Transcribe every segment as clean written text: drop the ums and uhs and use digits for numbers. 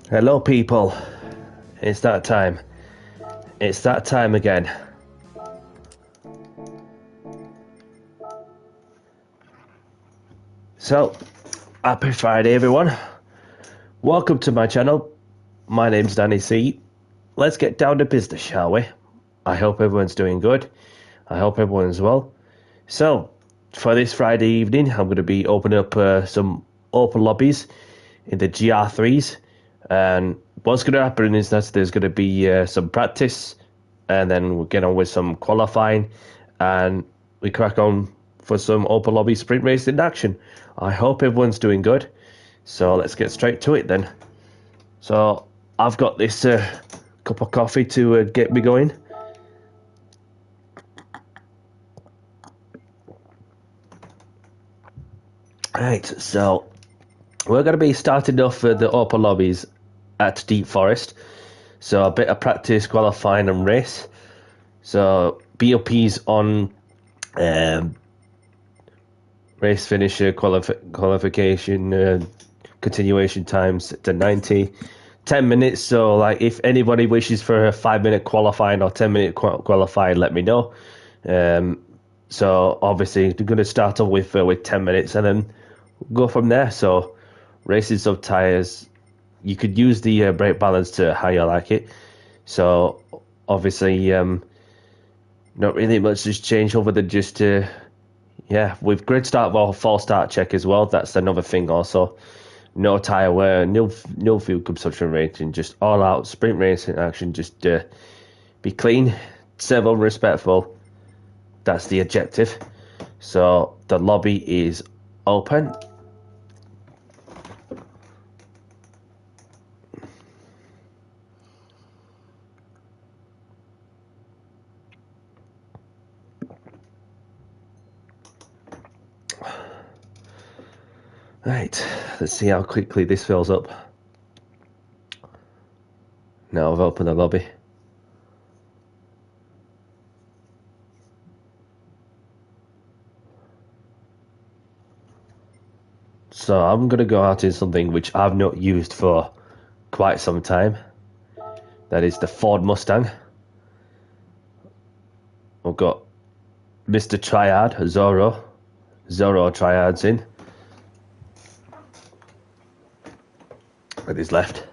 Hello people, it's that time. It's that time again. So, happy Friday everyone. Welcome to my channel. My name's Danny C. Let's get down to business, shall we? I hope everyone's doing good. I hope everyone's well. So, for this Friday evening, I'm going to be opening up some open lobbies in the GR3s. And what's going to happen is that there's going to be some practice, and then we'll get on with some qualifying, and we crack on for some open lobby sprint racing action. I hope everyone's doing good. So let's get straight to it then. So I've got this cup of coffee to get me going. Right, so we're going to be starting off the open lobbies at Deep Forest. So a bit of practice, qualifying and race. So BOP's on race finisher, qualification, continuation times to 90. 10 minutes, so like if anybody wishes for a 5-minute qualifying or 10-minute qualifying, let me know. So obviously we're going to start off with 10 minutes and then go from there. So races of tyres, you could use the brake balance to how you like it. So obviously not really much has changed over than just with grid start, well, false start check as well. That's another thing also. No tyre wear, no fuel consumption rating, just all out sprint racing action. Just be clean, civil, respectful. That's the objective. So the lobby is open. Right, let's see how quickly this fills up. Now I've opened the lobby. So I'm going to go out in something which I've not used for quite some time. That is the Ford Mustang. We've got Mr. Triad, Zorro Triad's in. With his left.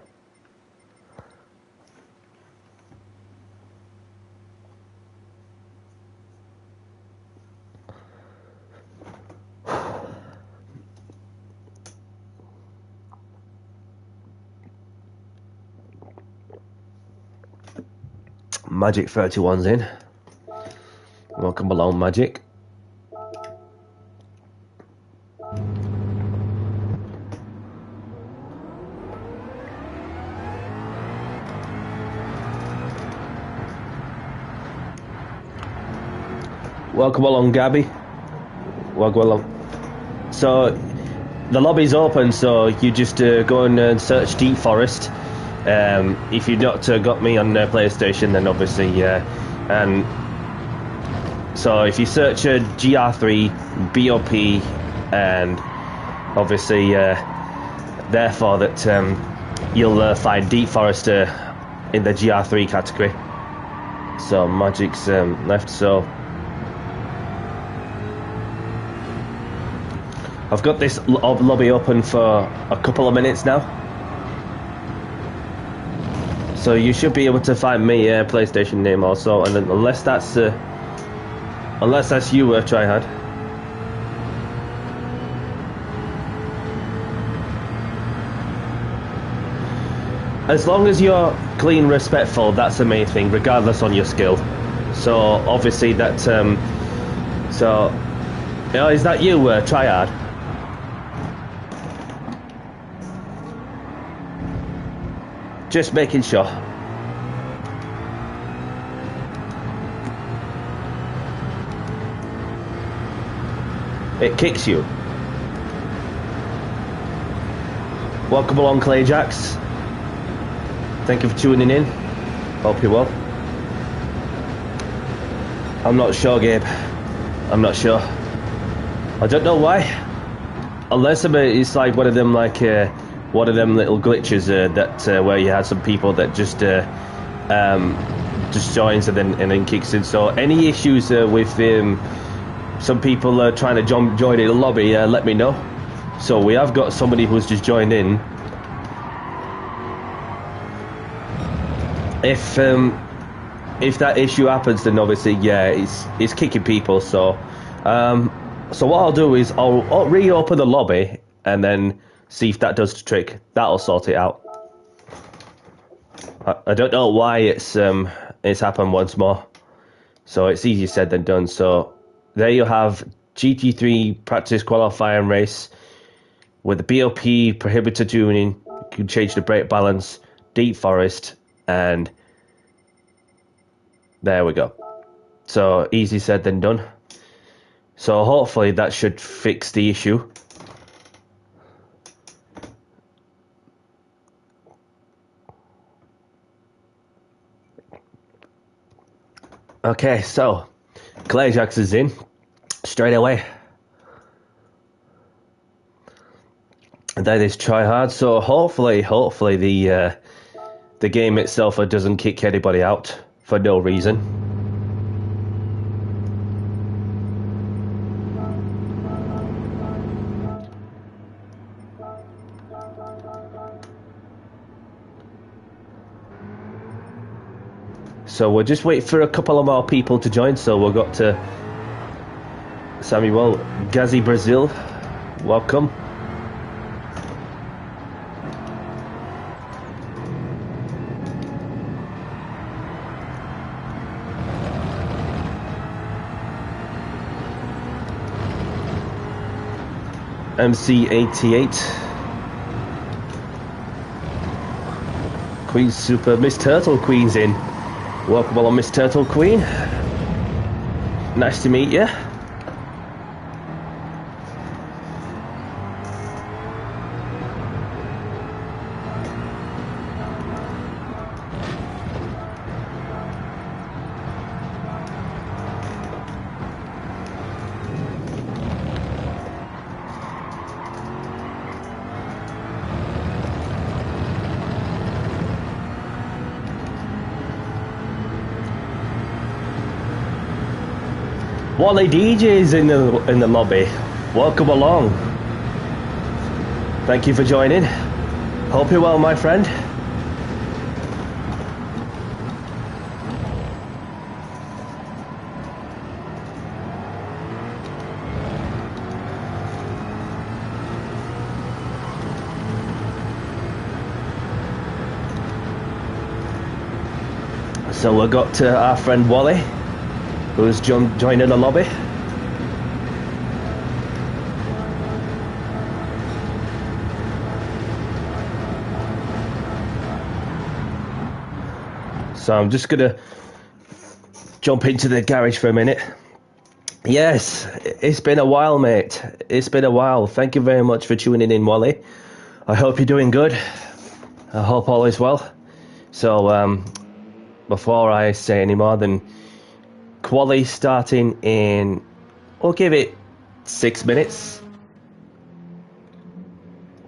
Magic 31's in. Welcome along, Magic. Welcome along, Gabby. Welcome along. So the lobby's open, so you just go and search Deep Forest. If you've not got me on PlayStation, then obviously and so if you search GR3 BOP, and obviously therefore that you'll find Deep Forest in the GR3 category. So Magic's left. So I've got this lobby open for a couple of minutes now, so you should be able to find me PlayStation name also, and then unless that's you, Tryhard. As long as you're clean, respectful, that's the main thing, regardless on your skill. So obviously that is that you, Triad? Just making sure. It kicks you. Welcome along, Clayjacks. Thank you for tuning in. Hope you're well. I'm not sure, Gabe. I'm not sure. I don't know why. Unless it's like one of them like one of them little glitches that where you had some people that just joins and then kicks in. So any issues with some people trying to join in the lobby, let me know. So we have got somebody who's just joined in. If that issue happens, then obviously, yeah, it's kicking people. So what I'll do is I'll reopen the lobby and then see if that does the trick. That'll sort it out. I don't know why it's happened once more. So it's easier said than done. So there you have GT3 practice qualifying race with the BOP prohibitor tuning. You can change the brake balance, deep forest, and there we go. So easy said than done. So hopefully that should fix the issue. Okay, so Clayjax is in straight away. And that is try hard. So hopefully the game itself doesn't kick anybody out for no reason. So we'll just wait for a couple of more people to join. So we've got Samuel Gazi Brazil. Welcome. MC88. Queen Super. Miss Turtle Queen's in. Welcome along, Miss Turtle Queen. Nice to meet you. Wally DJ's in the lobby. Welcome along. Thank you for joining. Hope you're well, my friend. So we've got our friend Wally, who's joining the lobby. So I'm just gonna jump into the garage for a minute. Yes, it's been a while, mate. It's been a while. Thank you very much for tuning in, Wally. I hope you're doing good. I hope all is well. So before I say any more, then quali starting in, we'll give it 6 minutes.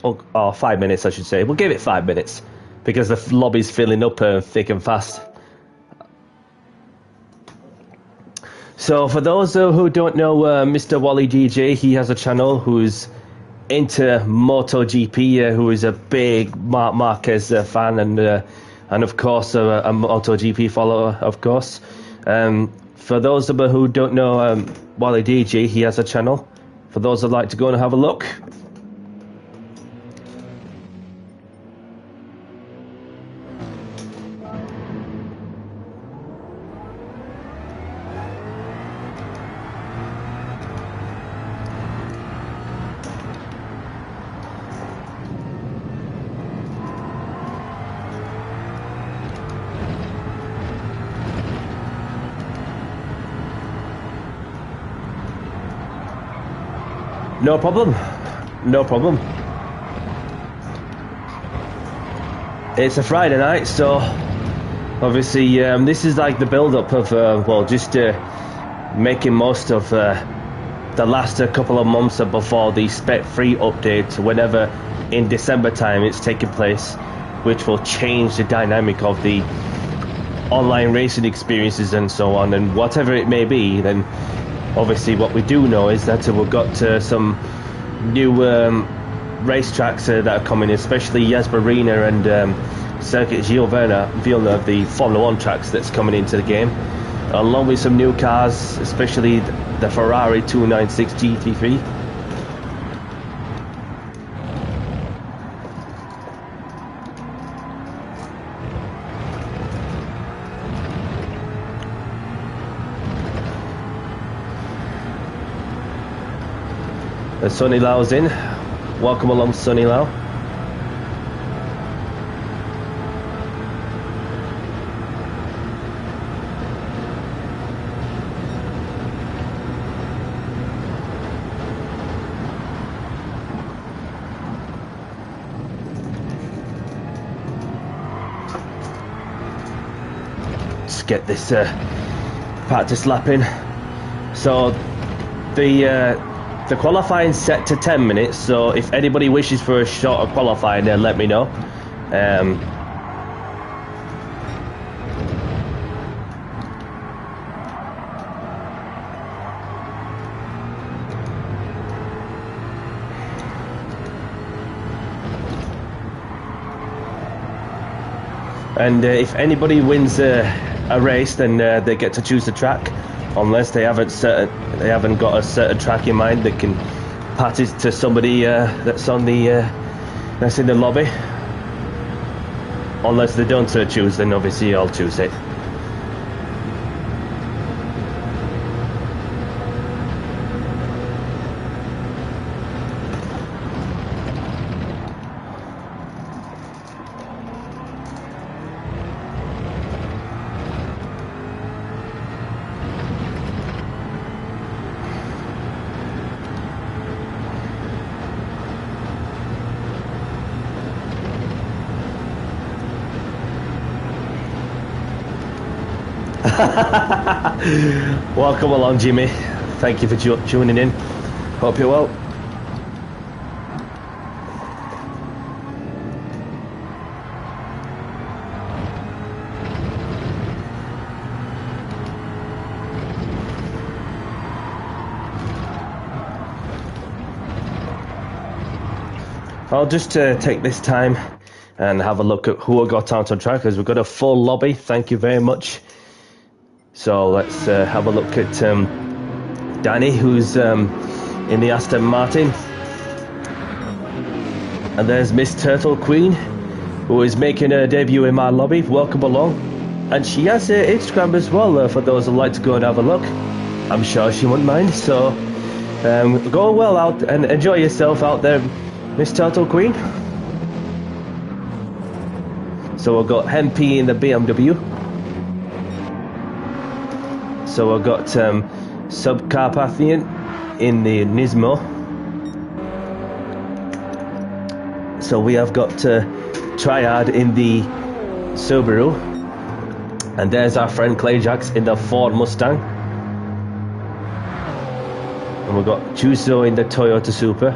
Or 5 minutes, I should say. We'll give it 5 minutes because the lobby's filling up thick and fast. So for those who don't know Mr. Wally DJ, he has a channel who's into MotoGP, who is a big Marc Marquez fan and of course a MotoGP follower, of course. For those of you who don't know Wally DJ, he has a channel. For those who'd like to go and have a look. No problem. No problem. It's a Friday night, so obviously this is like the build-up of, well, just making most of the last couple of months before the spec-free update, whenever in December time it's taking place, which will change the dynamic of the online racing experiences and so on, and whatever it may be. Then obviously what we do know is that we've got some new racetracks that are coming, especially Yas Marina and Circuit Gilles Villeneuve, the Formula 1 tracks that's coming into the game, along with some new cars, especially the Ferrari 296 GT3. Sonny Lau's in. Welcome along, Sonny Lau. Let's get this practice lap in. So the qualifying set to 10 minutes, so if anybody wishes for a shorter qualifying, then let me know. And if anybody wins a race, then they get to choose the track, unless they haven't got a certain track in mind. They can pass it to somebody that's in the lobby. Unless they don't choose, then obviously I'll choose it. Welcome along, Jimmy. Thank you for tuning in. Hope you're well. I'll just take this time and have a look at who I got out on track, because we've got a full lobby. Thank you very much. So let's have a look at Danny, who's in the Aston Martin. And there's Miss Turtle Queen, who is making her debut in my lobby. Welcome along. And she has Instagram as well, for those who like to go and have a look. I'm sure she wouldn't mind. So go well out and enjoy yourself out there, Miss Turtle Queen. So we've got MP in the BMW. So I've got Subcarpathian in the Nismo. So we have got Triad in the Subaru. And there's our friend Clay Jacks in the Ford Mustang. And we've got Chuso in the Toyota Supra.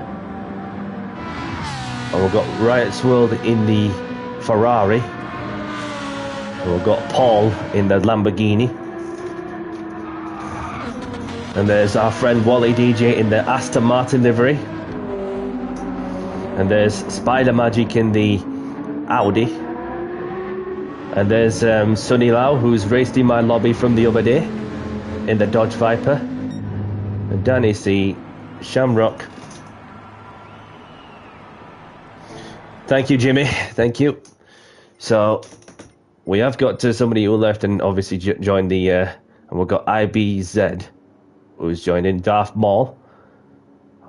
And we've got Riot's World in the Ferrari. And we've got Paul in the Lamborghini. And there's our friend Wally DJ in the Aston Martin livery. And there's Spider Magic in the Audi. And there's Sonny Lau, who's raced in my lobby from the other day in the Dodge Viper. And Danny C. Shamrock. Thank you, Jimmy. Thank you. So we have got somebody who left and obviously joined the and we've got IBZ, who's joining Darth Maul.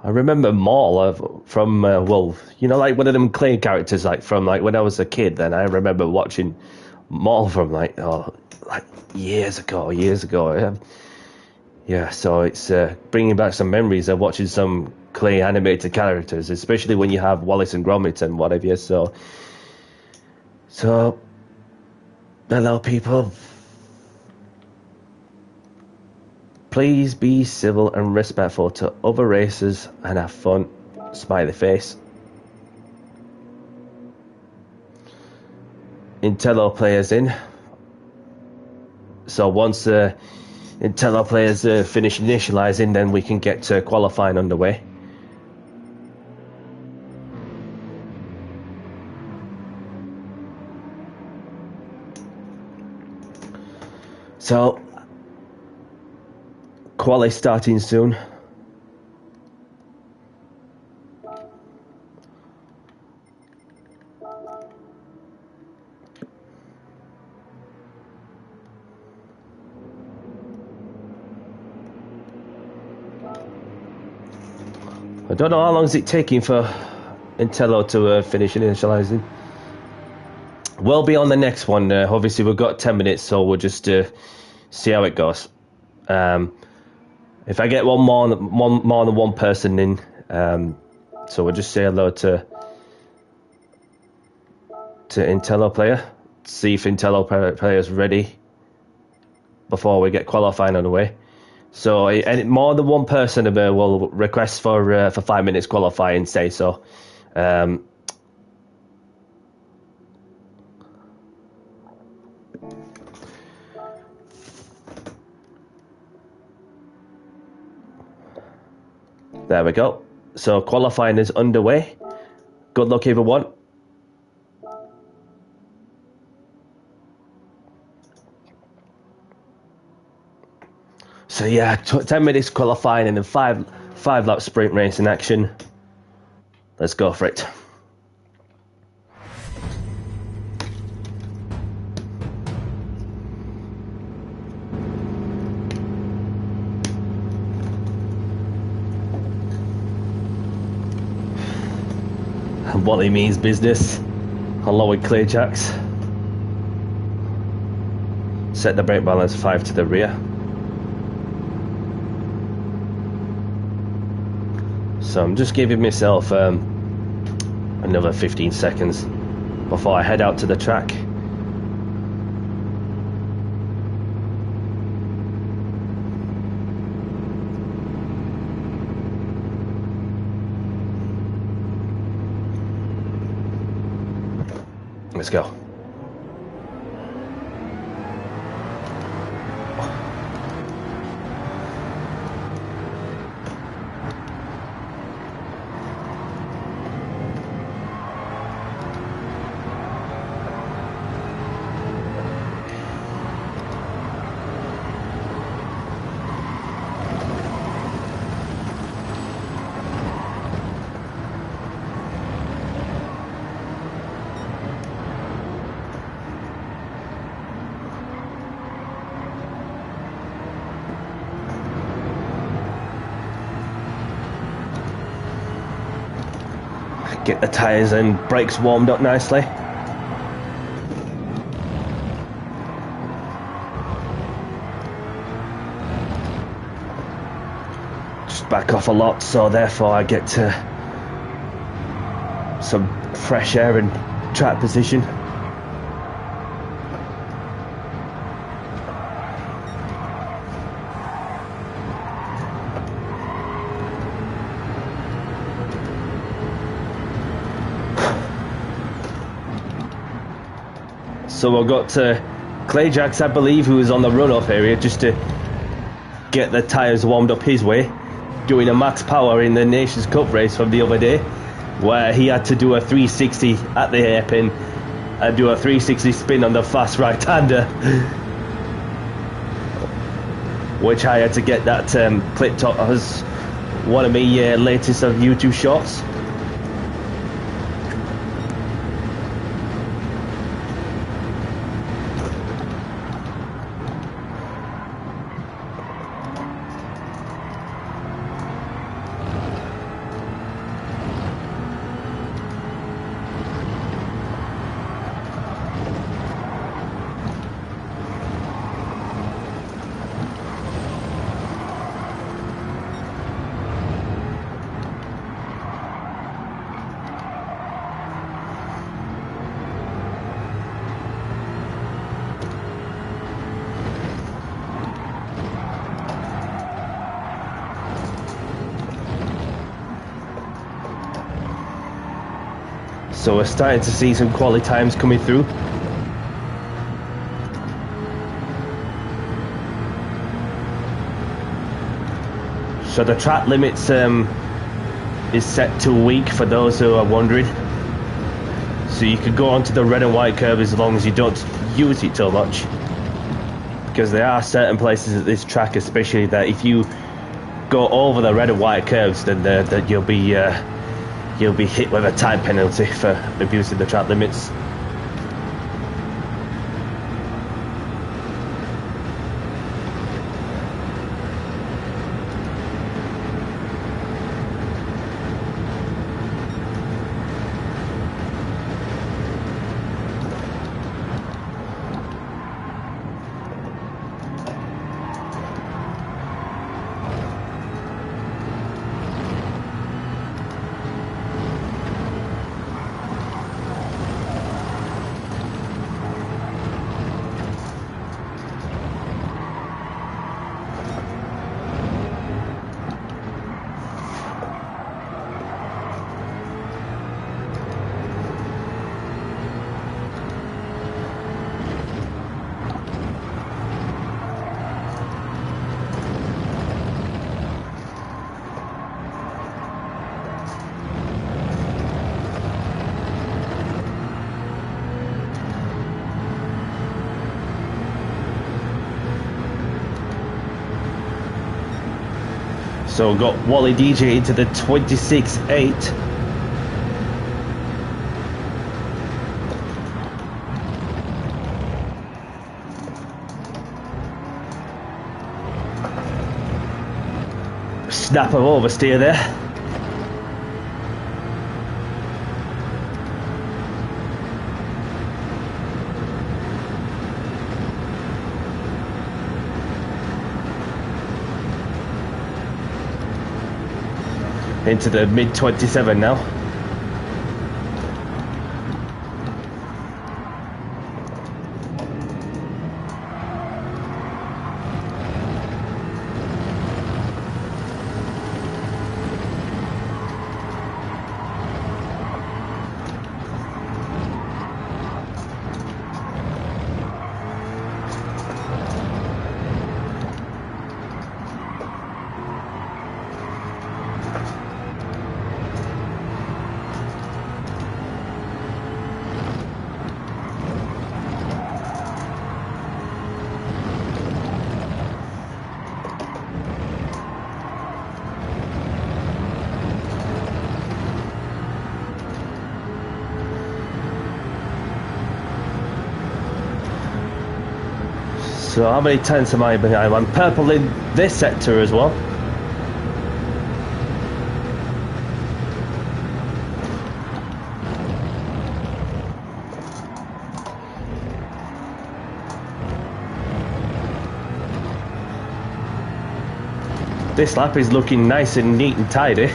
I remember Maul from well, you know, like one of them Clay characters, like from like when I was a kid. Then I remember watching Maul from like years ago. Yeah, so it's bringing back some memories of watching some Clay animated characters, especially when you have Wallace and Gromit and whatever. So hello, people. Please be civil and respectful to other racers and have fun. Smiley face. Intello players in. So once Intello players finish initializing, then we can get qualifying underway. So quali starting soon. I don't know how long is it taking for Intello to finish initializing. We'll be on the next one. Obviously, we've got 10 minutes, so we'll just see how it goes. If I get more than one person in, so we'll just say hello to Intello player. See if Intello player is ready before we get qualifying on the way. So, and more than one person will request for 5 minutes qualifying. Say so. There we go. So qualifying is underway. Good luck, everyone. So yeah, 10 minutes qualifying and then five lap sprint race in action. Let's go for it. And what he means business. Along with clear jacks. Set the brake balance 5 to the rear. So I'm just giving myself another 15 seconds before I head out to the track. Let's go. Get the tyres and brakes warmed up nicely. Just back off a lot, so therefore I get some fresh air and track position. So we've got Clay Jacks, I believe, who is on the runoff area just to get the tyres warmed up his way, doing a max power in the Nations Cup race from the other day, where he had to do a 360 at the hairpin and do a 360 spin on the fast right-hander, which I had to get that clipped up as one of my latest of YouTube shorts. So we're starting to see some quality times coming through. So the track limits is set to a week for those who are wondering. So you can go onto the red and white curve as long as you don't use it too much. Because there are certain places at this track, especially, that if you go over the red and white curves, then that you'll be hit with a time penalty for abusing the track limits. So we've got Wally DJ into the 26.8. Snap of oversteer there. Into the mid 27 now. So how many tenths am I behind? I'm purple in this sector as well. This lap is looking nice and neat and tidy.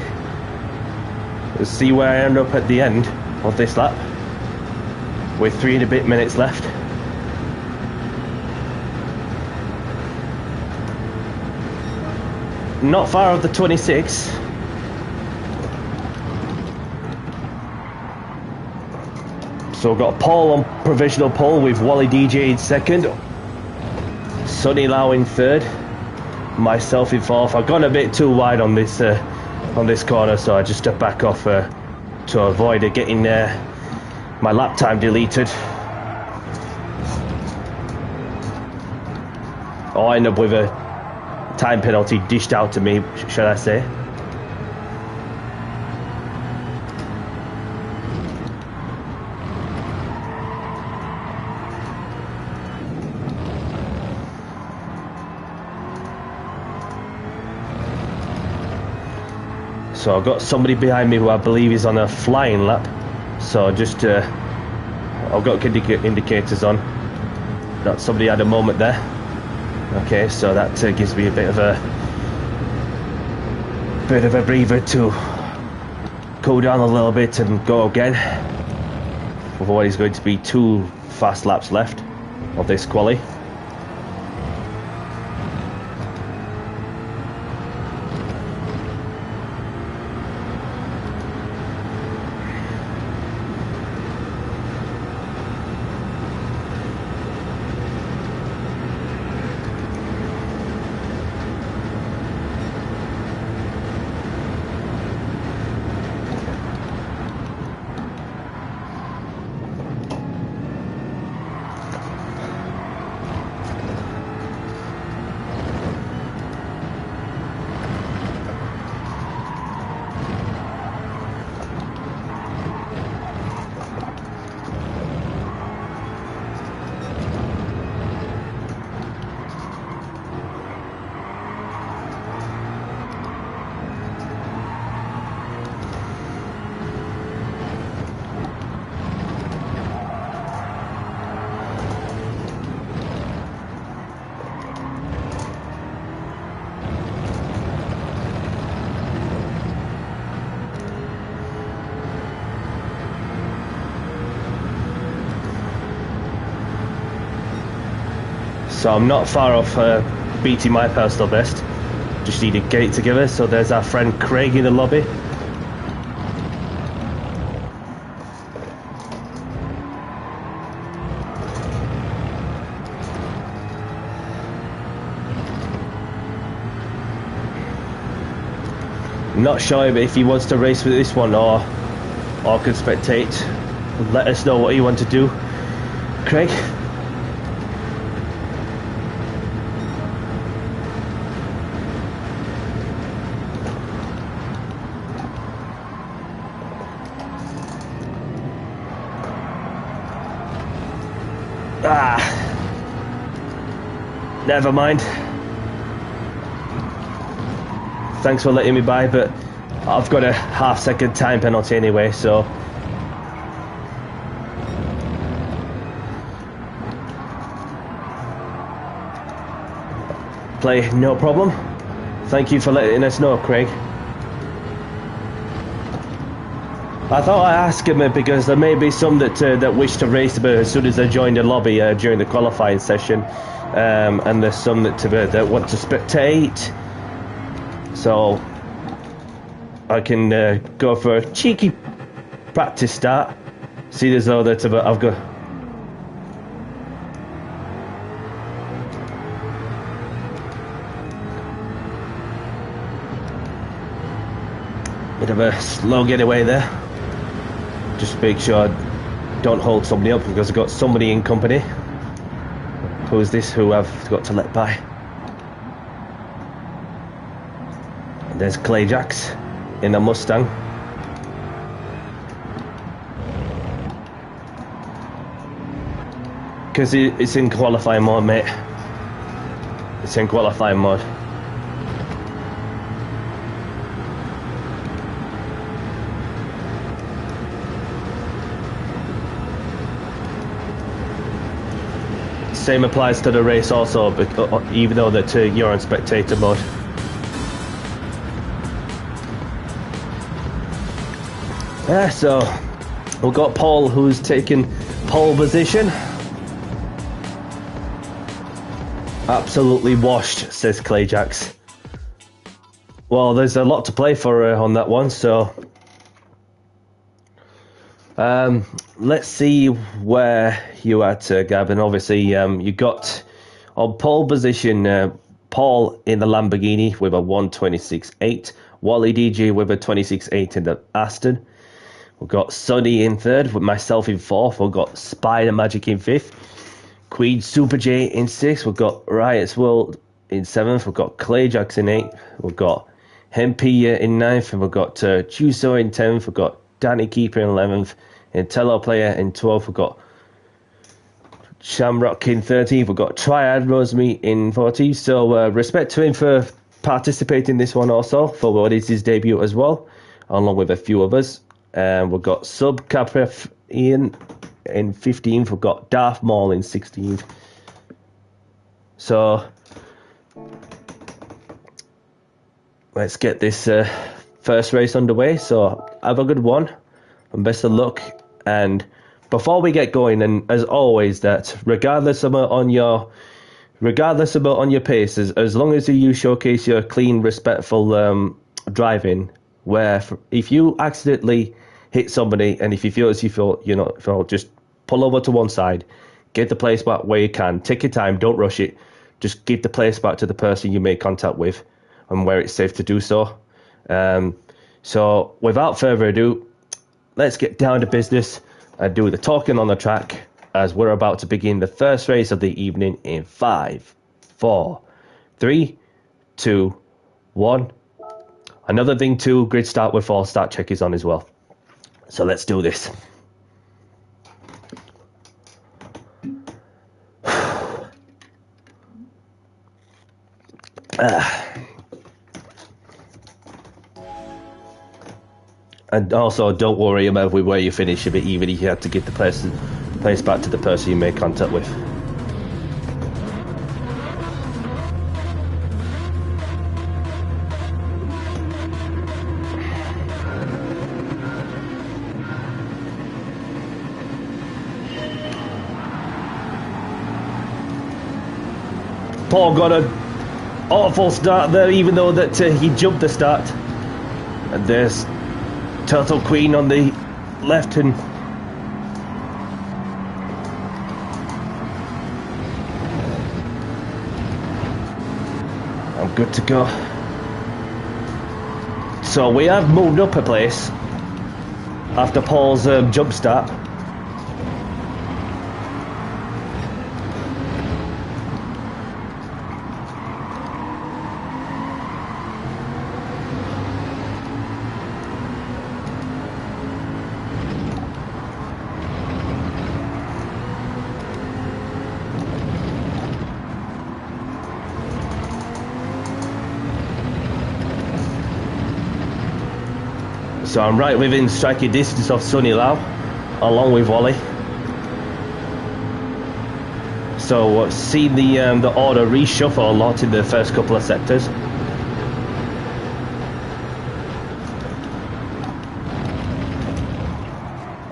Let's see where I end up at the end of this lap with 3 and a bit minutes left. Not far off the 26. So we've got Paul on provisional pole with Wally DJ in second, Sonny Lau in third, myself in fourth. I've gone a bit too wide on this corner, so I just stepped back off to avoid it getting my lap time deleted. Or I end up with a time penalty dished out to me, should I say. So I've got somebody behind me who I believe is on a flying lap. So just I've got indicators on that somebody had a moment there. Okay, so that gives me a bit of a breather to cool down a little bit and go again. Otherwise, there's going to be 2 fast laps left of this quali. So I'm not far off beating my personal best. Just need to get it together. So there's our friend Craig in the lobby. Not sure if he wants to race with this one or could spectate. Let us know what you want to do, Craig. Never mind. Thanks for letting me by, but I've got a half-second time penalty anyway, so play no problem. Thank you for letting us know, Craig. I thought I'd ask him because there may be some that wish to race as soon as they join the lobby during the qualifying session, and there's some that want to spectate. So I can go for a cheeky practice start. See, there's though that I've got. Bit of a slow getaway there. Just make sure I don't hold somebody up because I've got somebody in company. Who is this who I've got to let by? And there's Clay Jacks in a Mustang. Because it's in qualifying mode, mate. It's in qualifying mode. Same applies to the race also, even though that you're on spectator mode. Yeah, so we've got Paul who's taken pole position. Absolutely washed, says Clay Jacks. Well, there's a lot to play for on that one, so let's see where you at, Gavin. Obviously, you got on pole position Paul in the Lamborghini with a 126.8, Wally DJ with a 26.8 in the Aston. We've got Sonny in third, with myself in fourth. We've got Spider Magic in fifth, Queen Super J in sixth. We've got Riot's World in seventh. We've got Clay Jacks in eighth. We've got Hempy in ninth, and we've got Chuso in 10th. We've got Danny Keeper in 11th, Intello Player in 12th. We've got Shamrock in 13th. We've got Triad Rosemeat in 14th. So respect to him for participating in this one also, for what is his debut as well, along with a few others. We've got Sub Capref Ian in 15th. We've got Darth Maul in 16th. So let's get this first race underway. So have a good one and best of luck. And before we get going, and as always, that regardless about on your pace, as long as you showcase your clean, respectful driving, where if you accidentally hit somebody and if you feel just pull over to one side, get the place back where you can, take your time, don't rush it, just give the place back to the person you made contact with and where it's safe to do so. So without further ado, let's get down to business and do the talking on the track as we're about to begin the first race of the evening in 5, 4, 3, 2, 1. Another thing too, grid start with all start check is on as well. So let's do this. And also, don't worry about where you finish, even if you have to get the place back to the person you made contact with. Paul got an awful start there, even though that he jumped the start. And there's Turtle Queen on the left, and I'm good to go. So we have moved up a place after Paul's jump start. So I'm right within striking distance of Sonny Lau, along with Wally. So seen the order reshuffle a lot in the first couple of sectors.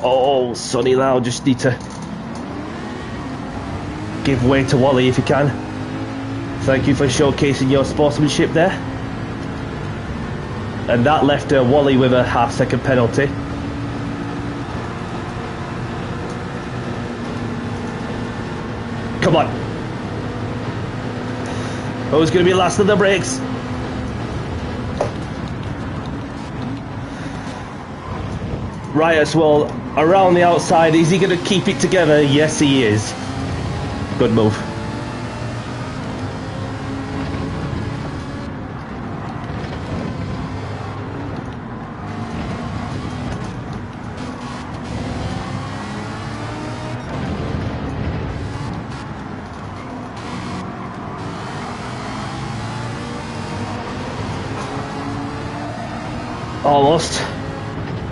Oh, Sonny Lau, just need to give way to Wally if you can. Thank you for showcasing your sportsmanship there. And that left Wally with a half-second penalty. Come on. Who's going to be last of the brakes? Riot's well around the outside. Is he going to keep it together? Yes, he is. Good move.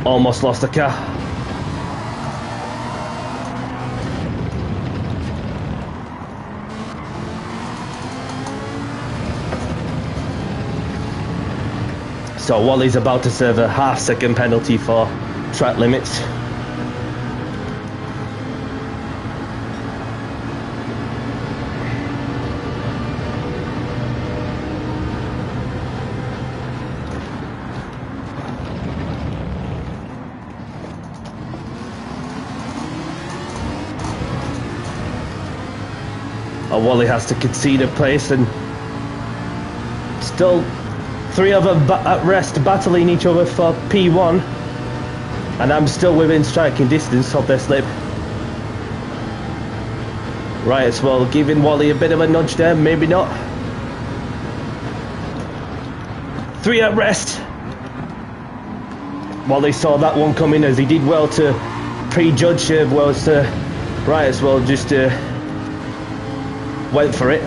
Almost lost the car. So Wally's about to serve a half-second penalty for track limits. Wally has to concede a place, and still three of them at rest battling each other for P1, and I'm still within striking distance of their slip. Right, as well, giving Wally a bit of a nudge there, maybe not. Three at rest. Wally saw that one coming, as he did well to prejudge right as well, just went for it.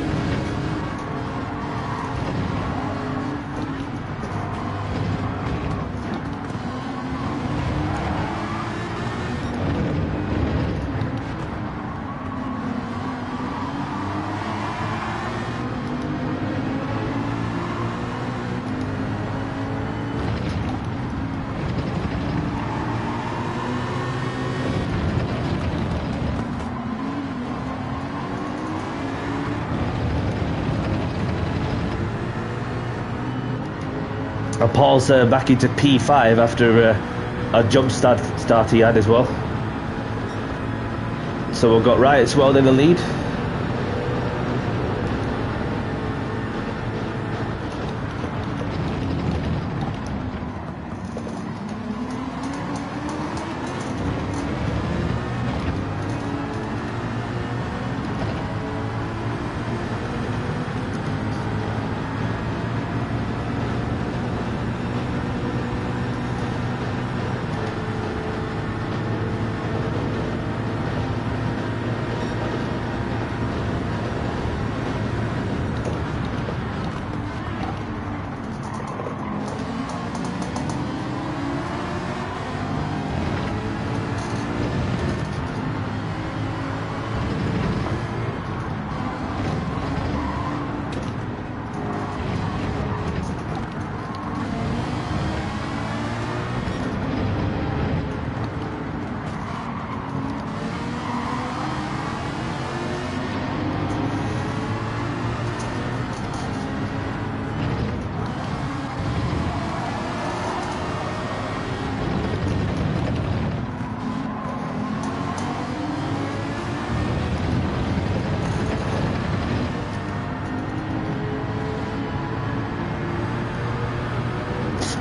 Paul's back into P5 after a jump start he had as well. So we've got Riot's World in the lead.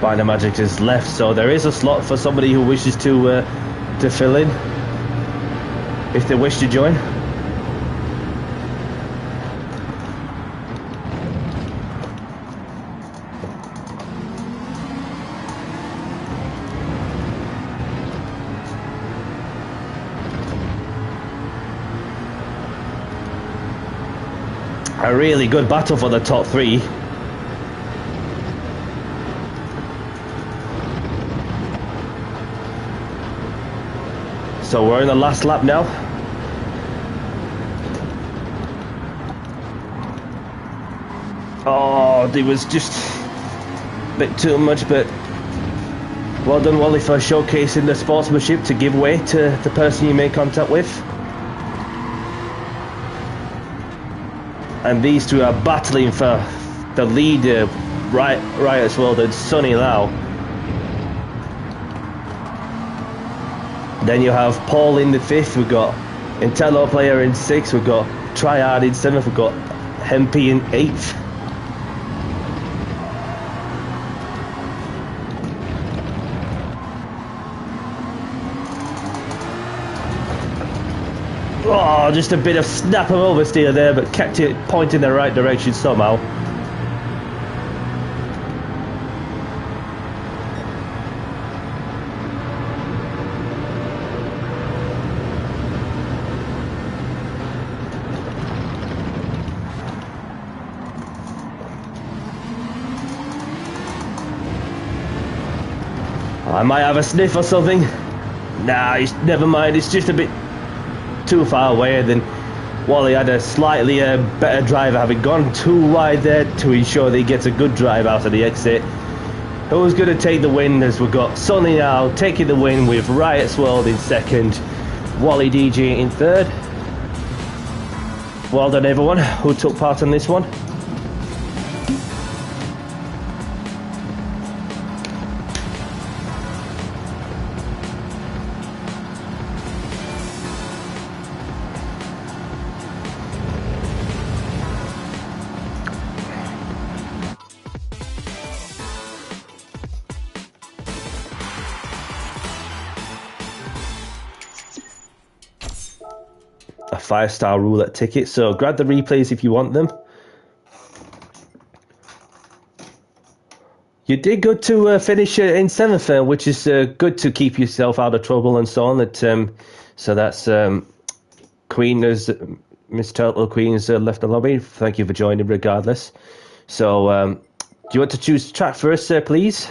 Spider Magic is left, so there is a slot for somebody who wishes to fill in, if they wish to join. A really good battle for the top three. So we're in the last lap now. Oh, it was just a bit too much, but well done, Wally, for showcasing the sportsmanship to give way to the person you make contact with. And these two are battling for the lead right as well, then Sonny Lau. Then you have Paul in the 5th, we've got Intello player in 6th, we've got Triad in 7th, we've got Hempy in 8th. Oh, just a bit of snap of oversteer there, but kept it pointing in the right direction somehow. I might have a sniff or something. Nah, never mind, it's just a bit too far away. Then Wally had a slightly better drive, having gone too wide there to ensure that he gets a good drive out of the exit. Who's going to take the win? As we've got Sonny now taking the win with Riot's World in 2nd, Wally DG in 3rd. Well done everyone who took part in this one. A 5-star roulette ticket, so grab the replays if you want them. You did good to finish in 7th, which is good to keep yourself out of trouble and so on. So that's Queen, as Miss Turtle Queen has left the lobby. Thank you for joining regardless. So do you want to choose track for us, please?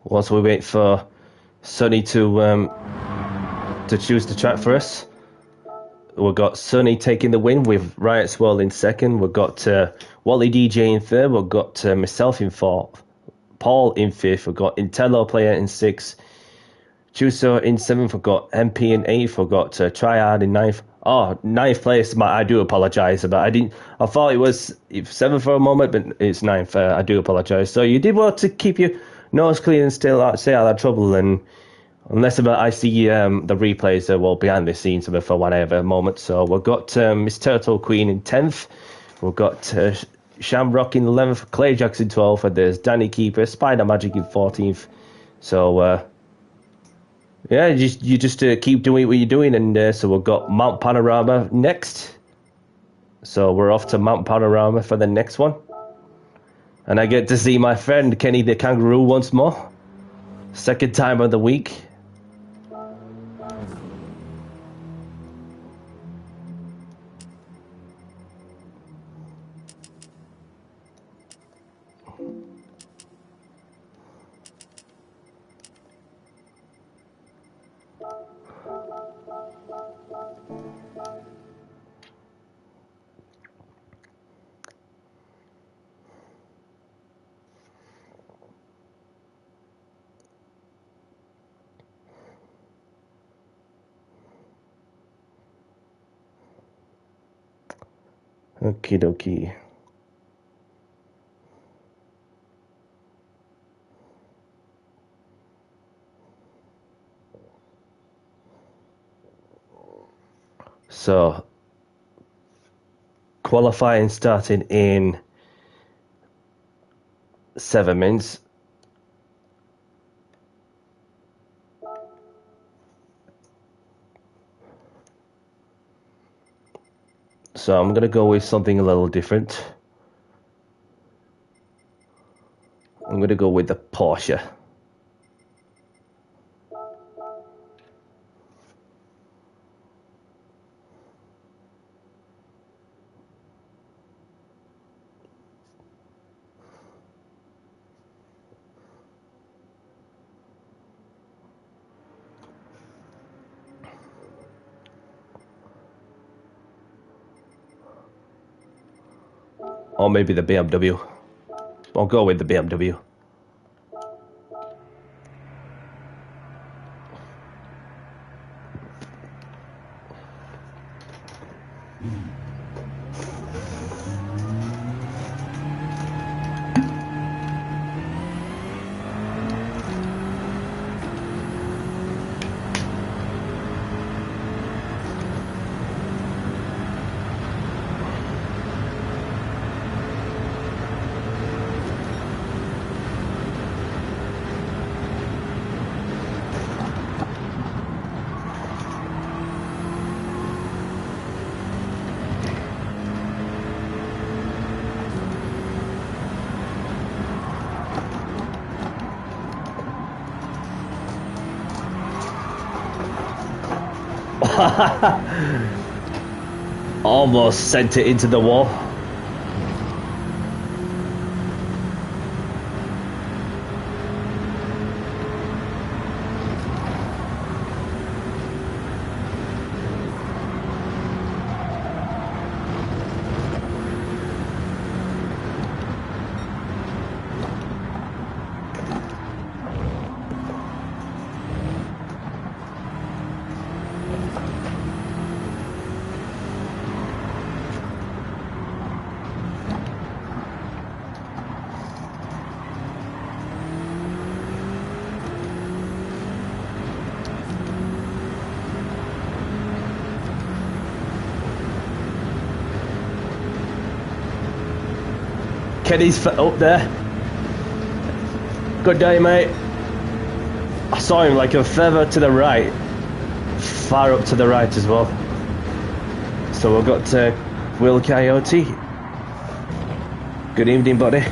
Whilst we wait for Sonny to choose the track for us, we've got Sonny taking the win with Riot's World in 2nd. We've got Wally DJ in 3rd. We've got myself in 4th, Paul in 5th. We've got Intello player in 6th, Chuso in 7th. We've got MP in 8th. We've got Triad in 9th. Oh, 9th place. I do apologise, but I thought it was 7th for a moment, but it's 9th. I do apologise. So you did well to keep your nose clean and stay out of trouble. And unless I see the replays, well, behind the scenes for whatever moment. So we've got Miss Turtle Queen in 10th. We've got Shamrock in 11th, Clay Jackson 12th, and there's Danny Keeper, Spider Magic in 14th. So yeah, you just keep doing what you're doing, and so we've got Mount Panorama next. So we're off to Mount Panorama for the next one, and I get to see my friend Kenny the Kangaroo once more. 2nd time of the week. Okie dokie. So, qualifying starting in 7 minutes. So I'm going to go with something a little different. I'm going to go with the Porsche. Or maybe the BMW. I'll go with the BMW. Almost sent it into the wall. Kenny's foot up there. Good day, mate. I saw him like a feather to the right. Far up to the right as well. So we've got Will Coyote. Good evening, buddy.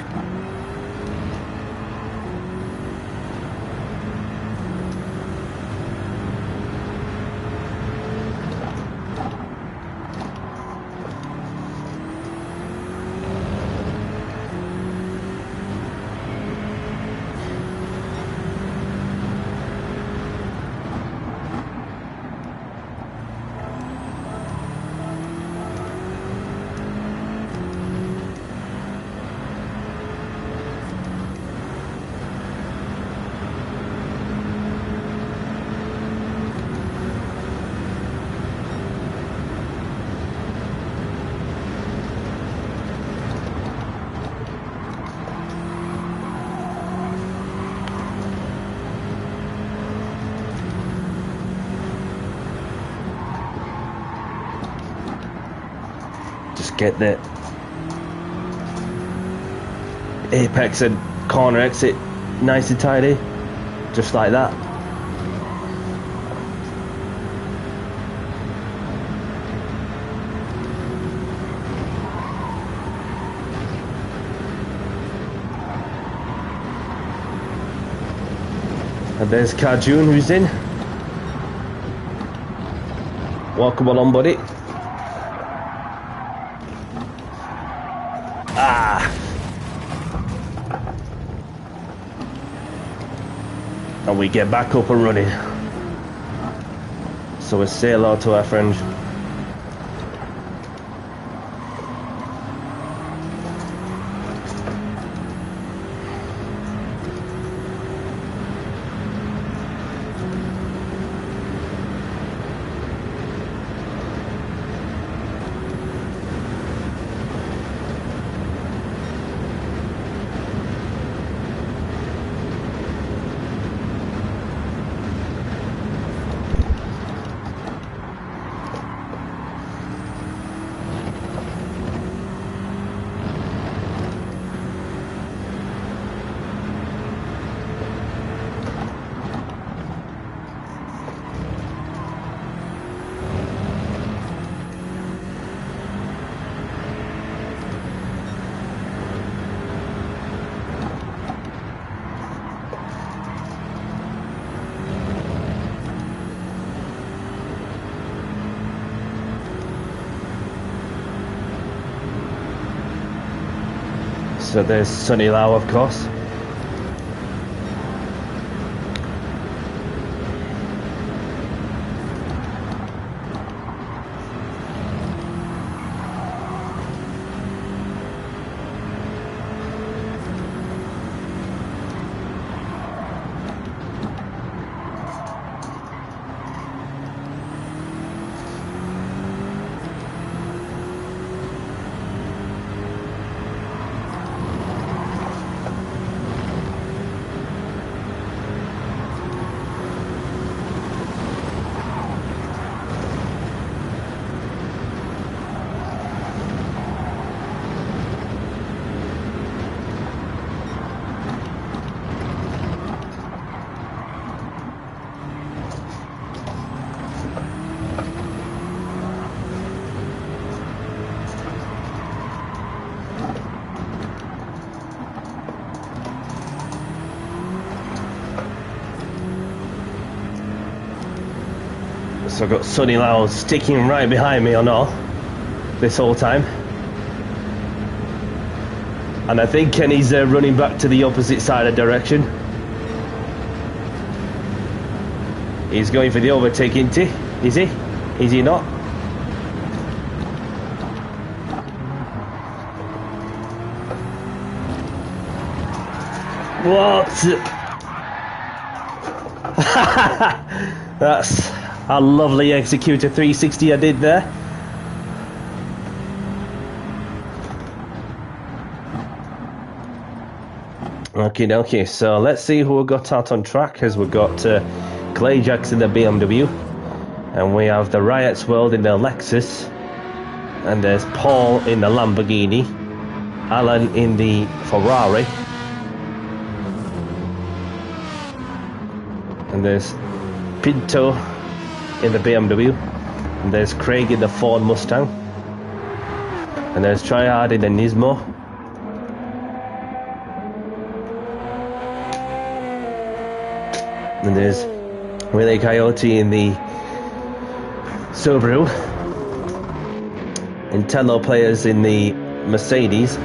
Just get the apex and corner exit nice and tidy, just like that. And there's Carjun who's in. Welcome along, buddy. And we get back up and running. So we say hello to our friends. So there's Sonny Lau, of course. So I've got Sonny Lau sticking right behind me or not this whole time. And I think Kenny's running back to the opposite side of direction. He's going for the overtake, isn't he? Is he? Is he not? What? That's a lovely executor 360 I did there. Okay, so let's see who we got out on track. As we've got Clay Jacks in the BMW, and we have the Riots World in the Lexus, and there's Paul in the Lamborghini, Alan in the Ferrari, and there's Pinto in the BMW, and there's Craig in the Ford Mustang, and there's Triad in the Nismo, and there's Willie Coyote in the Subaru, and Tello Players in the Mercedes,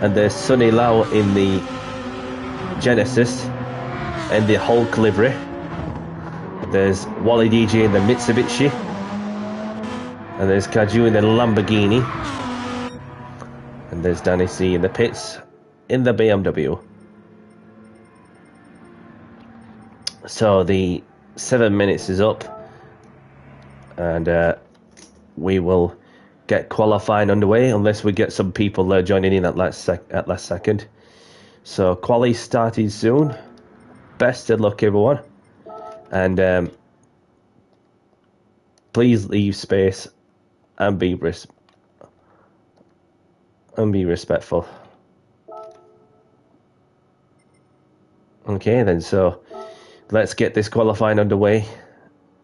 and there's Sonny Lau in the Genesis and the Hulk livery. There's Wally DJ in the Mitsubishi, and there's Kaju in the Lamborghini, and there's Danny C in the pits in the BMW. So the 7 minutes is up, and we will get qualifying underway unless we get some people joining in at last second. So quali started soon. Best of luck, everyone, and please leave space and be respectful. Okay then, so let's get this qualifying underway.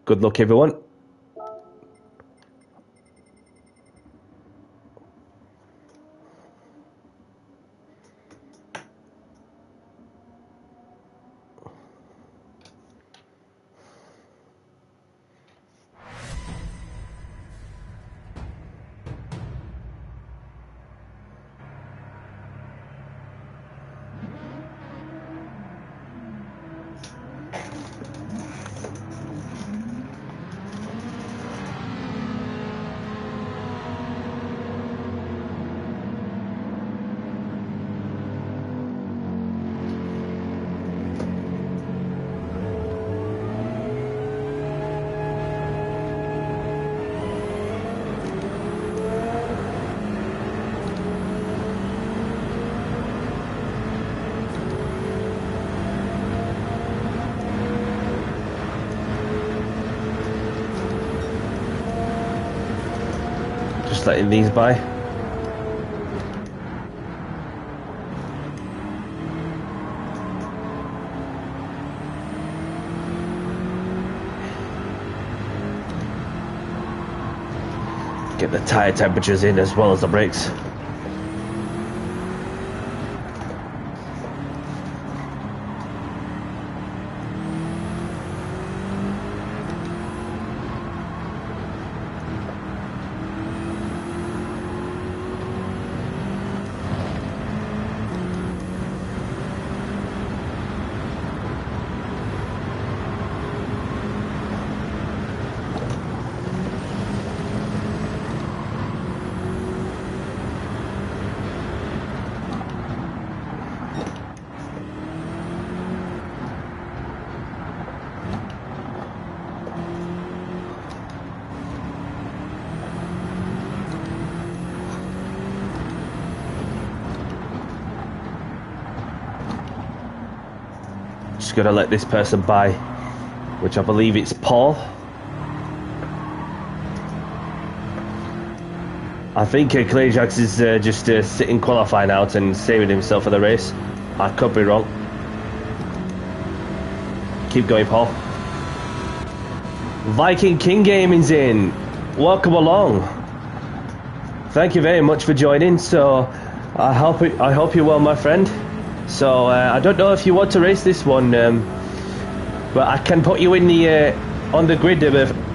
Good luck, everyone. Letting these by. Get the tire temperatures in as well as the brakes. just going to let this person by, which I believe it's Paul. I think Clayjax is just sitting qualifying out and saving himself for the race. I could be wrong. Keep going, Paul. Viking King Gaming's in. Welcome along. Thank you very much for joining. So I hope you're well, my friend. So I don't know if you want to race this one, but I can put you in the on the grid,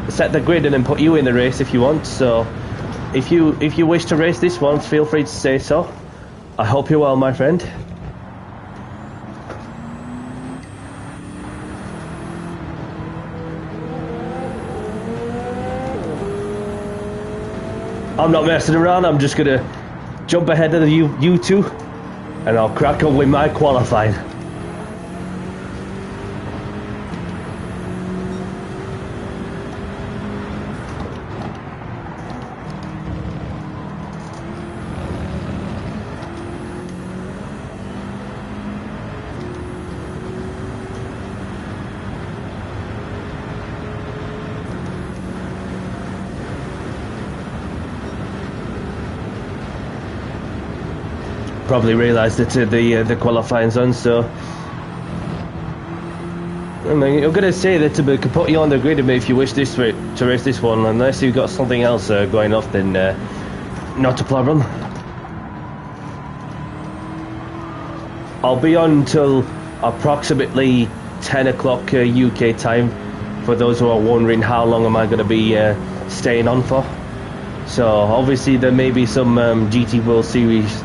set the grid, and then put you in the race if you want. So if you wish to race this one, feel free to say so. I hope you're well, my friend. I'm not messing around. I'm just gonna jump ahead of you two, and I'll crack on with my qualifying. Probably realised that the qualifying's on, so I mean, you're going to say that we can put you on the grid if you wish to race this one, unless you've got something else going off, then not a problem. I'll be on until approximately 10 o'clock UK time, for those who are wondering how long am I going to be staying on for. So obviously there may be some GT World Series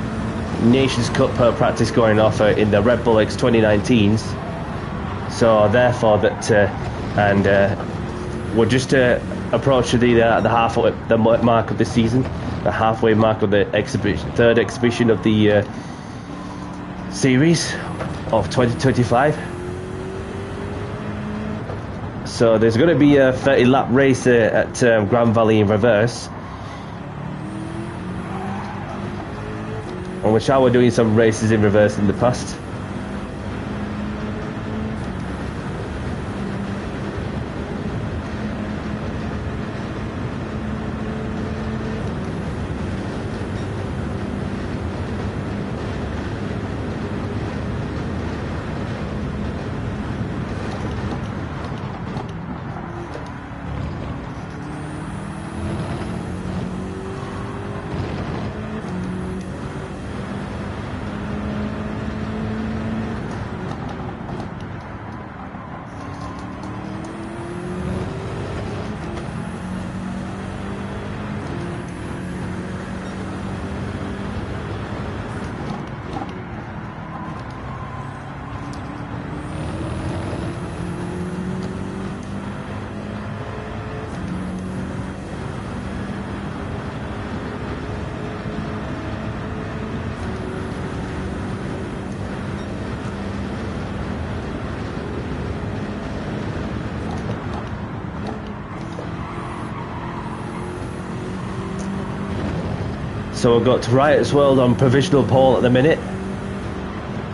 Nations Cup practice going off in the Red Bull X 2019s, so therefore that we're just approaching the halfway mark of the season, the halfway mark of the third exhibition of the series of 2025. So there's going to be a 30 lap race at Grand Valley in reverse, on which I was doing some races in reverse in the past. So we've got Riot's World on provisional pole at the minute,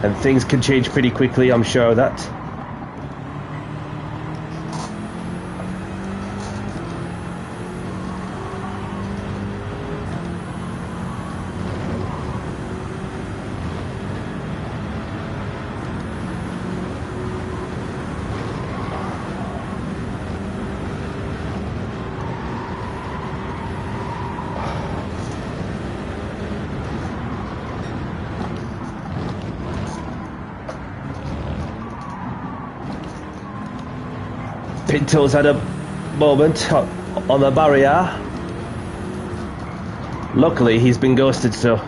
and things can change pretty quickly, I'm sure of that. Pinto's had a moment on the barrier. Luckily, he's been ghosted, so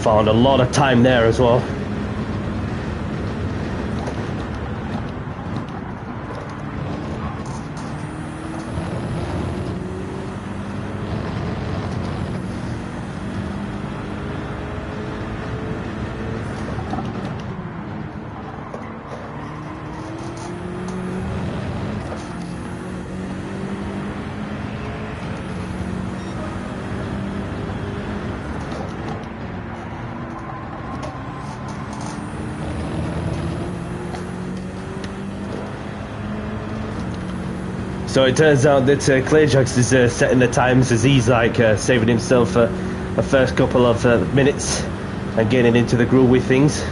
found a lot of time there as well. So it turns out that Clearjax is setting the times as he's like saving himself a first couple of minutes and getting into the groove with things.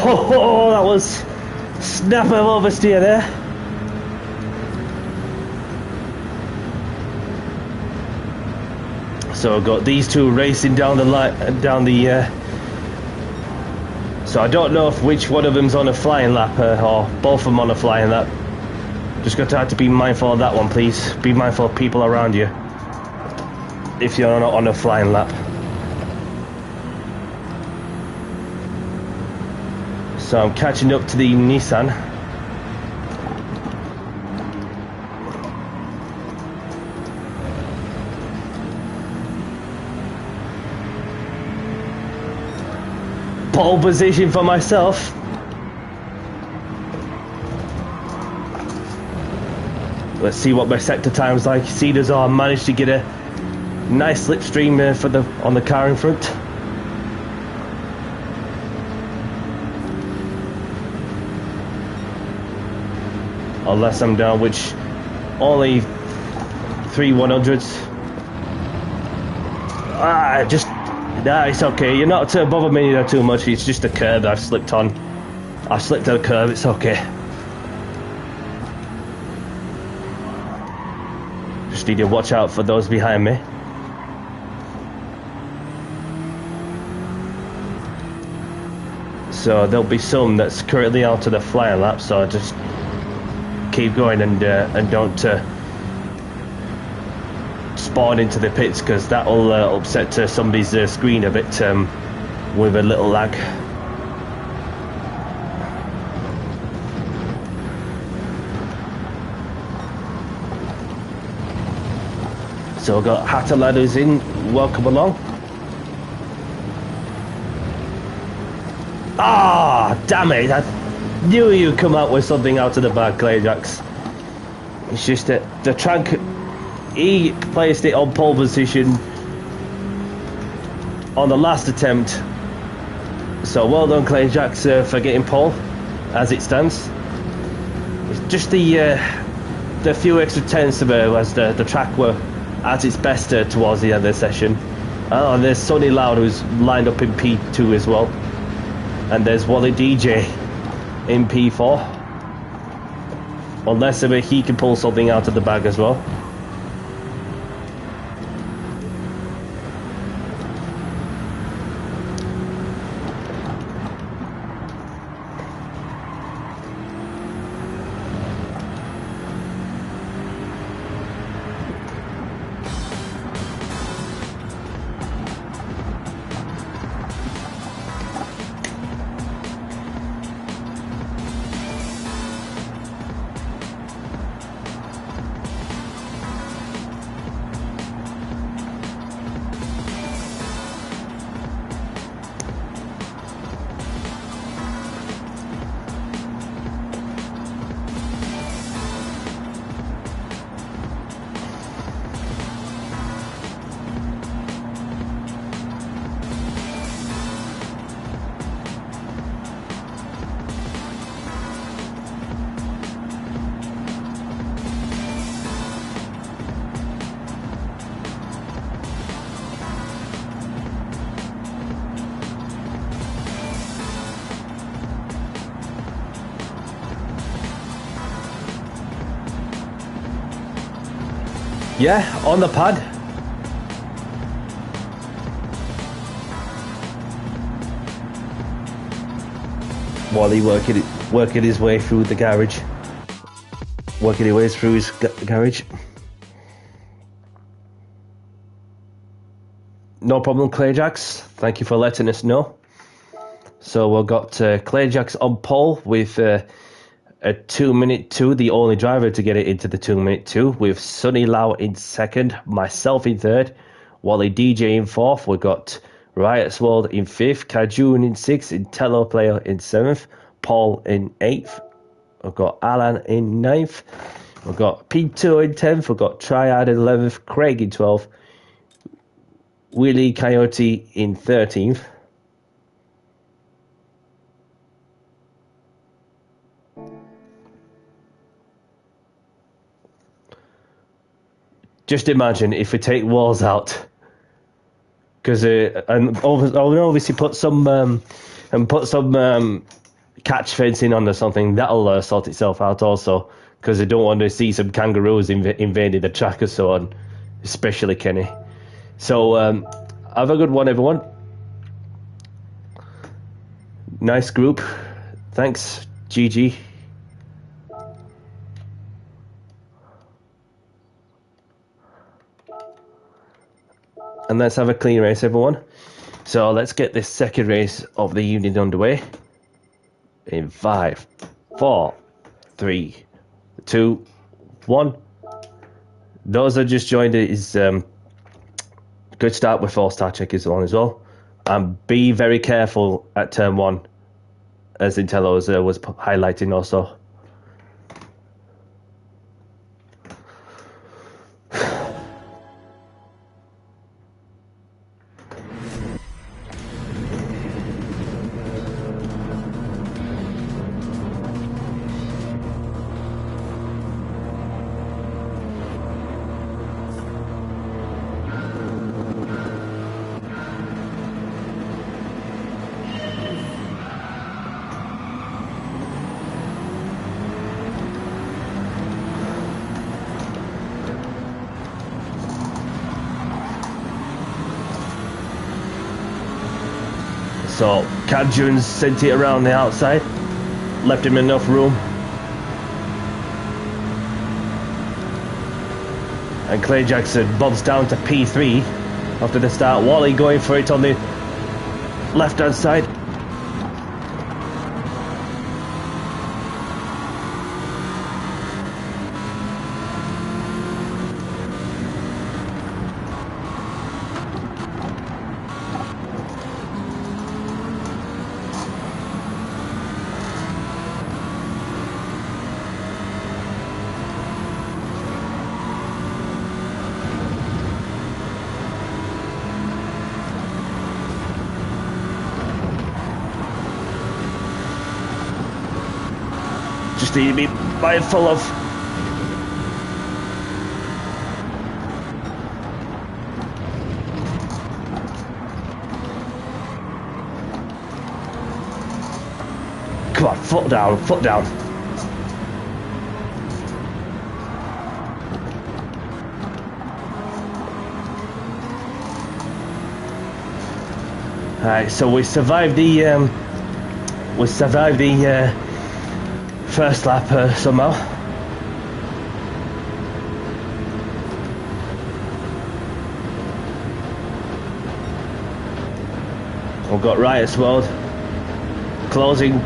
Oh, that was snap of oversteer there. So I've got these two racing down the so I don't know if which one of them's on a flying lap or both of them on a flying lap. Just got to have to be mindful of that one, please. Be mindful of people around you if you're not on a flying lap. So I'm catching up to the Nissan. Pole position for myself. Let's see what my sector time's like. See, there's I managed to get a nice slipstream on the car in front. Unless I'm down, which only 3 100s. Nah, it's okay. You're not to bother me too much. It's just a curve I've slipped on. I've slipped on a curve. It's okay. Just need to watch out for those behind me. So there'll be some that's currently out of the flying lap. So I just keep going and don't spawn into the pits, because that will upset somebody's screen a bit with a little lag. So I've got Hatter Ladders in, welcome along. Ah, damn it, I knew you'd come out with something out of the bag, Clearjax. It's just that the track, he placed it on pole position on the last attempt. So well done, Clearjax, for getting pole as it stands. It's just the few extra tenths of it as the track were at its best towards the end of the session. And there's Sonny Loud, who's lined up in P2 as well. And there's Wally DJ in P4. Unless he can pull something out of the bag as well. Yeah, on the pad. Wally working his way through the garage. Working his way through his garage. No problem, Clayjax. Thank you for letting us know. So we've got Clayjax on pole with a 2-minute 2, the only driver to get it into the 2-minute 2, with Sonny Lau in second, myself in third, Wally DJ in fourth. We've got Riot's World in fifth, Kajun in sixth, Intello Player in seventh, Paul in eighth. We've got Alan in ninth. We've got P2 in 10th. We've got Triad in 11th, Craig in 12th, Willie Coyote in 13th. Just imagine if we take walls out, because and obviously put some catch fencing on or something. That'll sort itself out also, because I don't want to see some kangaroos invading the track or so on, especially Kenny. So have a good one, everyone. Nice group. Thanks, GG. And let's have a clean race, everyone. So let's get this second race of the evening underway. In 5, 4, 3, 2, 1. Those that just joined it is good start with 4-star checkers on as well. And be very careful at turn 1, as Intello's was highlighting also. So Kajun sent it around the outside, left him enough room. And Clay Jackson bobs down to P3 after the start. Wally going for it on the left hand side. Just need to be mindful of come on, foot down, foot down. Alright, so we survived the first lap somehow. We've got Riot's World closing.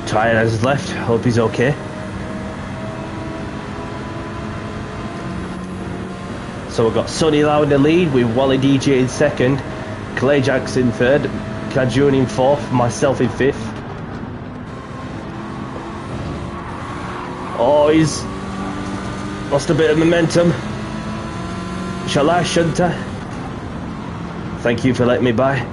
Triad has left, hope he's okay. So we've got Sonny Lau in the lead with Wally DJ in second, Clay Jackson third, Kajun in fourth, myself in fifth. Oh, he's lost a bit of momentum. Shall I, shouldn't I? Thank you for letting me by.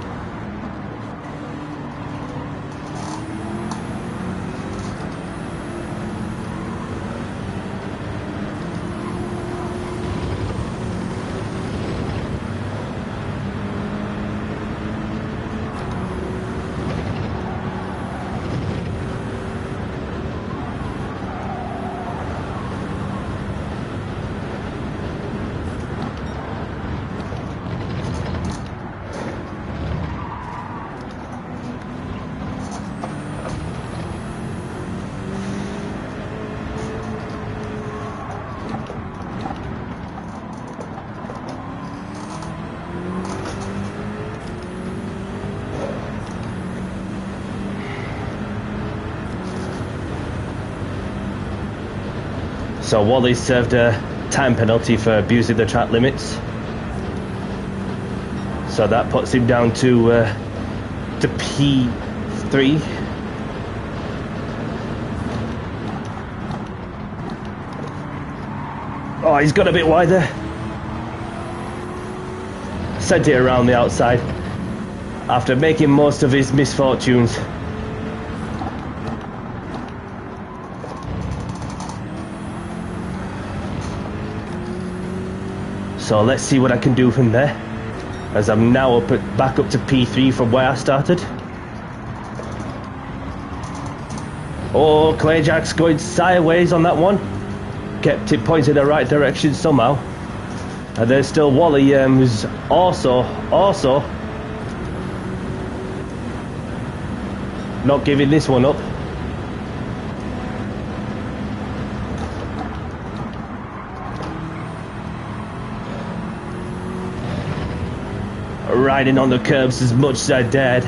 So Wally served a time penalty for abusing the track limits. So that puts him down to P3. Oh, he's got a bit wide there. Sent it around the outside after making most of his misfortunes. So let's see what I can do from there, as I'm now back up to P3 from where I started. Oh, Clayjack's going sideways on that one. Kept it pointed in the right direction somehow. And there's still Wally, who's also not giving this one up. Riding on the curbs as much as I dared.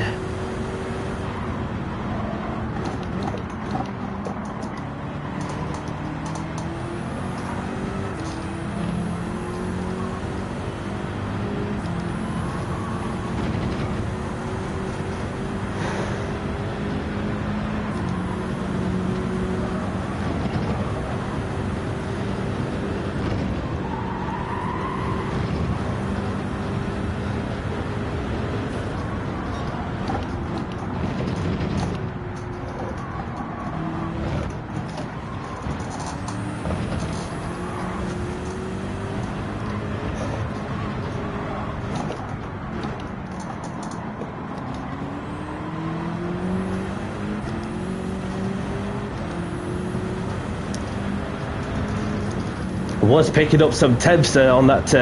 Was picking up some tenths on that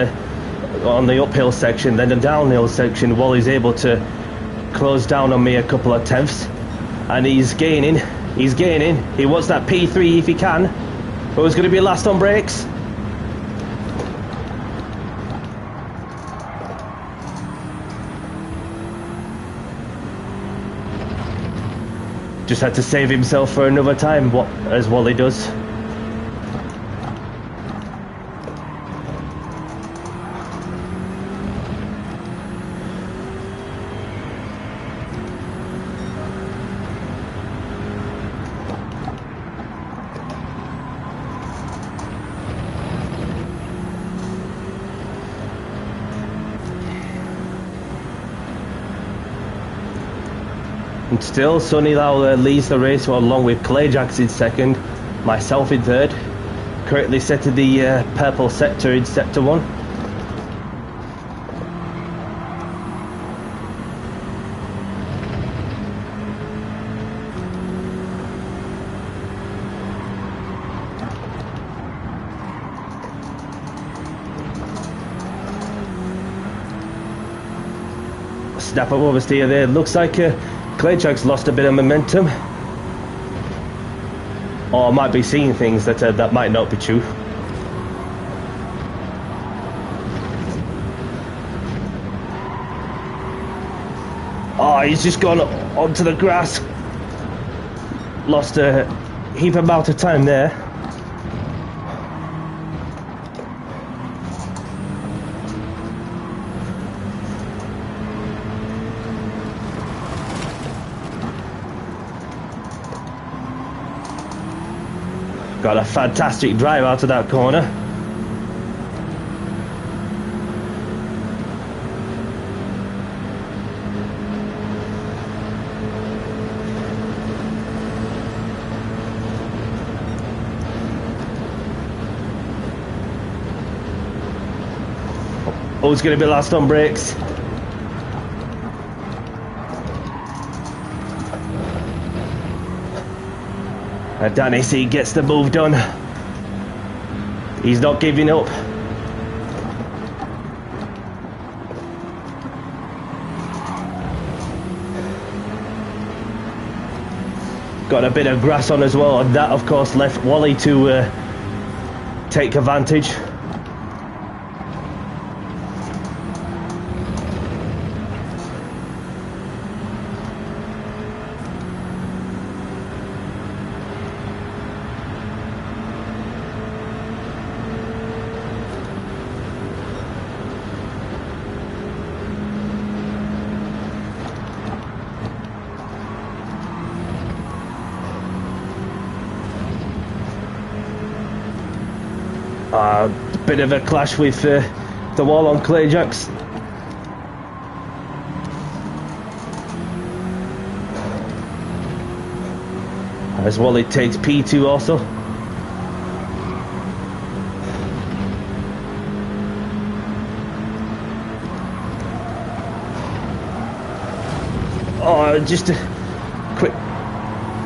on the uphill section. Then the downhill section, Wally's able to close down on me a couple of tenths, and he's gaining. He wants that P3 if he can, but he's going to be last on brakes. Just had to save himself for another time, as Wally does. And still, Sonny Lau leads the race along with Clayjacks in second, myself in third. Correctly setting the purple sector in sector 1. Snap up oversteer there. Looks like Clayjack's lost a bit of momentum, or I might be seeing things that that might not be true. Oh, he's just gone onto the grass. Lost a heap amount of time there. Got a fantastic drive out of that corner. Who's going to be last on brakes? And Danny C gets the move done. He's not giving up. Got a bit of grass on as well, and that of course left Wally to take advantage. Bit of a clash with the wall on Clayjacks. As Wally takes P2 also. Oh, just a quick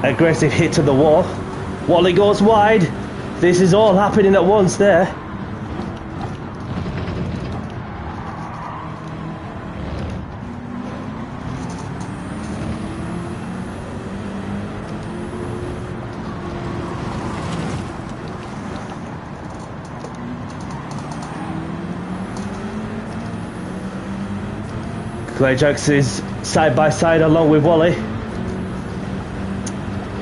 aggressive hit to the wall. Wally goes wide. This is all happening at once there. Clayjacks is side by side along with Wally,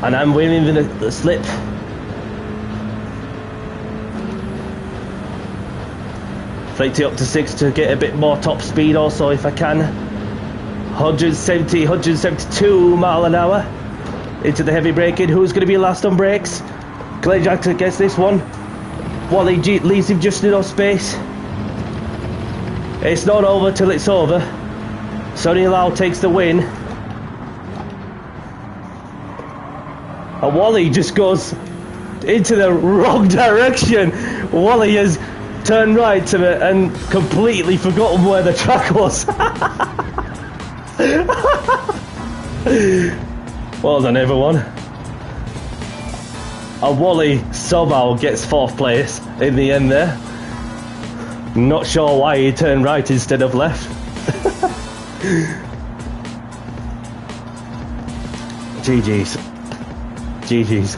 and I'm winning the slip. Flaked it up to 6 to get a bit more top speed also if I can. 170, 172 mile an hour into the heavy braking. Who's going to be last on brakes? Clayjacks gets this one. Wally leaves him just enough space. It's not over till it's over. Sonny Lau takes the win. And Wally just goes into the wrong direction. Wally has turned right to it and completely forgotten where the track was. Well done everyone. And Wally somehow gets 4th place in the end there. Not sure why he turned right instead of left. GG's. GG's.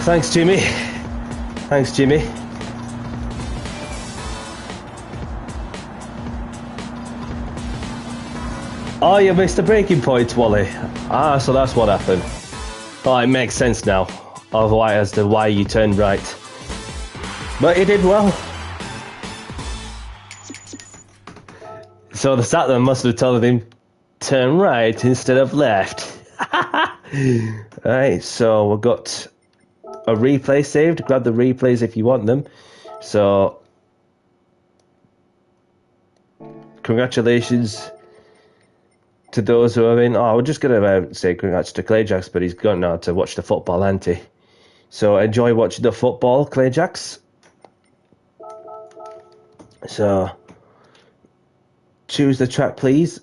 Thanks, Jimmy. Thanks, Jimmy. Oh, you missed the breaking point, Wally. Ah, so that's what happened. Oh, it makes sense now. Otherwise, as to why you turned right. But you did well. So the Saturn must have told him turn right instead of left. Alright, so we've got a replay saved. Grab the replays if you want them. So congratulations to those who are in. Oh, we're just going to say congrats to Clayjacks, but he's gone now to watch the football, ain't he? So enjoy watching the football, Clayjacks. So choose the track, please.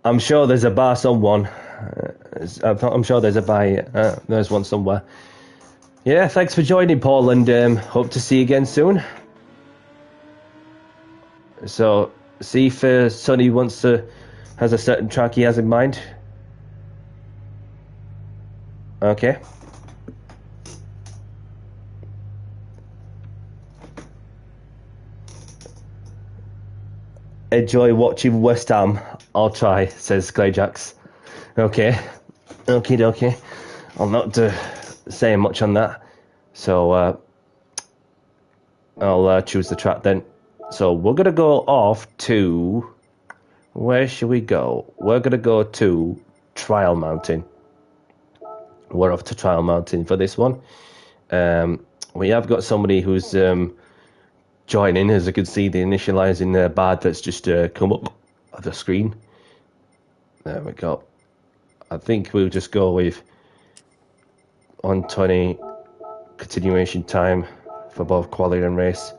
I'm sure there's a bar somewhere. I'm sure there's a bar. There's one somewhere. Yeah, thanks for joining, Paul, and hope to see you again soon. So, see if Sonny has a certain track he has in mind. Okay. enjoy watching West Ham. I'll try, says Clayjax. Okay. Okie dokie. I'll not say much on that. So I'll choose the track then. So we're going to go off to... Where should we go? We're going to go to Trial Mountain. We're off to Trial Mountain for this one. We have got somebody who's joining. As you can see, the initializing bar that's just come up on the screen. There we go. I think we'll just go with 120 continuation time for both quality and race.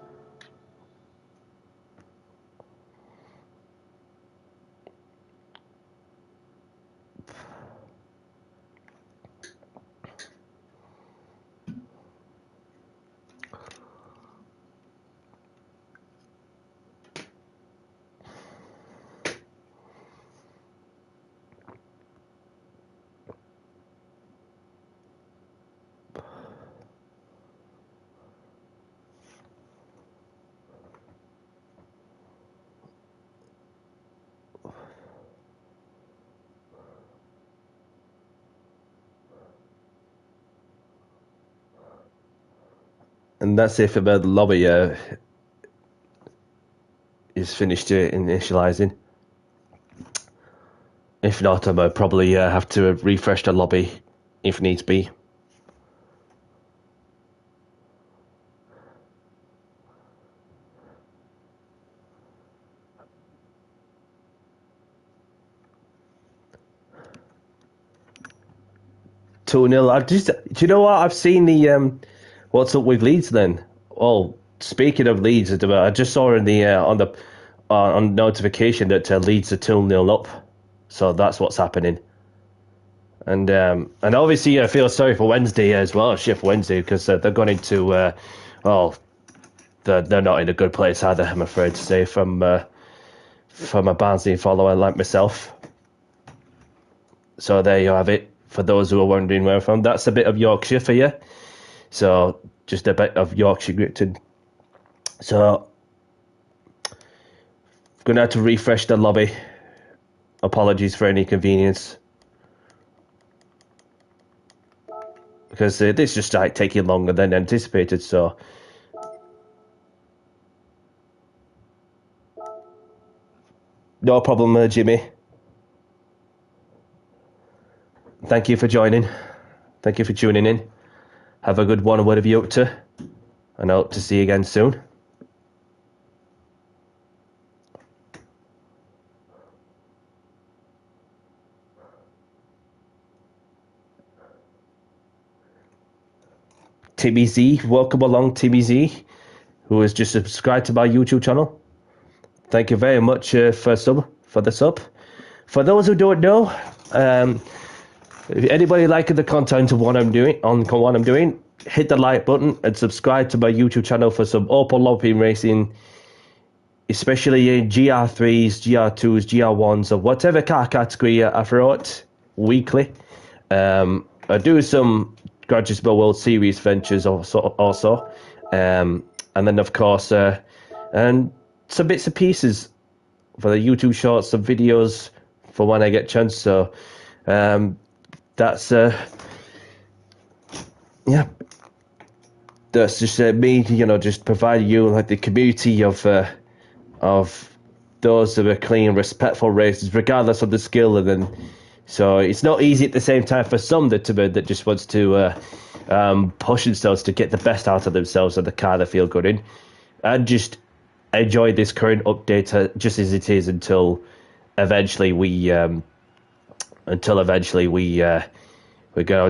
And that's if the lobby is finished initializing. If not, I'll probably have to refresh the lobby if needs be. Do you know what? I've seen the what's up with Leeds then. Well, speaking of Leeds, I just saw in the on notification that Leeds are 2-0 up, so that's what's happening. And obviously I feel sorry for Wednesday as well, Shift Wednesday, because they're going into they're not in a good place either, I'm afraid to say, from a Barnsley follower like myself. So there you have it. For those who are wondering where I'm from, that's a bit of Yorkshire for you. So just a bit of Yorkshire gritted. So I'm going to have to refresh the lobby. Apologies for any inconvenience. Because this just started taking longer than anticipated, so... No problem, Jimmy. Thank you for joining. Thank you for tuning in. Have a good one, whatever you're up to. And I hope to see you again soon. TBZ, welcome along, TBZ, who has just subscribed to my YouTube channel. Thank you very much for the sub. For those who don't know, if anybody liking the content of what I'm doing, hit the like button and subscribe to my YouTube channel for some open lobby racing, especially in GR3s, GR2s, GR1s, or whatever car category I throw it weekly. I do some Gran Turismo World Series ventures also. And then, of course, and some bits and pieces for the YouTube shorts, some videos for when I get a chance. So, that's yeah, that's just me, just providing you like the community of those that are clean, respectful racers, regardless of the skill. And then, so it's not easy at the same time for some that just wants to push themselves to get the best out of themselves and the car they feel good in, and just enjoy this current update just as it is until eventually we go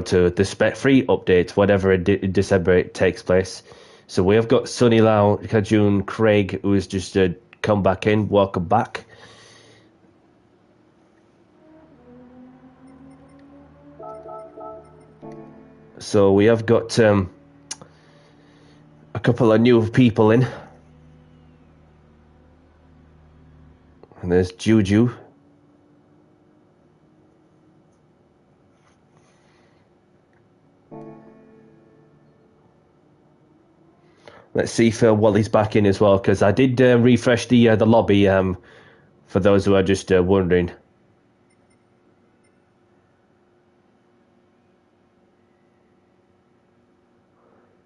to the spec-free update, whatever in December it takes place. So we have got Sunny Lau, Kajun, Craig, who has just come back in. Welcome back. So we have got a couple of new people in. And there's Juju. Let's see if Wally's back in as well, because I did refresh the lobby for those who are just wondering.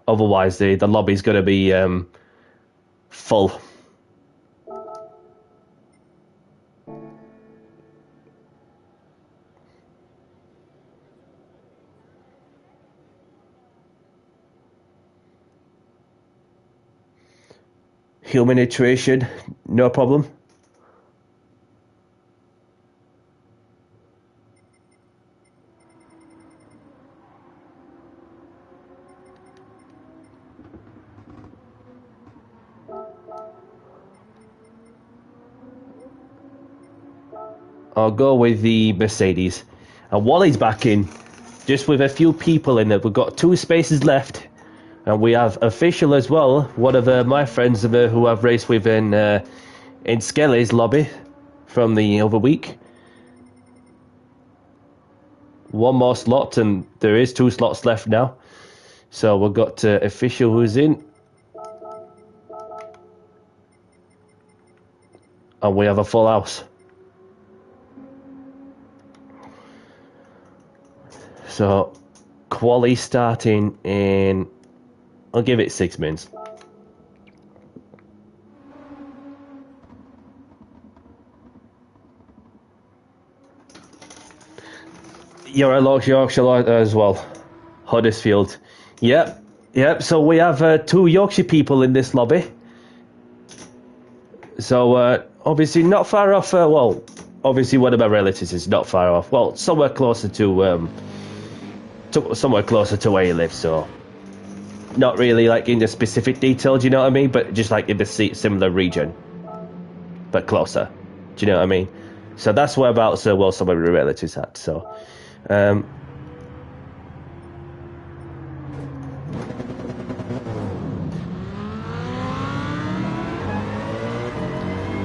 Otherwise, the lobby's going to be full. Human iteration, no problem. I'll go with the Mercedes. And Wally's back in, just with a few people in it. We've got 2 spaces left. And we have official as well, one of my friends who I've raced with in Skelly's lobby from the other week. 1 more slot, and there is 2 slots left now. So we've got official who's in. And we have a full house. So, quali starting in, I'll give it 6 minutes. You're a Yorkshire as well. Huddersfield. Yep. So we have 2 Yorkshire people in this lobby. So, obviously not far off, well, obviously one of my relatives is not far off. Well, somewhere closer to where you live, so not really like in the specific detail, do you know what I mean? But just like in the similar region, but closer. Do you know what I mean? So that's whereabouts, well, some of my relatives at. So,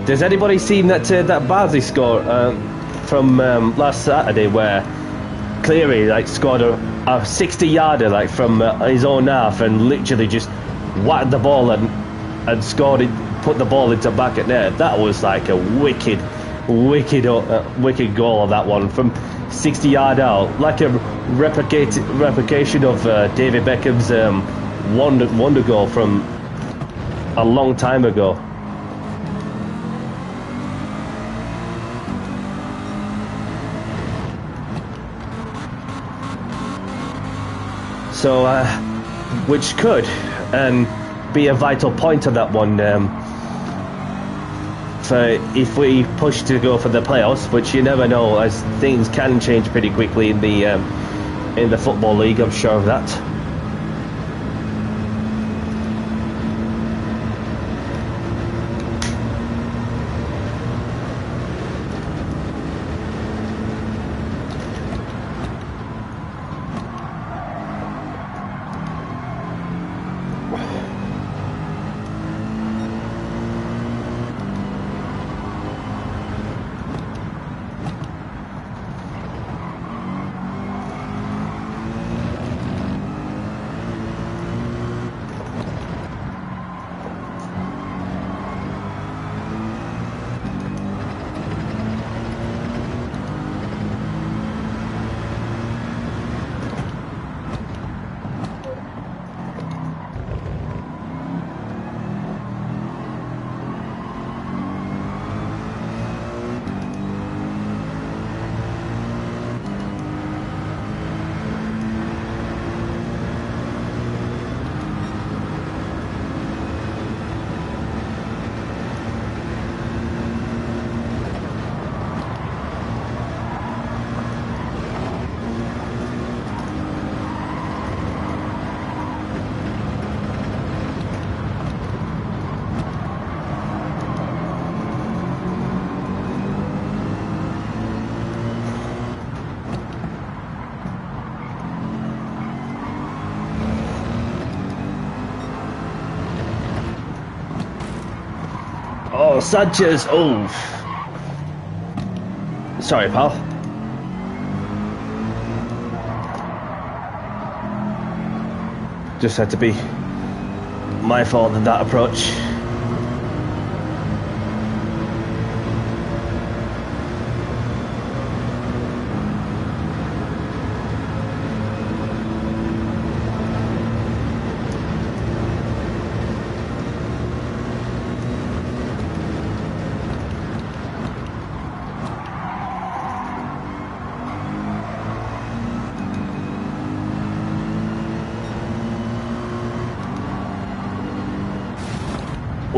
does anybody seen that Barnsley score from last Saturday where Cleary like scored a 60-yarder like from his own half and literally just whacked the ball and scored it, put the ball into back at net? That was like a wicked goal of that one from 60 yard out, like a replication of David Beckham's wonder goal from a long time ago. So, which could be a vital point on that one for if we push to go for the playoffs, which you never know, as things can change pretty quickly in the Football League. I'm sure of that. Oh, Sanchez. Oh. Sorry, pal. Just had to be mindful in that approach.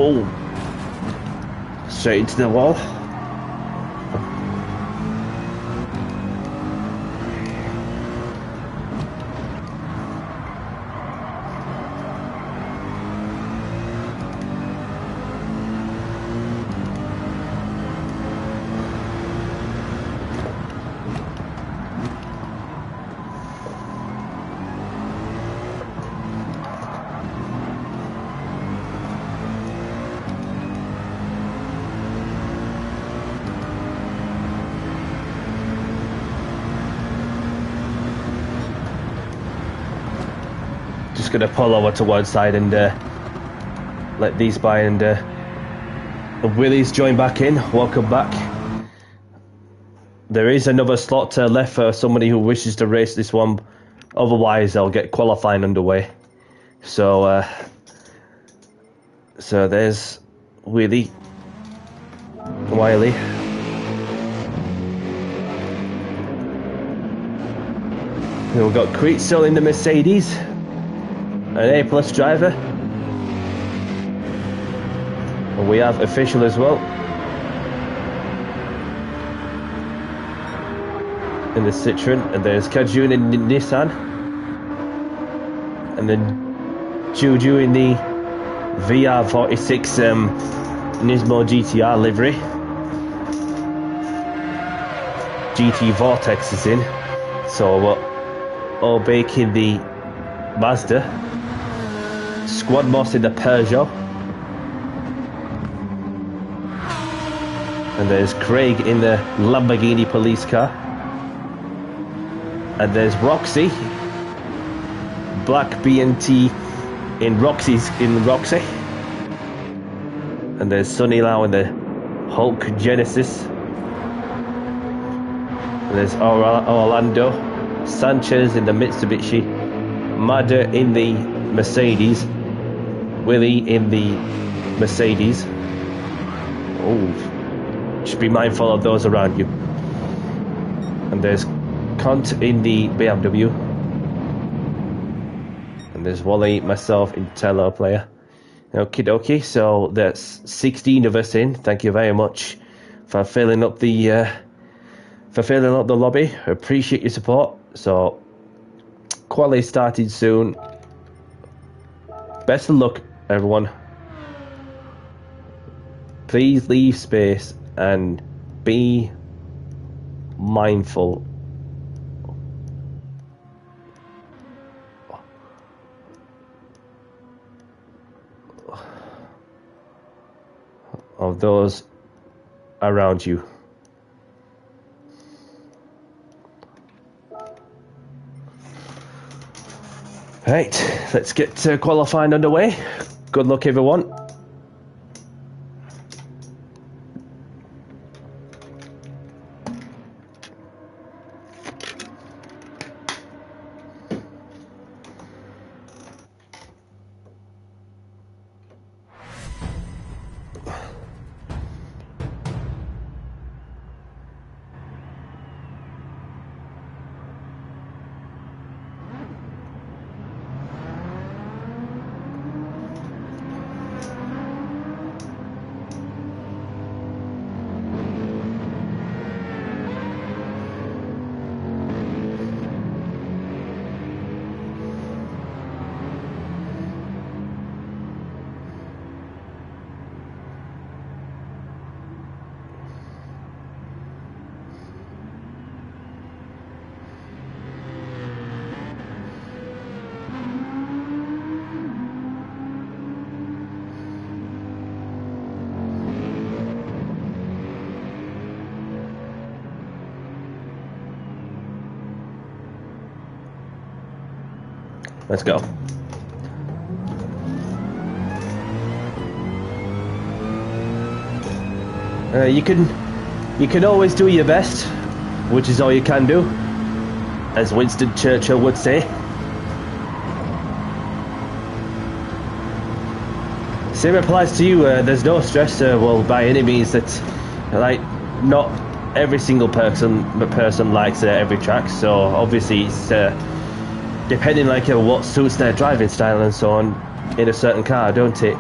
Oh, straight into the wall. Just gonna pull over to one side and let these by, and Willie's join back in. Welcome back. There is another slot left for somebody who wishes to race this one. Otherwise, I'll get qualifying underway. So there's Willie Wiley. And we've got Crete still in the Mercedes. An A+ driver. And we have official as well in the Citroen, and there's Kajun in the Nissan, and then Juju in the VR46 Nismo GTR livery. GT Vortex is in, so Obake in the Mazda. Squad Moss in the Peugeot. And there's Craig in the Lamborghini police car. And there's Roxy. Black BNT in Roxy. And there's Sonny Lau in the Hulk Genesis. And there's Orlando Sanchez in the Mitsubishi. Mada in the Mercedes. Willie in the Mercedes. Oh, should be mindful of those around you. And there's Kant in the BMW. And there's Wally, myself in Tello player. Okie dokie, so there's 16 of us in. Thank you very much for filling up the lobby. I appreciate your support. So quali started soon. Best of luck, everyone. Please leave space and be mindful of those around you. Right, let's get qualifying underway. Good luck, everyone. Let's go. You can always do your best, which is all you can do, as Winston Churchill would say. Same applies to you. There's no stress. Well, by any means, that like not every single person likes every track. So obviously, it's depending like what suits their driving style and so on in a certain car, don't it?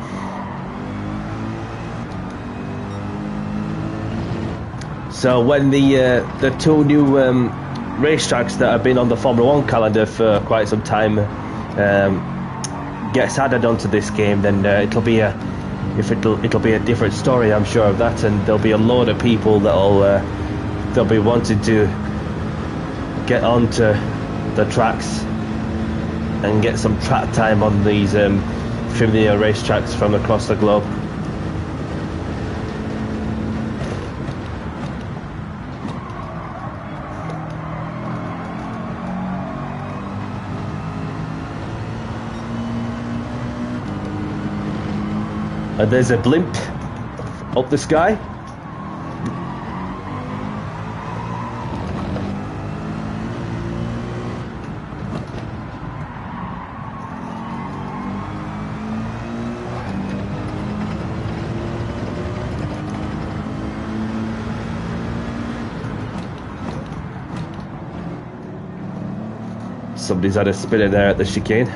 So when the two new racetracks that have been on the Formula 1 calendar for quite some time gets added onto this game, then it'll be a different story, I'm sure of that, and there'll be a load of people they'll be wanting to get onto the tracks and get some track time on these familiar racetracks from across the globe. And there's a blimp up the sky. Somebody's had a spinner there at the chicane.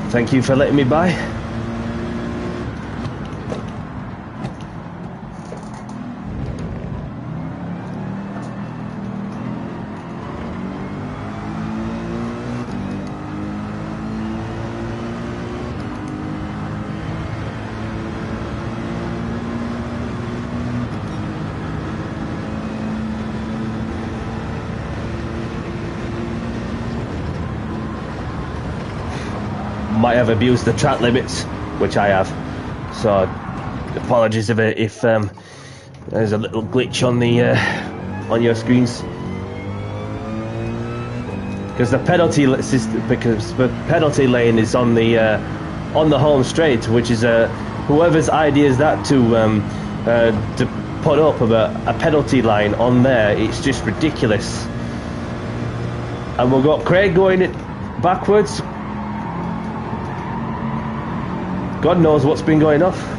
Thank you for letting me by. Might have abused the track limits, which I have, so apologies if there's a little glitch on your screens, because the penalty lane is on the home straight, which is whoever's idea is that to put up a penalty line on there. It's just ridiculous. And we've got Craig going it backwards. God knows what's been going off.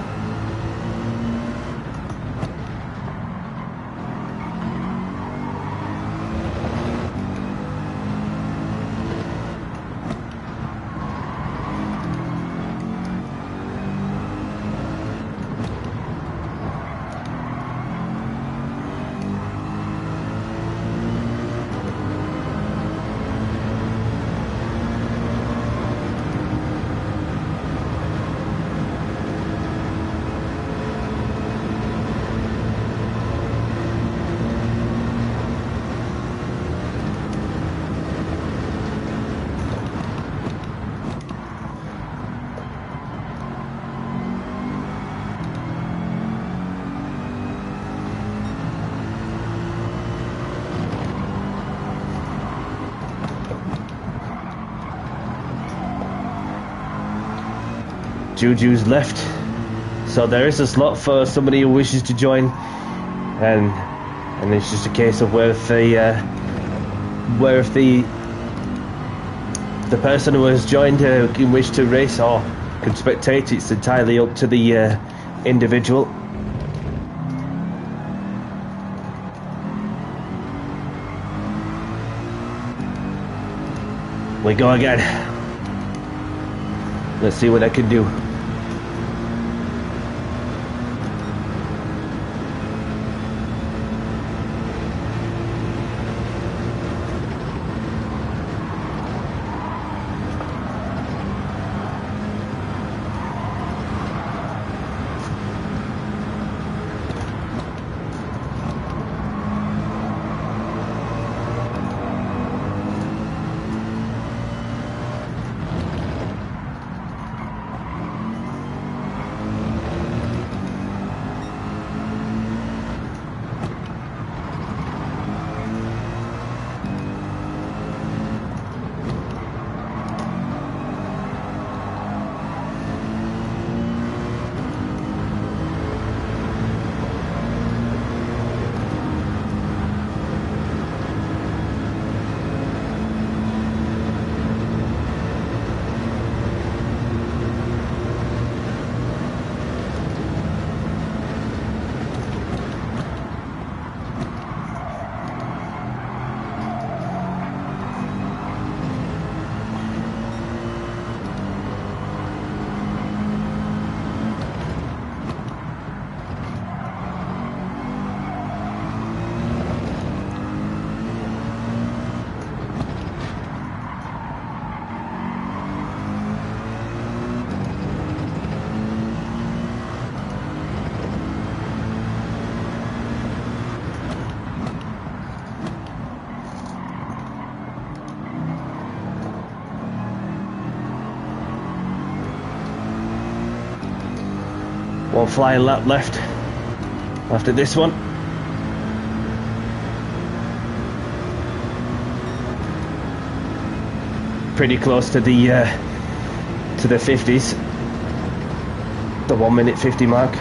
Juju's left, so there is a slot for somebody who wishes to join, and and it's just a case of where if the person who has joined can wish to race or can spectate. It's entirely up to the individual. We go again. Let's see what I can do. One flying lap left after this one. Pretty close to the 50s, the 1 minute 50 mark.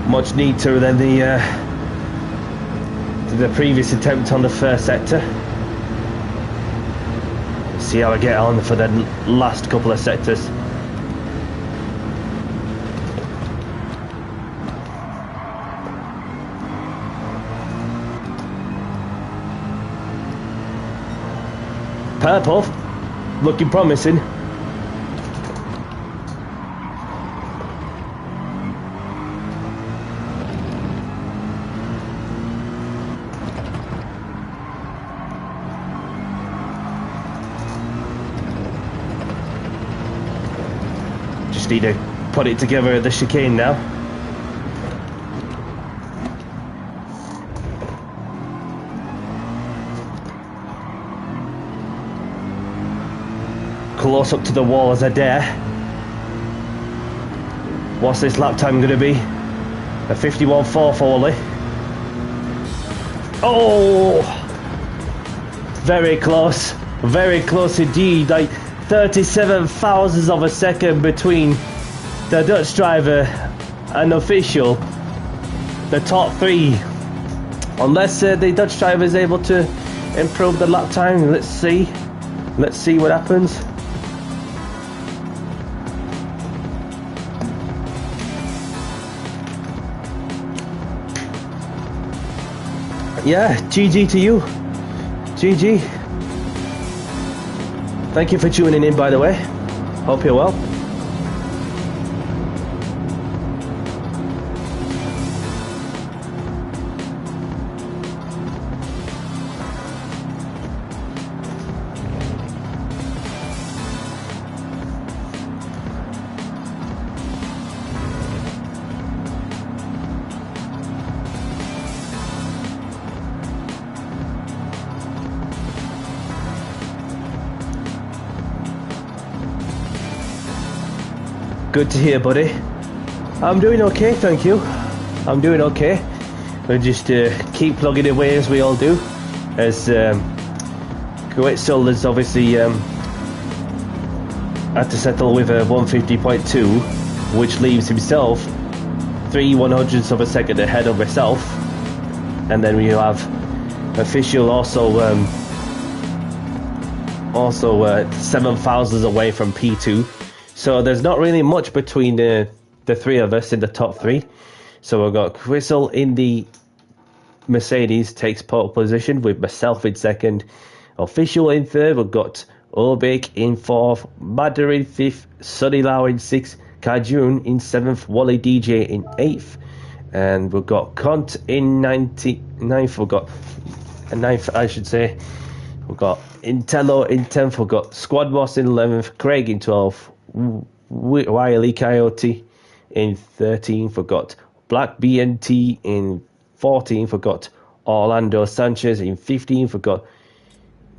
Much neater than the previous attempt on the first sector. See how I get on for the last couple of sectors. Purple, looking promising. Just need to put it together at the chicane now. Close up to the wall as I dare. What's this lap time going to be? A 51.4 Foley. Oh! Very close indeed. Like 37 thousandths of a second between the Dutch driver and official. The top three. Unless the Dutch driver is able to improve the lap time. Let's see what happens. Yeah, GG to you. GG. Thank you for tuning in, by the way. Hope you're well. Good to hear, buddy. I'm doing okay, thank you. I'm doing okay. We just keep plugging away as we all do. As Quetzal has obviously had to settle with a 150.2, which leaves himself 3/100ths of a second ahead of myself. And then we have Official also 7 thousandths away from P2. So there's not really much between the three of us in the top three. So we've got Quetzal in the Mercedes takes pole position with myself in second, Official in third, we've got Obik in fourth, Madder in fifth, Sunny Lau in sixth, Kajun in seventh, Wally DJ in eighth, and we've got Kont in 99th, we've got ninth I should say, we've got Intello in 10th, we've got Squad Boss in 11th, Craig in 12th, Wiley Coyote in 13th, we've got Black BNT in 14th, we've got Orlando Sanchez in 15th, we've got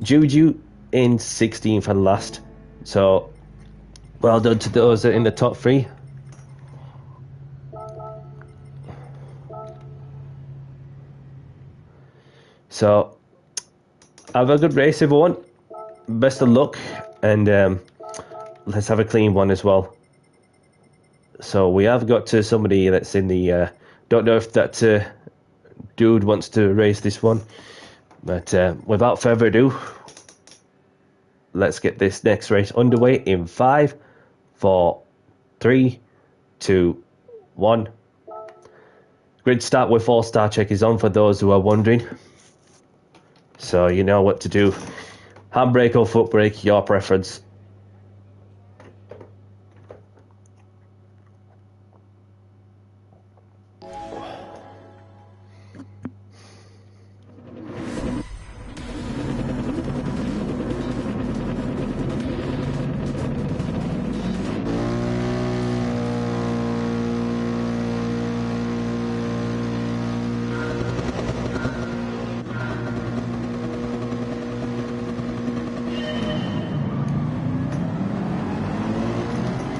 Juju in 16th and last. So well done to those in the top three. So have a good race, everyone. Best of luck, and let's have a clean one as well. So we have got to somebody that's in the don't know if that dude wants to race this one, but without further ado, let's get this next race underway in 5, 4, 3, 2, 1. Grid start with all-star check is on for those who are wondering. So you know what to do. Handbrake or foot brake, your preference.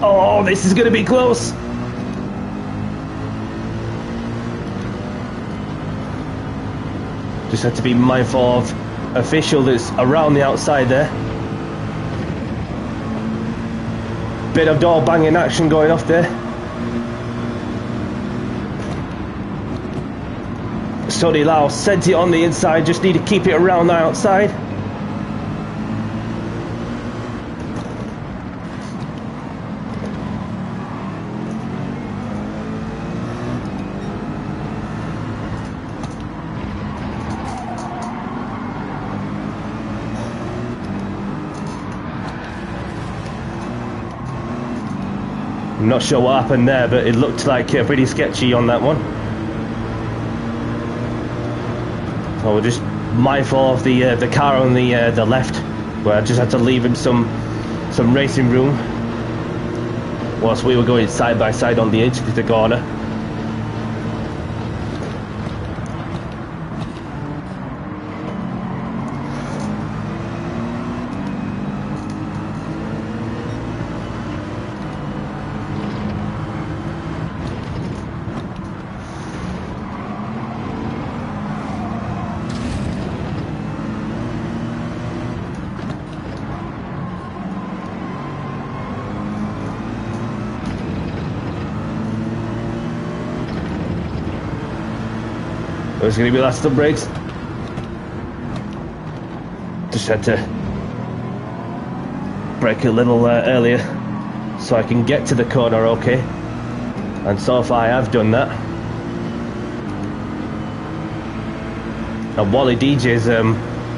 Oh, this is going to be close. Just have to be mindful of Official that's around the outside there. Bit of door banging action going off there. Sonny Lau sent it on the inside, just need to keep it around the outside. I'm not sure what happened there, but it looked like pretty sketchy on that one. So we're just mindful of the car on the left, where I just had to leave him some racing room whilst we were going side by side on the edge of the corner. It's going to be last on brakes. Just had to brake a little earlier so I can get to the corner okay. And so far I have done that. And Wally DJ's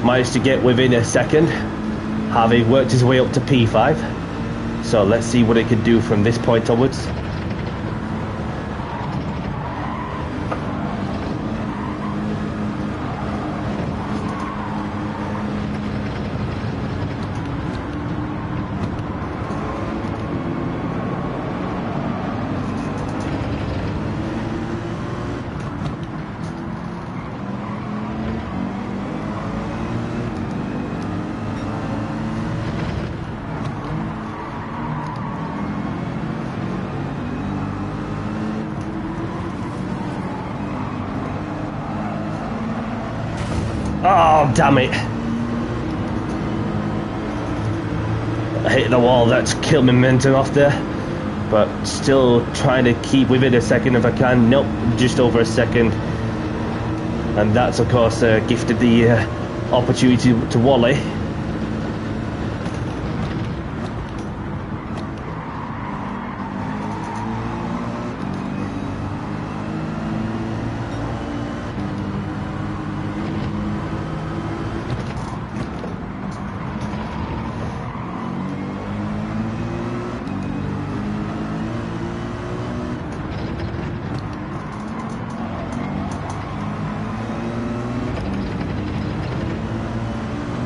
managed to get within a second, having worked his way up to P5. So let's see what it can do from this point onwards. Oh, damn it. I hit the wall. That's killed my momentum off there. But still trying to keep within a second if I can. Nope, just over a second. And that's, of course, gifted the opportunity to Wally.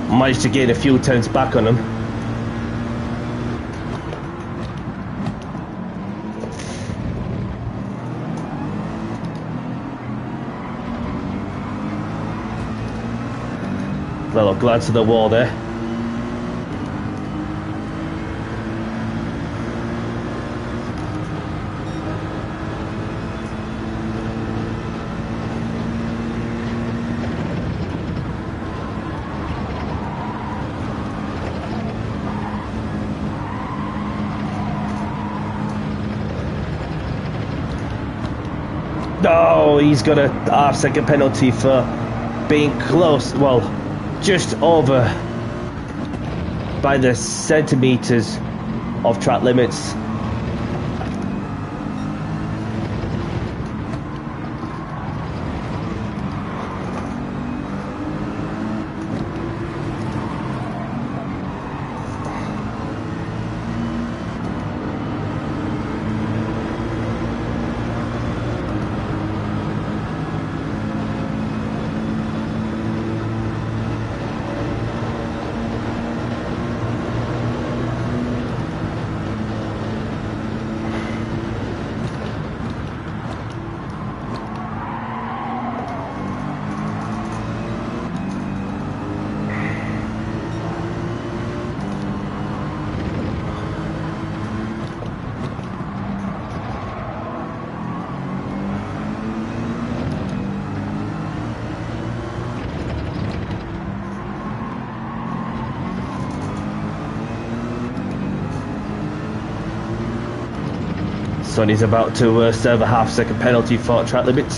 Managed to gain a few turns back on him. Little glance to the wall there. Oh, he's got a half-second penalty for being close, well, just over by the centimetres of track limits. Sonny's about to serve a half-second penalty for track limits.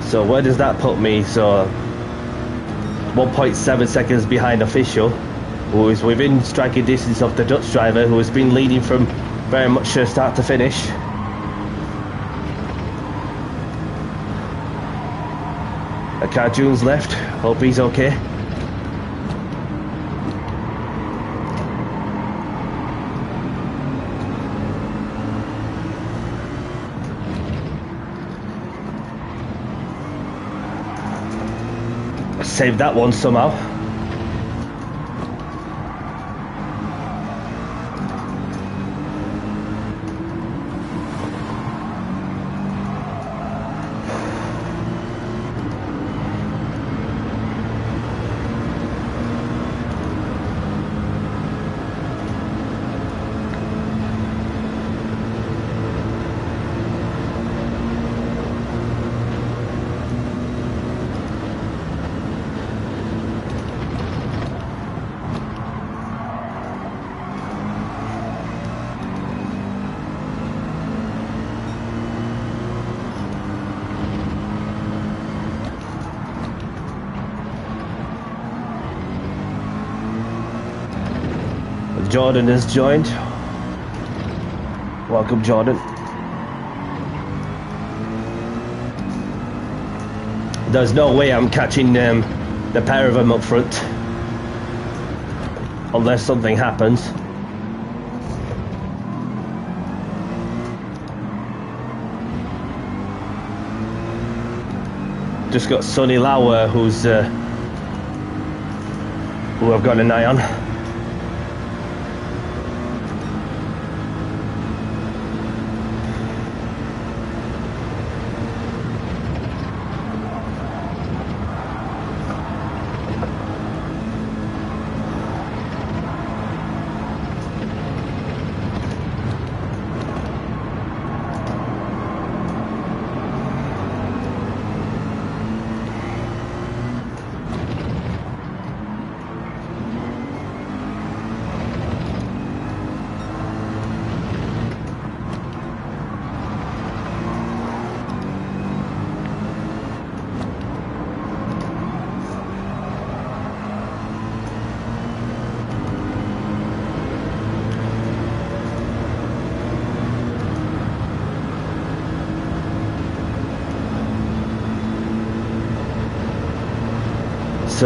So where does that put me? So 1.7 seconds behind official, who is within striking distance of the Dutch driver, who has been leading from very much start to finish. Cartoon's left. Hope he's okay. Saved that one somehow. Jordan has joined. Welcome, Jordan. There's no way I'm catching the pair of them up front unless something happens. Just got Sonny Lauer, who I've got an eye on.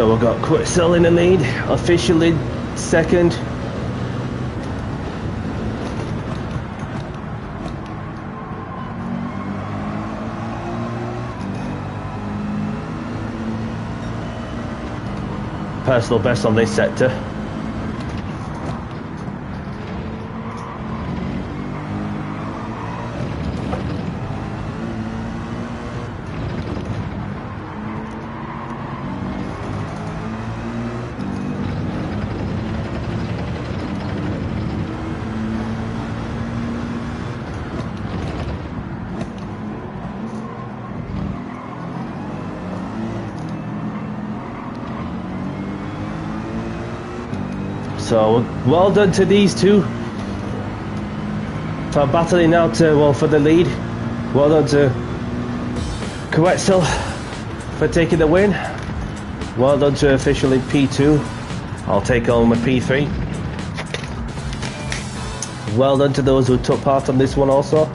So we've got Quetzal in the lead, officially second. Personal best on this sector. So well done to these two for battling out for the lead. Well done to Quetzal for taking the win. Well done to officially P2. I'll take on my P3. Well done to those who took part on this one also.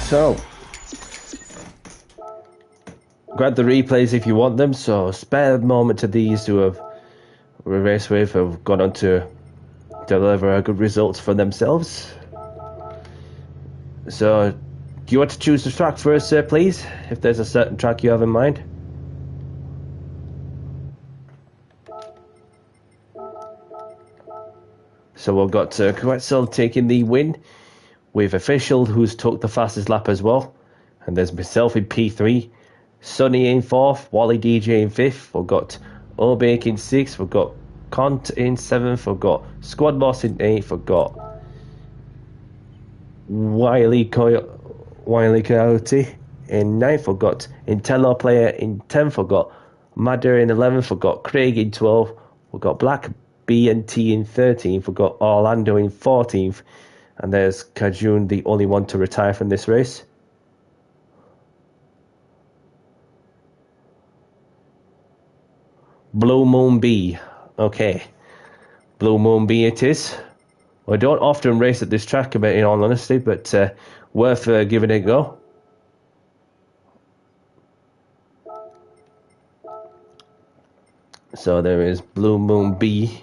So, grab the replays if you want them. So, spare a moment to these who have raced with, have gone on to deliver a good results for themselves. So, do you want to choose the track first, sir, please? If there's a certain track you have in mind. So, we've got Quetzal taking the win, with Official, who's took the fastest lap as well. And there's myself in P3, Sonny in 4th, Wally DJ in 5th. We've got Obake in 6th, we've got Cont in 7th, we've got Squad Boss in 8th, we've got Wiley Coyote in 9th, we've got Intello Player in 10th, we've got Madder in 11th, we've got Craig in 12th, we've got Black BNT in 13th, we've got Orlando in 14th, and there's Kajun, the only one to retire from this race. Blue Moon B. Okay. Blue Moon B it is. I don't often race at this track, in all honesty, but worth giving it a go. So there is Blue Moon B.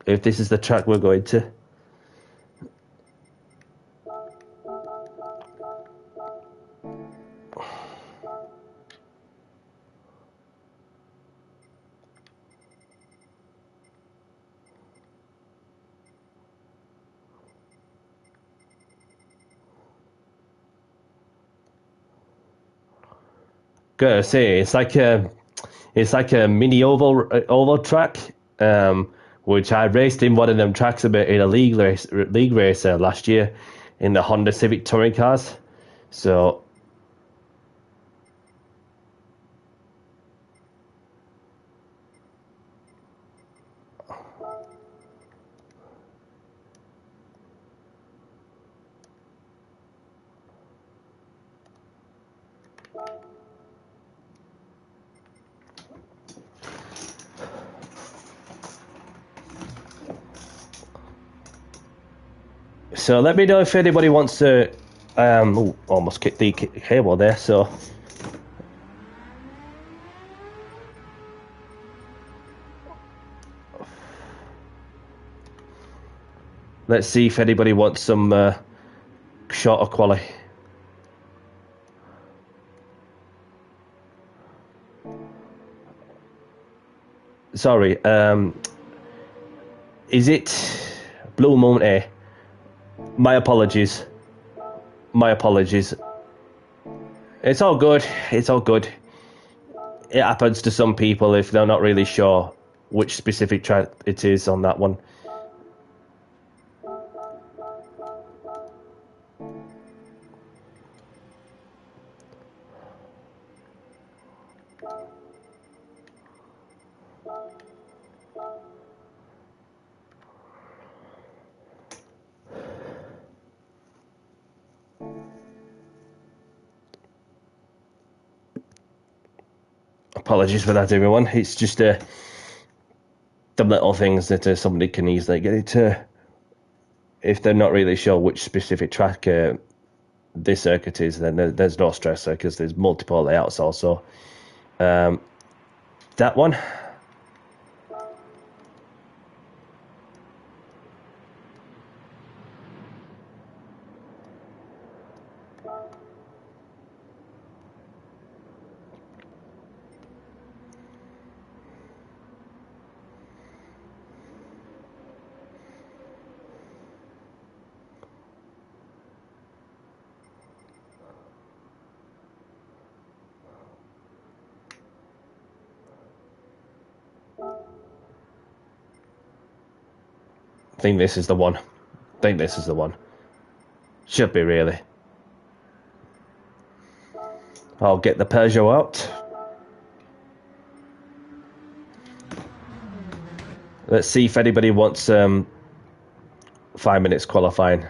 If this is the track we're going to. Gotta say, it's like a mini oval track, which I raced in one of them tracks a bit in a league race last year in the Honda Civic touring cars. So So let me know if anybody wants to. Ooh, almost kicked the cable there. So let's see if anybody wants some shorter quality. Sorry. Is it Blue Moon A? My apologies. My apologies. It's all good. It's all good. It happens to some people if they're not really sure which specific track it is on that one. Apologies for that, everyone. It's just the little things that somebody can easily get it if they're not really sure which specific track this circuit is. Then there's no stress because there's multiple layouts also. That one. I think this is the one. Should be, really. I'll get the Peugeot out. Let's see if anybody wants 5 minutes qualifying.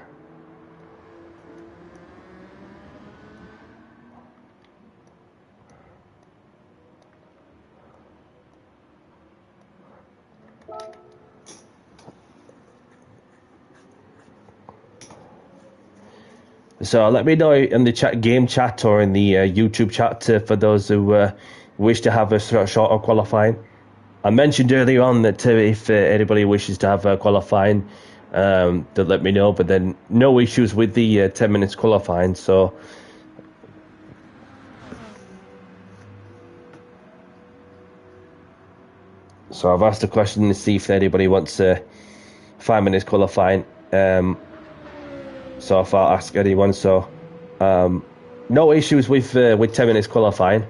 So let me know in the game chat or in the YouTube chat for those who wish to have a shorter qualifying. I mentioned earlier on that if anybody wishes to have qualifying, to let me know. But then no issues with the 10 minutes qualifying. So I've asked a question to see if anybody wants 5 minutes qualifying. So if I'll ask anyone, so no issues with 10 minutes qualifying.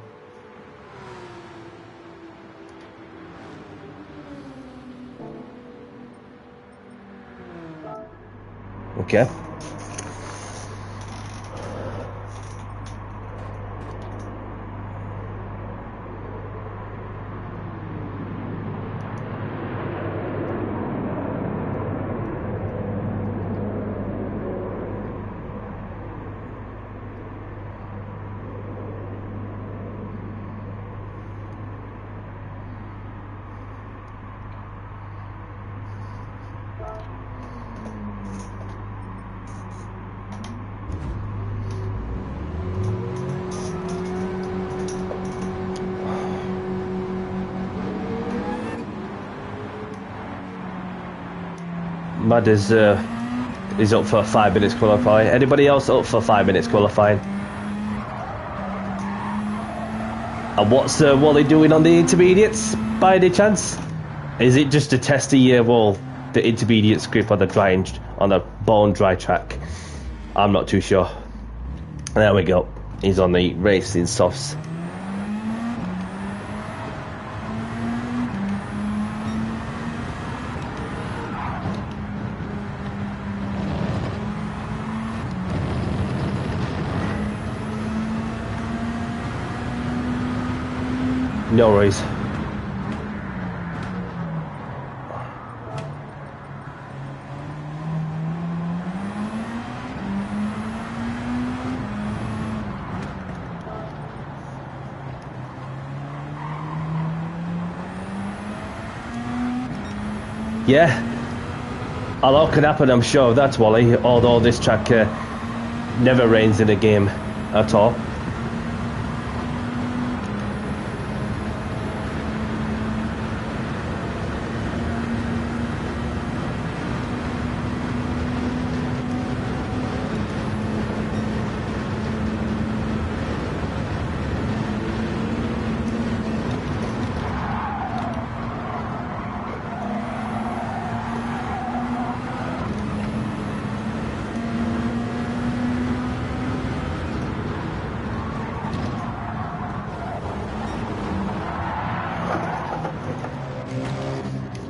Okay. Mud is up for 5 minutes qualifying. Anybody else up for 5 minutes qualifying? And what's Wally doing on the intermediates, by any chance? Is it just to test the intermediate grip on the bone dry track? I'm not too sure. There we go. He's on the racing softs. No worries. Yeah, A lot can happen, I'm sure of that, Wally, although this track never rains in a game at all.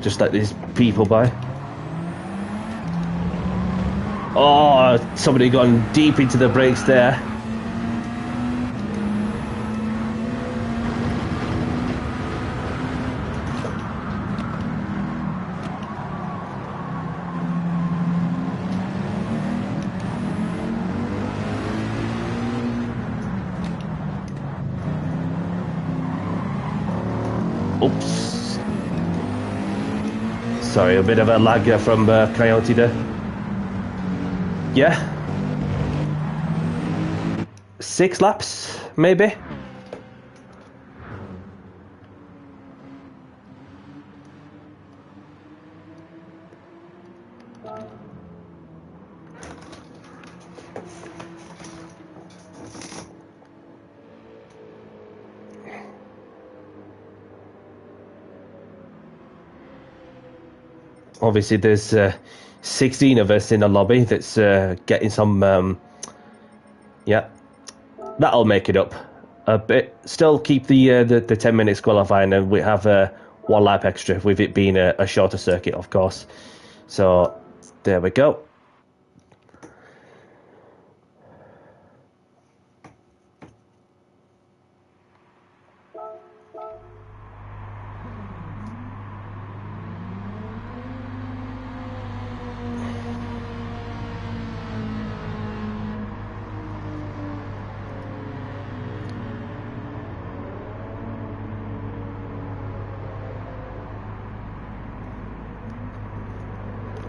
Just let these people by. Oh, somebody gone deep into the brakes there. Oops. Sorry, a bit of a lag from Coyote there. Yeah. 6 laps, maybe? Obviously, there's 16 of us in the lobby that's getting some... yeah, that'll make it up a bit. Still keep the 10 minutes qualifying, and we have 1 lap extra with it being a shorter circuit, of course. So, there we go.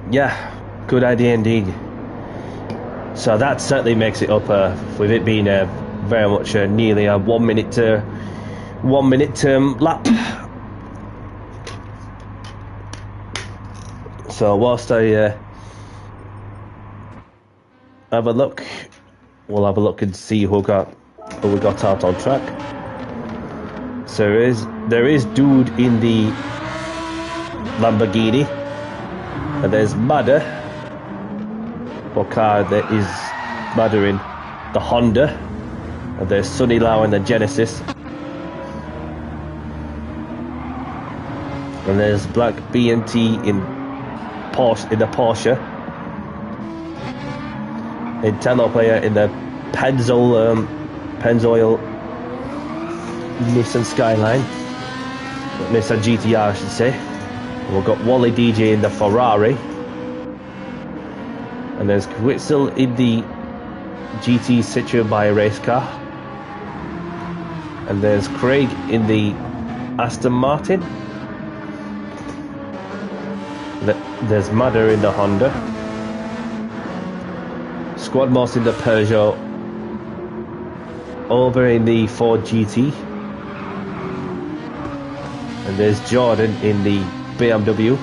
Yeah, good idea indeed. So that certainly makes it up with it being very much nearly a 1 minute lap. So whilst I have a look, we'll have a look and see who we got out on track. So there is dude in the Lamborghini, and there's Mada, or car that is Mada in the Honda, and there's Sunny Lau in the Genesis, and there's Black B&T in the Porsche, Intello player in the Pennzoil Nissan Skyline, Nissan GTR I should say. And we've got Wally DJ in the Ferrari, and there's Witzel in the GT Citroen by a race car, and there's Craig in the Aston Martin. There's Mada in the Honda, Squadmos in the Peugeot, over in the Ford GT, and there's Jordan in the BMW,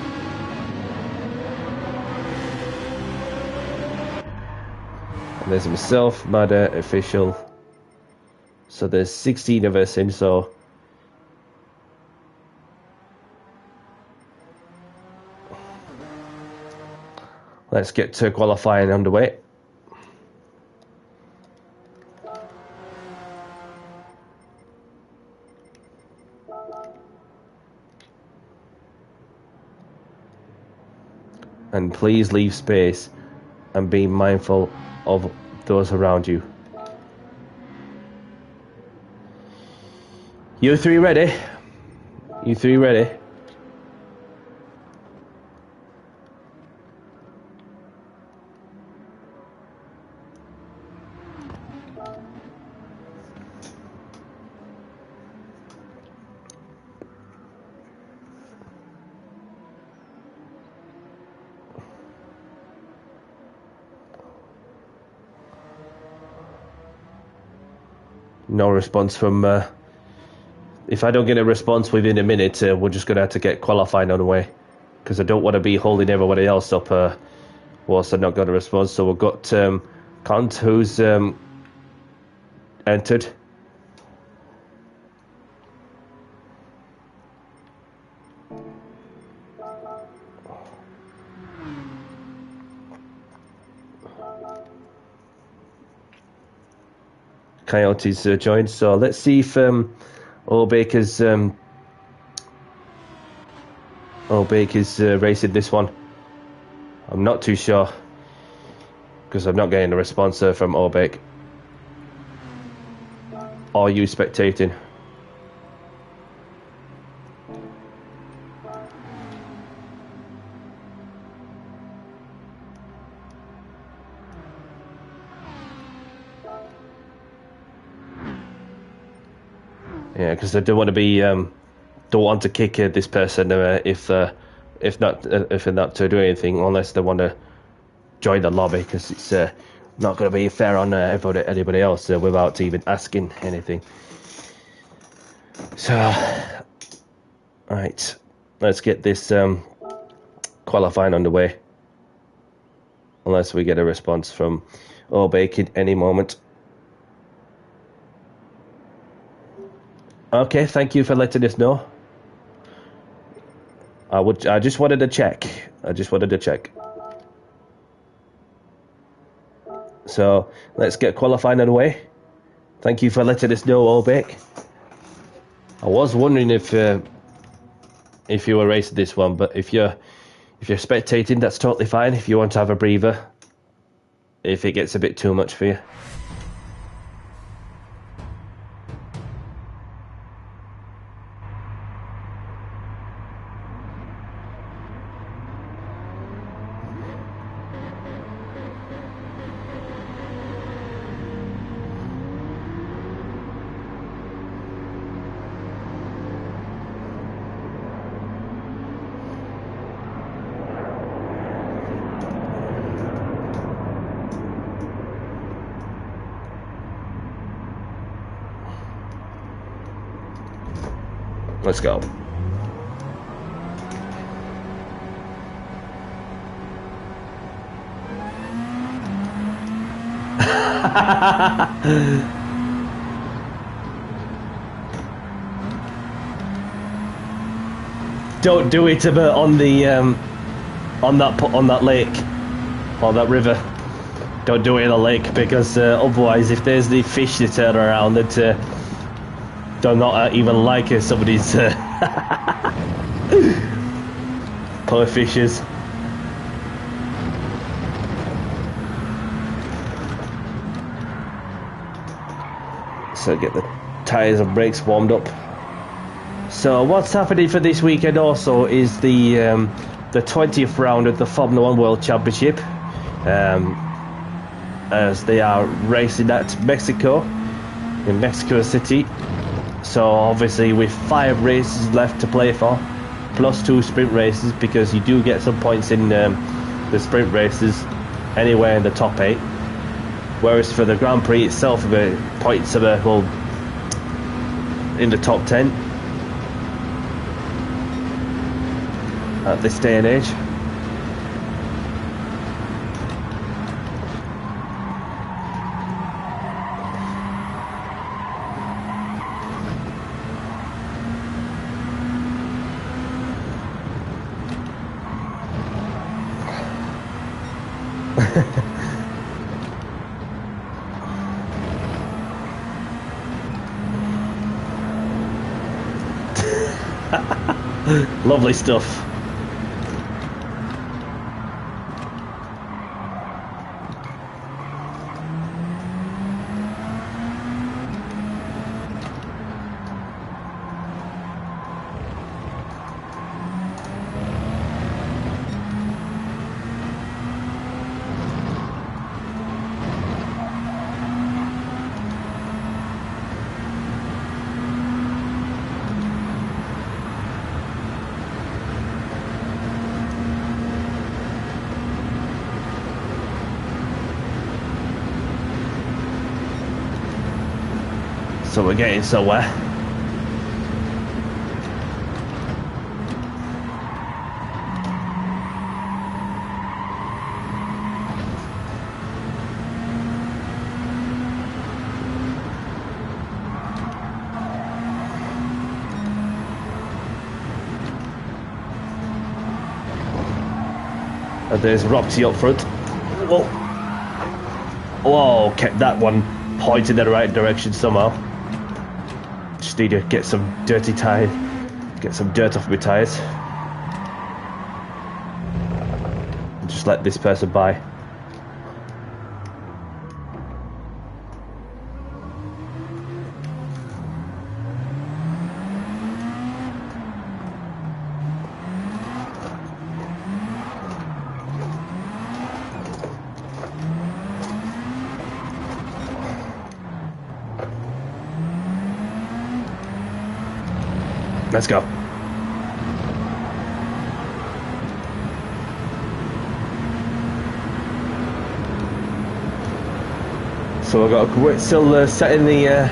and there's myself, Mada, official. So there's 16 of us in, so let's get to qualifying underway. And please leave space and be mindful of those around you. You three ready? You three ready? No response from... if I don't get a response within a minute, we're just going to have to get qualifying on the way. Because I don't want to be holding everybody else up whilst I've not got a response. So we've got Kant, who's entered. Coyote's joined, so let's see if Baker's racing this one. I'm not too sure because I'm not getting a response from Obake. Are you spectating? Yeah, because I don't want to be, don't want to kick this person if not to do anything unless they want to join the lobby, because it's not going to be fair on anybody else without even asking anything. So, right, let's get this qualifying underway. Unless we get a response from Obake at any moment. Okay, thank you for letting us know. I just wanted to check. So let's get qualifying on the way. Thank you for letting us know, Obake. I was wondering if you were racing this one, but if you're spectating, that's totally fine. If you want to have a breather, if it gets a bit too much for you. Let's go. Don't do it on the on that lake or that river. Don't do it in a lake, because otherwise, if there's the fish that turn around, that do not even like somebody's poor fishes. So get the tyres and brakes warmed up. So what's happening for this weekend also is the 20th round of the Formula 1 World Championship, as they are racing at Mexico, in Mexico City. So obviously with 5 races left to play for, plus 2 sprint races, because you do get some points in the sprint races anywhere in the top 8. Whereas for the Grand Prix itself, the points are in the top 10 at this day and age. Lovely stuff. So we're getting somewhere. And there's Roxy up front. Whoa. Whoa, kept that one pointed in the right direction somehow. Just need to get some dirty tire, get some dirt off my tyres. And just let this person by. Let's go. So we're still setting the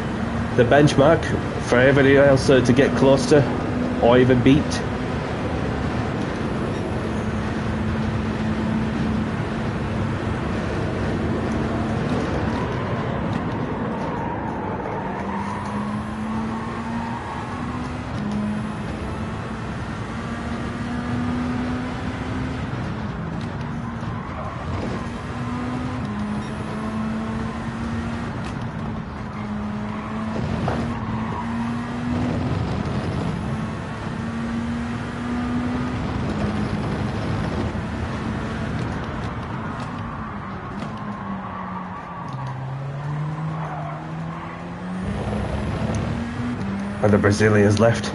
benchmark for everybody else to get close to or even beat. And the Brazilians left.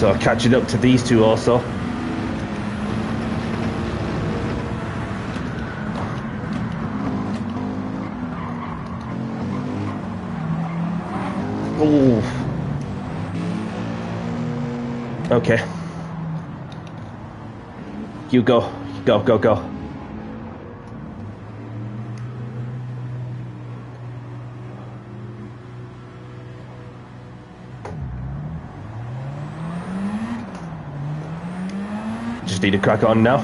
So catching up to these two also. Ooh. Okay. You go. Go, go, go. Just need to crack on now.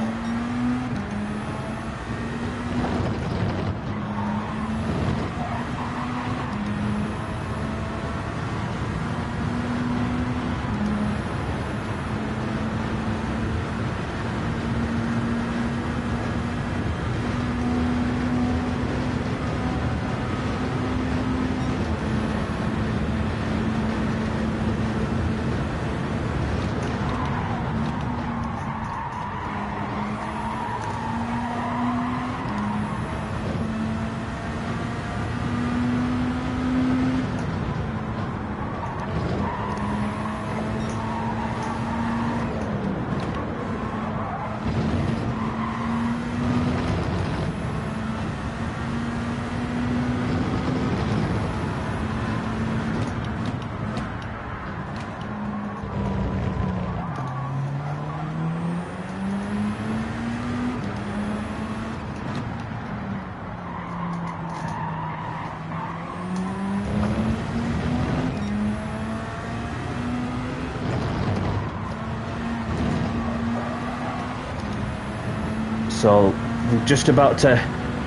So we're just about to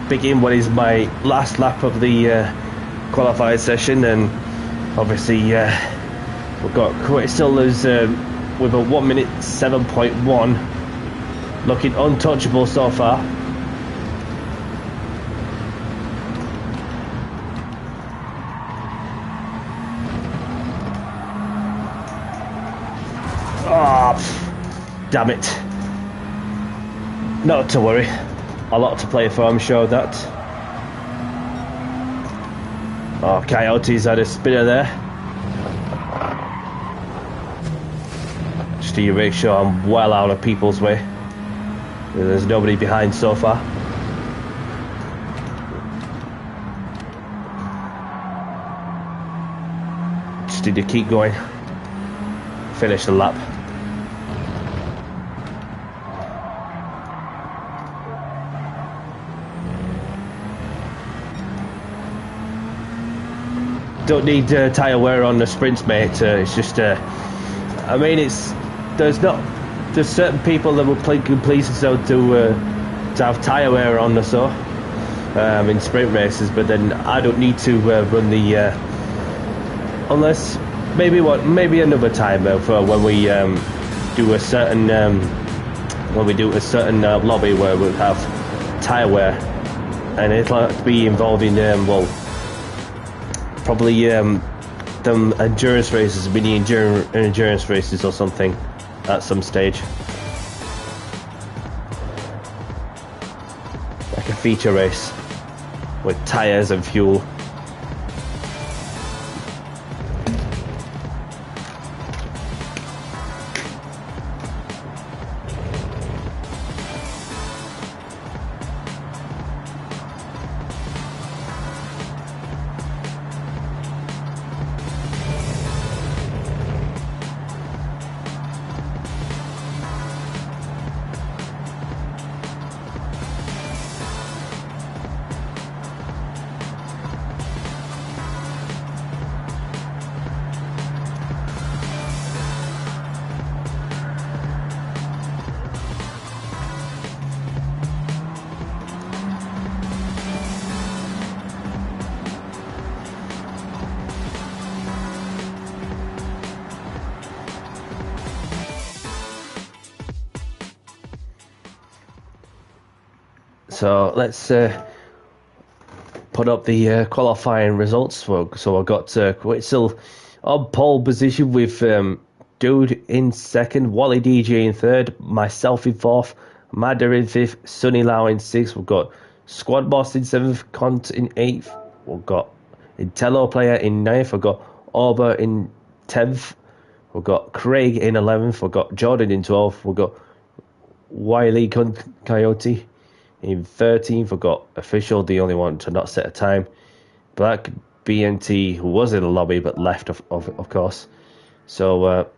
begin what is my last lap of the qualifier session, and obviously we've got Quicksilver's with a 1 minute 7.1, looking untouchable so far. Oh, damn it. Not to worry. A lot to play for, I'm sure of that. Oh, Coyote's had a spinner there. Just to make sure I'm well out of people's way. There's nobody behind so far. Just need to keep going. Finish the lap. Don't need tyre wear on the sprints, mate. It's just, I mean, there's certain people that will please themselves to have tyre wear on or so in sprint races, but then I don't need to run the unless maybe another time for when we do a certain lobby where we'll have tyre wear, and it'll be involving well, probably them endurance races, mini endurance races or something at some stage, like a feature race with tyres and fuel. So let's put up the qualifying results. So I got Quitzel on pole position with Dude in second, Wally DJ in third, myself in fourth, Madder in fifth, Sunny Lau in sixth. We've got Squad Boss in seventh, Cont in eighth. We've got Intello Player in ninth. We've got Orber in 10th. We've got Craig in 11th. We've got Jordan in 12th. We've got Wiley Coyote in 13th. We've got Official, the only one to not set a time. Black BNT, who was in the lobby but left, of course. So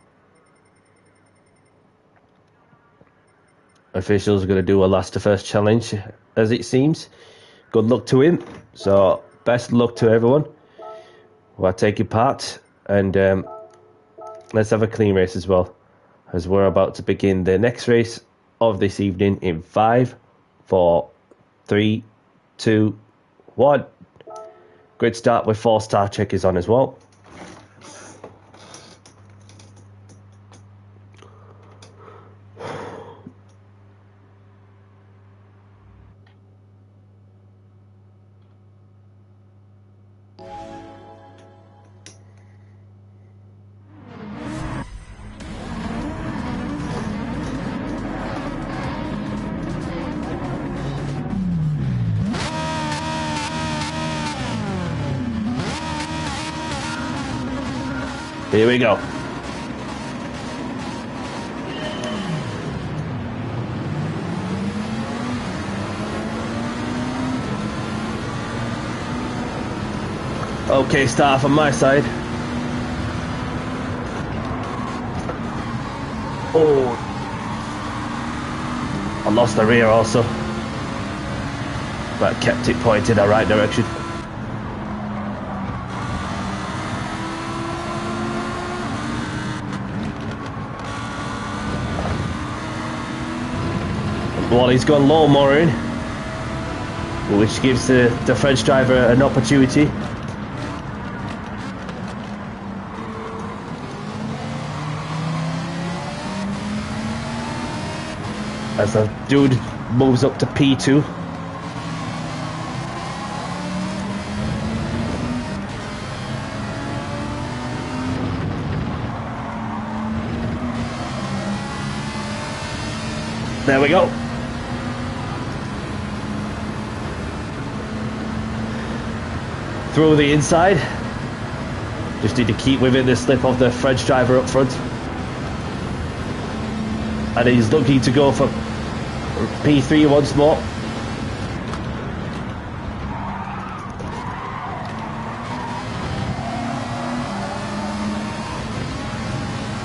Official's going to do a last to first challenge, as it seems. Good luck to him. So best luck to everyone who are taking part. And let's have a clean race as well, as we're about to begin the next race of this evening in 5, 4, 3, 2, 1. Grid start with 4-star checkers on as well. Here we go. Okay, start from my side. Oh, I lost the rear also, but kept it pointed in the right direction. Well, he's gone low mooring, which gives the French driver an opportunity. As the dude moves up to P2. There we go. Through the inside. Just need to keep within the slip of the French driver up front. And he's looking to go for P3 once more.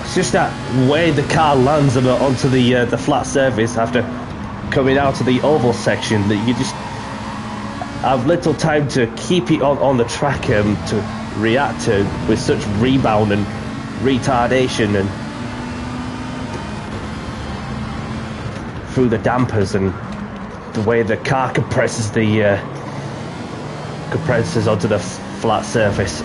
It's just that way the car lands onto the flat surface after coming out of the oval section that you just have little time to keep it on the track to react to with such rebound and retardation and through the dampers and the way the car compresses onto the flat surface.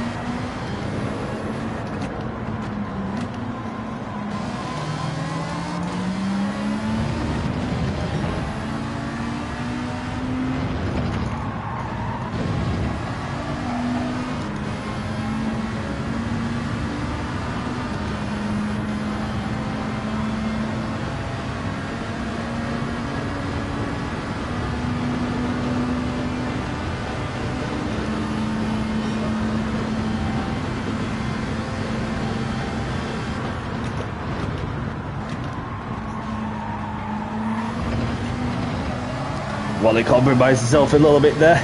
Well, he compromised himself a little bit there,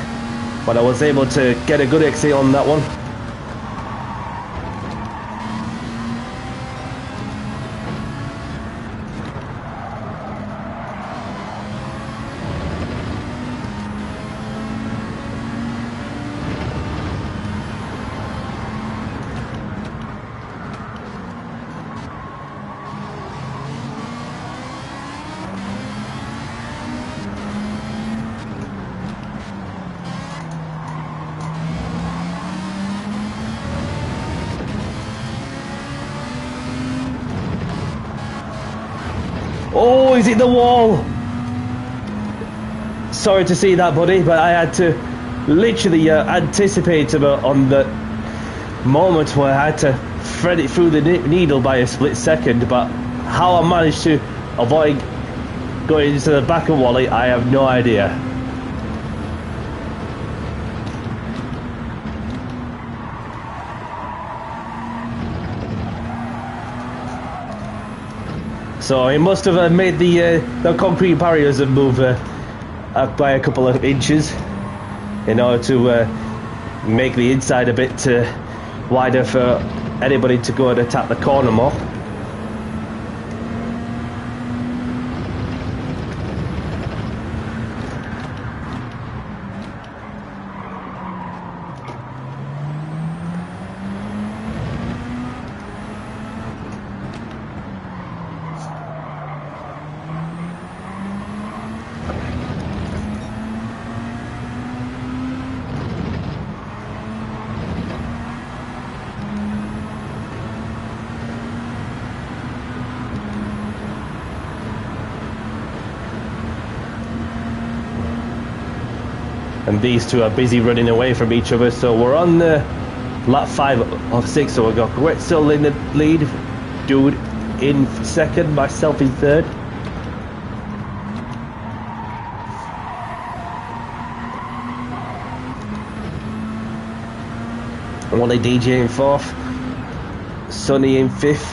but I was able to get a good exit on that one. Oh, he's hit the wall. Sorry to see that, buddy, but I had to literally anticipate on the moment where I had to thread it through the needle by a split second. But how I managed to avoid going into the back of Wally, I have no idea. So he must have made the concrete barriers move by a couple of inches in order to make the inside a bit wider for anybody to go and attack the corner more. And these two are busy running away from each other, so we're on lap 5 of 6, so we've got Gretzel in the lead, Dude in second, myself in third. Wally DJ in fourth, Sonny in fifth,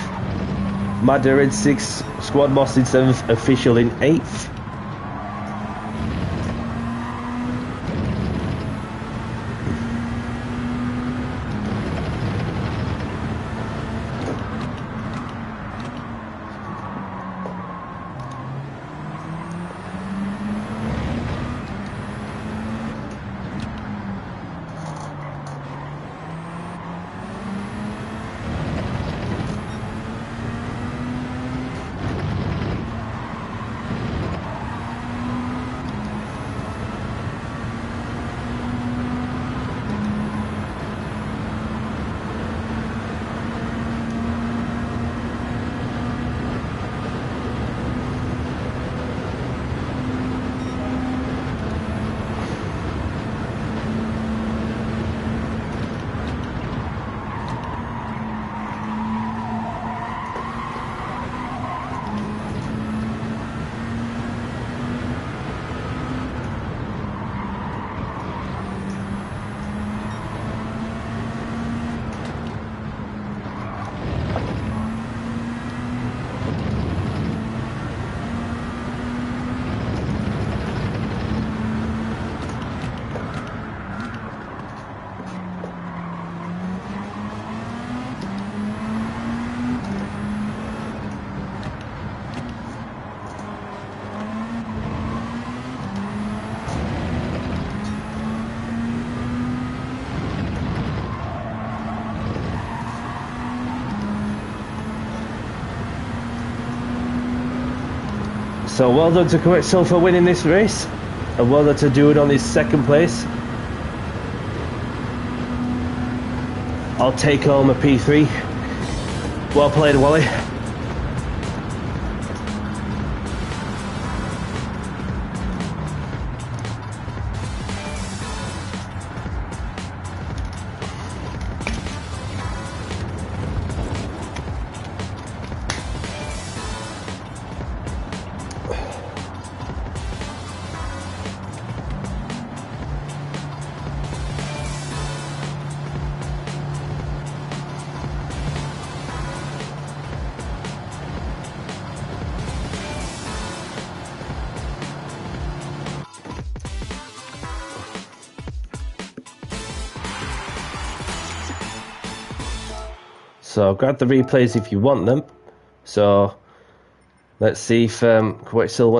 Madder in sixth, Squad Moss in seventh, Official in eighth. So well done to Quetzal for winning this race, and well done to do it on his second place. I'll take home a P3. Well played, Wally. So grab the replays if you want them. So let's see if Quetzal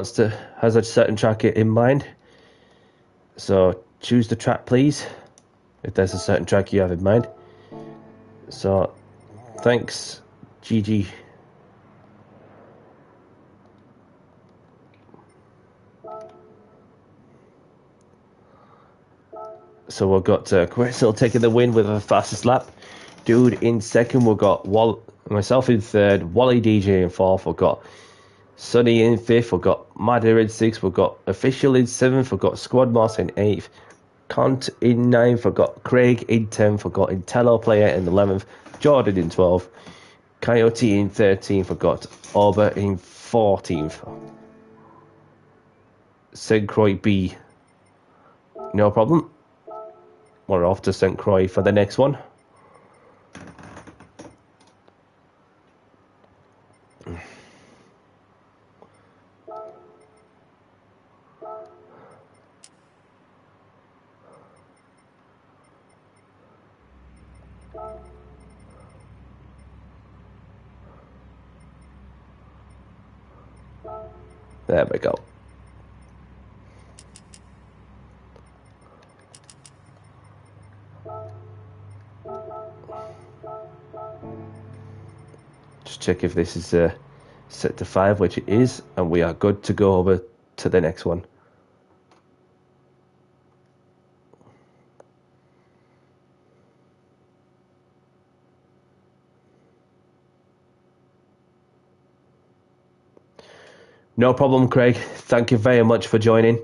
has a certain track in mind. So choose the track, please, if there's a certain track you have in mind. So thanks, GG. So we've got Quetzal taking the win with the fastest lap. Dude in second. We've got myself in third. Wally DJ in fourth. We've got Sonny in fifth. We've got Madder in sixth. We've got Official in seventh. We've got Squad Moss in eighth. Cont in ninth. We've got Craig in 10th. We've got Intello Player in 11th. Jordan in 12th. Coyote in 13th. We've got Ober in 14th. St. Croix B. No problem. We're off to St. Croix for the next one. There we go. Just check if this is set to 5, which it is, and we are good to go over to the next one. No problem, Craig. Thank you very much for joining.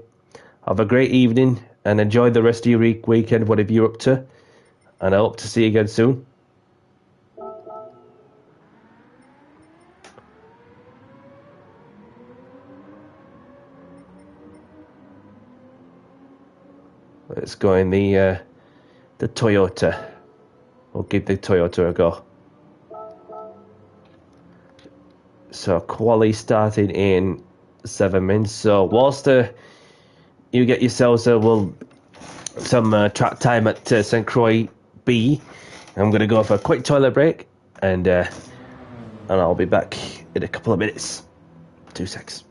Have a great evening and enjoy the rest of your weekend, whatever you're up to. And I hope to see you again soon. Let's go in the Toyota. We'll give the Toyota a go. So quali starting in 7 minutes. So whilst you get yourselves some track time at St. Croix B, I'm going to go for a quick toilet break, and I'll be back in a couple of minutes. 2 secs.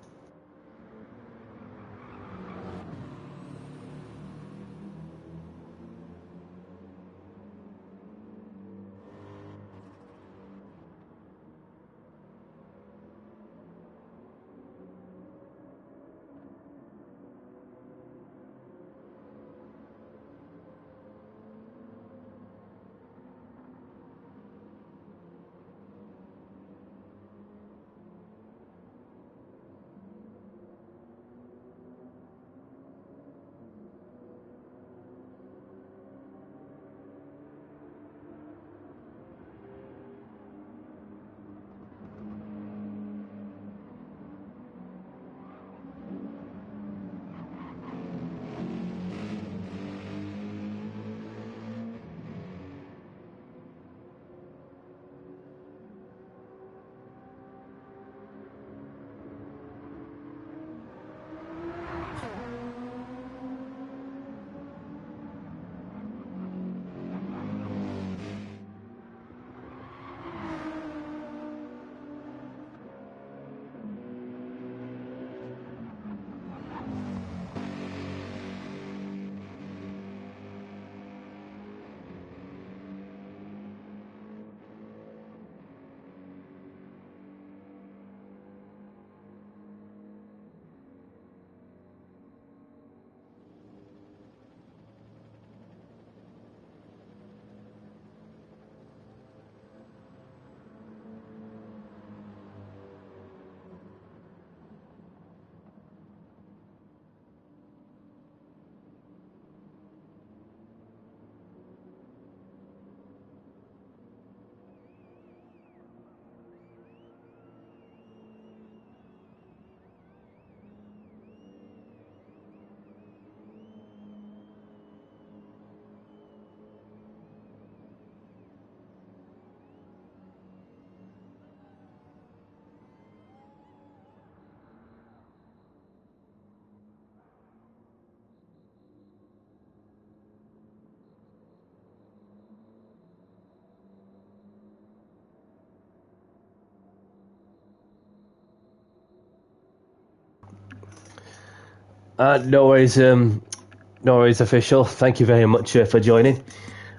No worries, official. Thank you very much for joining.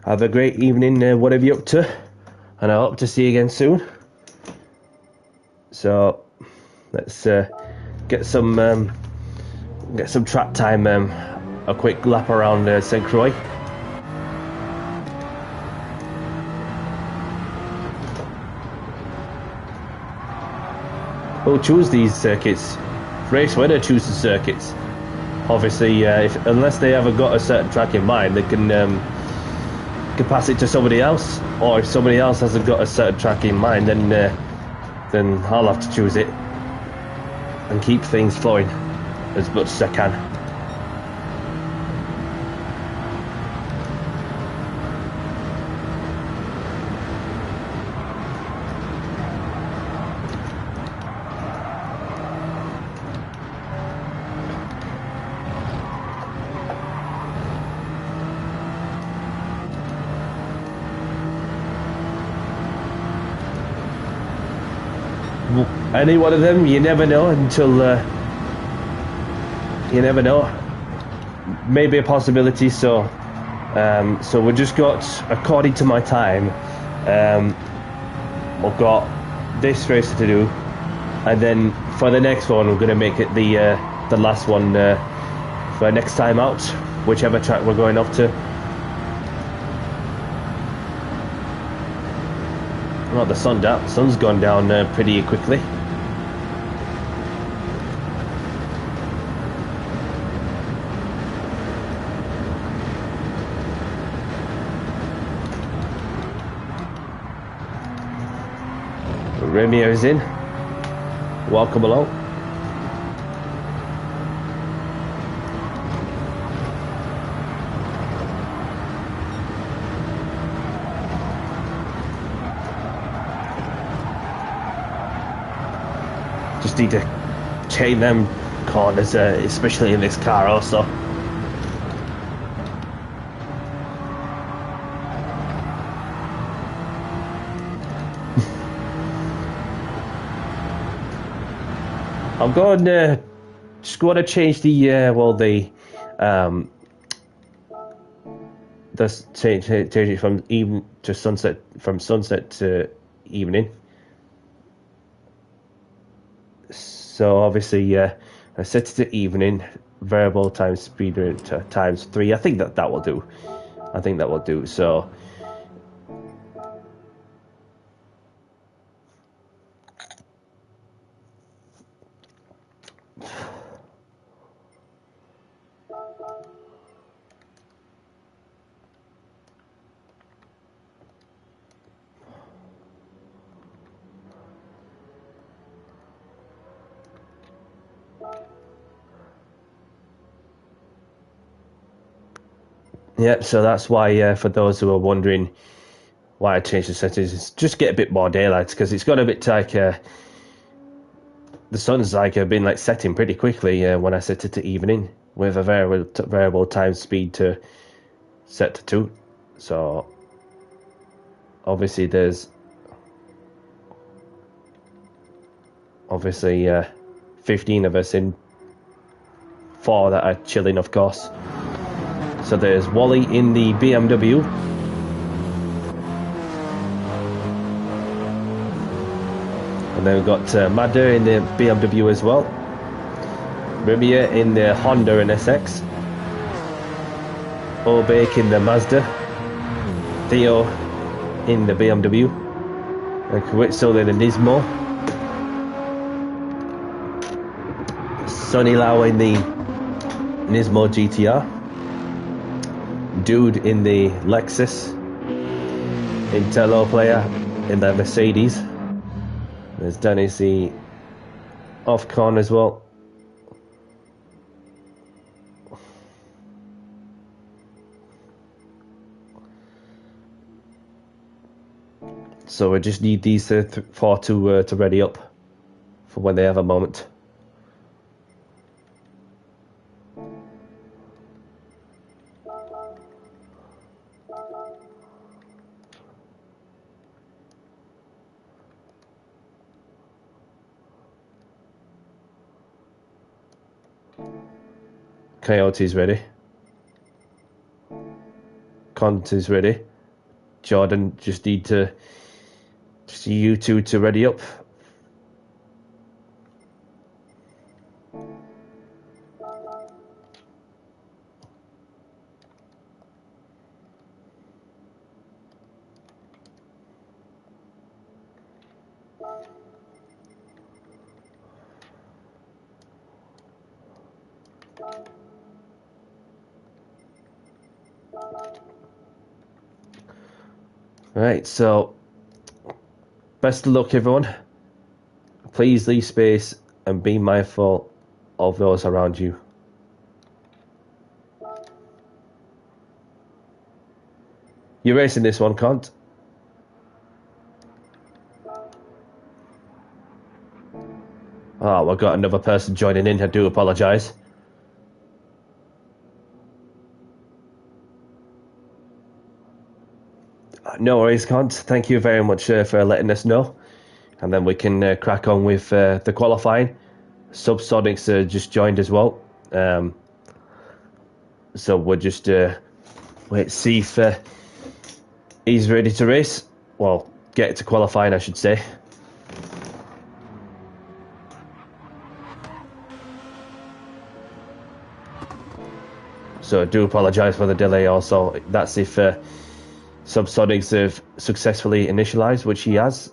Have a great evening, whatever you're up to, and I hope to see you again soon. So let's get some track time. A quick lap around St. Croix. Who'll choose these circuits? Race winner chooses circuits. Obviously, unless they haven't got a certain track in mind, they can pass it to somebody else. Or if somebody else hasn't got a certain track in mind, then I'll have to choose it and keep things flowing as much as I can. Any one of them, you never know until you never know. Maybe a possibility. So we just got, according to my time, we've got this race to do, and then for the next one, we're going to make it the last one for next time out, whichever track we're going off to. Well, the sun's gone down pretty quickly. Remy is in. Welcome along. Just need to chain them corners, especially in this car also. I'm going to just going to change the change it from even to sunset, from sunset to evening. So obviously, I set it to evening, variable time speed times 3. I think that will do. I think that will do. So. Yep, so that's why, for those who are wondering why I changed the settings, it's just get a bit more daylight, because it's got a bit like, the sun's been setting pretty quickly when I set it to evening, with a variable time speed to set to 2. So, obviously 15 of us in, 4 that are chilling, of course. So there's Wally in the BMW. And then we've got Madder in the BMW as well. Rimier in the Honda NSX. Obake in the Mazda. Theo in the BMW. And Kwitzel in the Nismo. Sonny Lau in the Nismo GTR. Dude in the Lexus. Intello player in the Mercedes. There's Danny C off con as well. So we just need these 4 to ready up for when they have a moment. Coyote's ready. Conte's ready. Jordan, just need to see you two to ready up. Right, so best of luck, everyone. Please leave space and be mindful of those around you. You're racing this one, Cont. Oh, we've got another person joining in. I do apologise. No worries, Cont. Thank you very much for letting us know. And then we can crack on with the qualifying. Subsonics just joined as well. So we'll just wait, see if he's ready to race. Well, get to qualifying, I should say. So I do apologise for the delay also. That's if Subsonics have successfully initialised, which he has.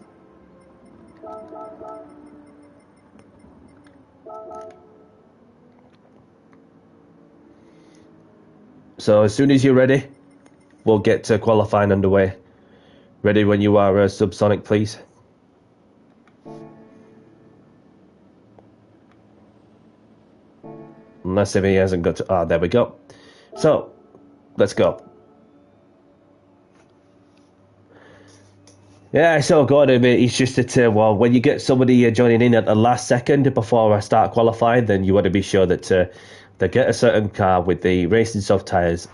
So as soon as you're ready, we'll get to qualifying underway. Ready when you are, Subsonic, please. Unless if he hasn't got to... Ah, there we go. So, let's go. Yeah, it's all good. I mean, it's just that, well, when you get somebody joining in at the last second before I start qualifying, then you want to be sure that they get a certain car with the racing soft tyres,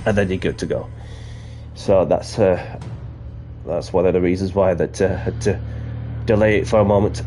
and then you're good to go. So that's one of the reasons why that had to delay it for a moment.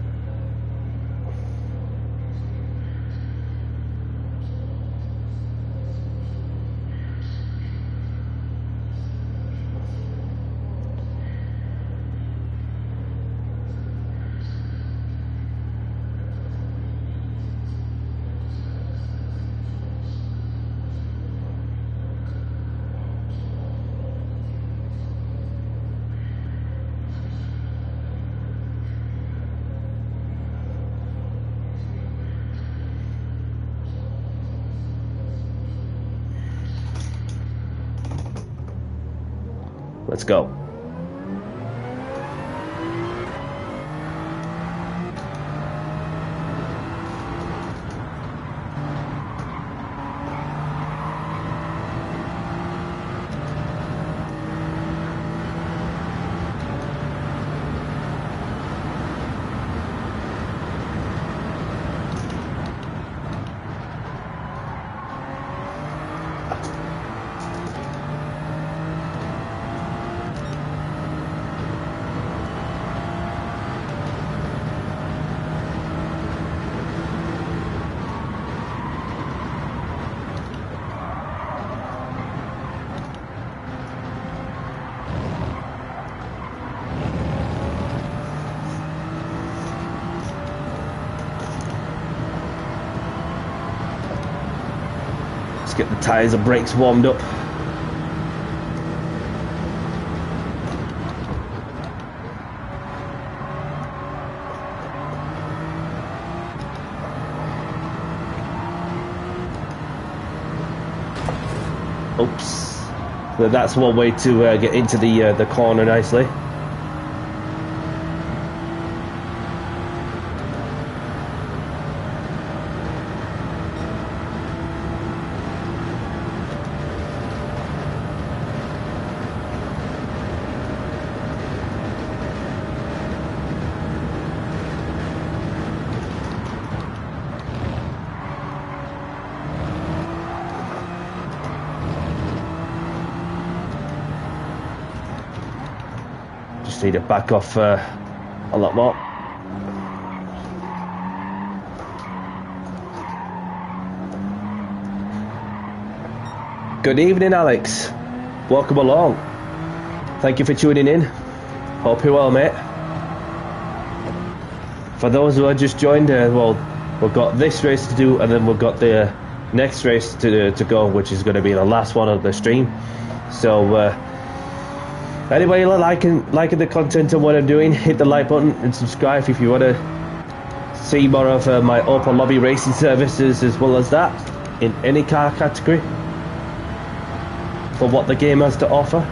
Let's go. Get the tyres and brakes warmed up. Oops. But that's one way to get into the corner nicely. Need to back off a lot more. Good evening, Alex. Welcome along. Thank you for tuning in. Hope you're well, mate. For those who have just joined, well, we've got this race to do, and then we've got the next race to go, which is going to be the last one of the stream. So, anybody liking the content and what I'm doing, hit the like button and subscribe if you want to see more of my Open Lobby racing services, as well as that in any car category for what the game has to offer.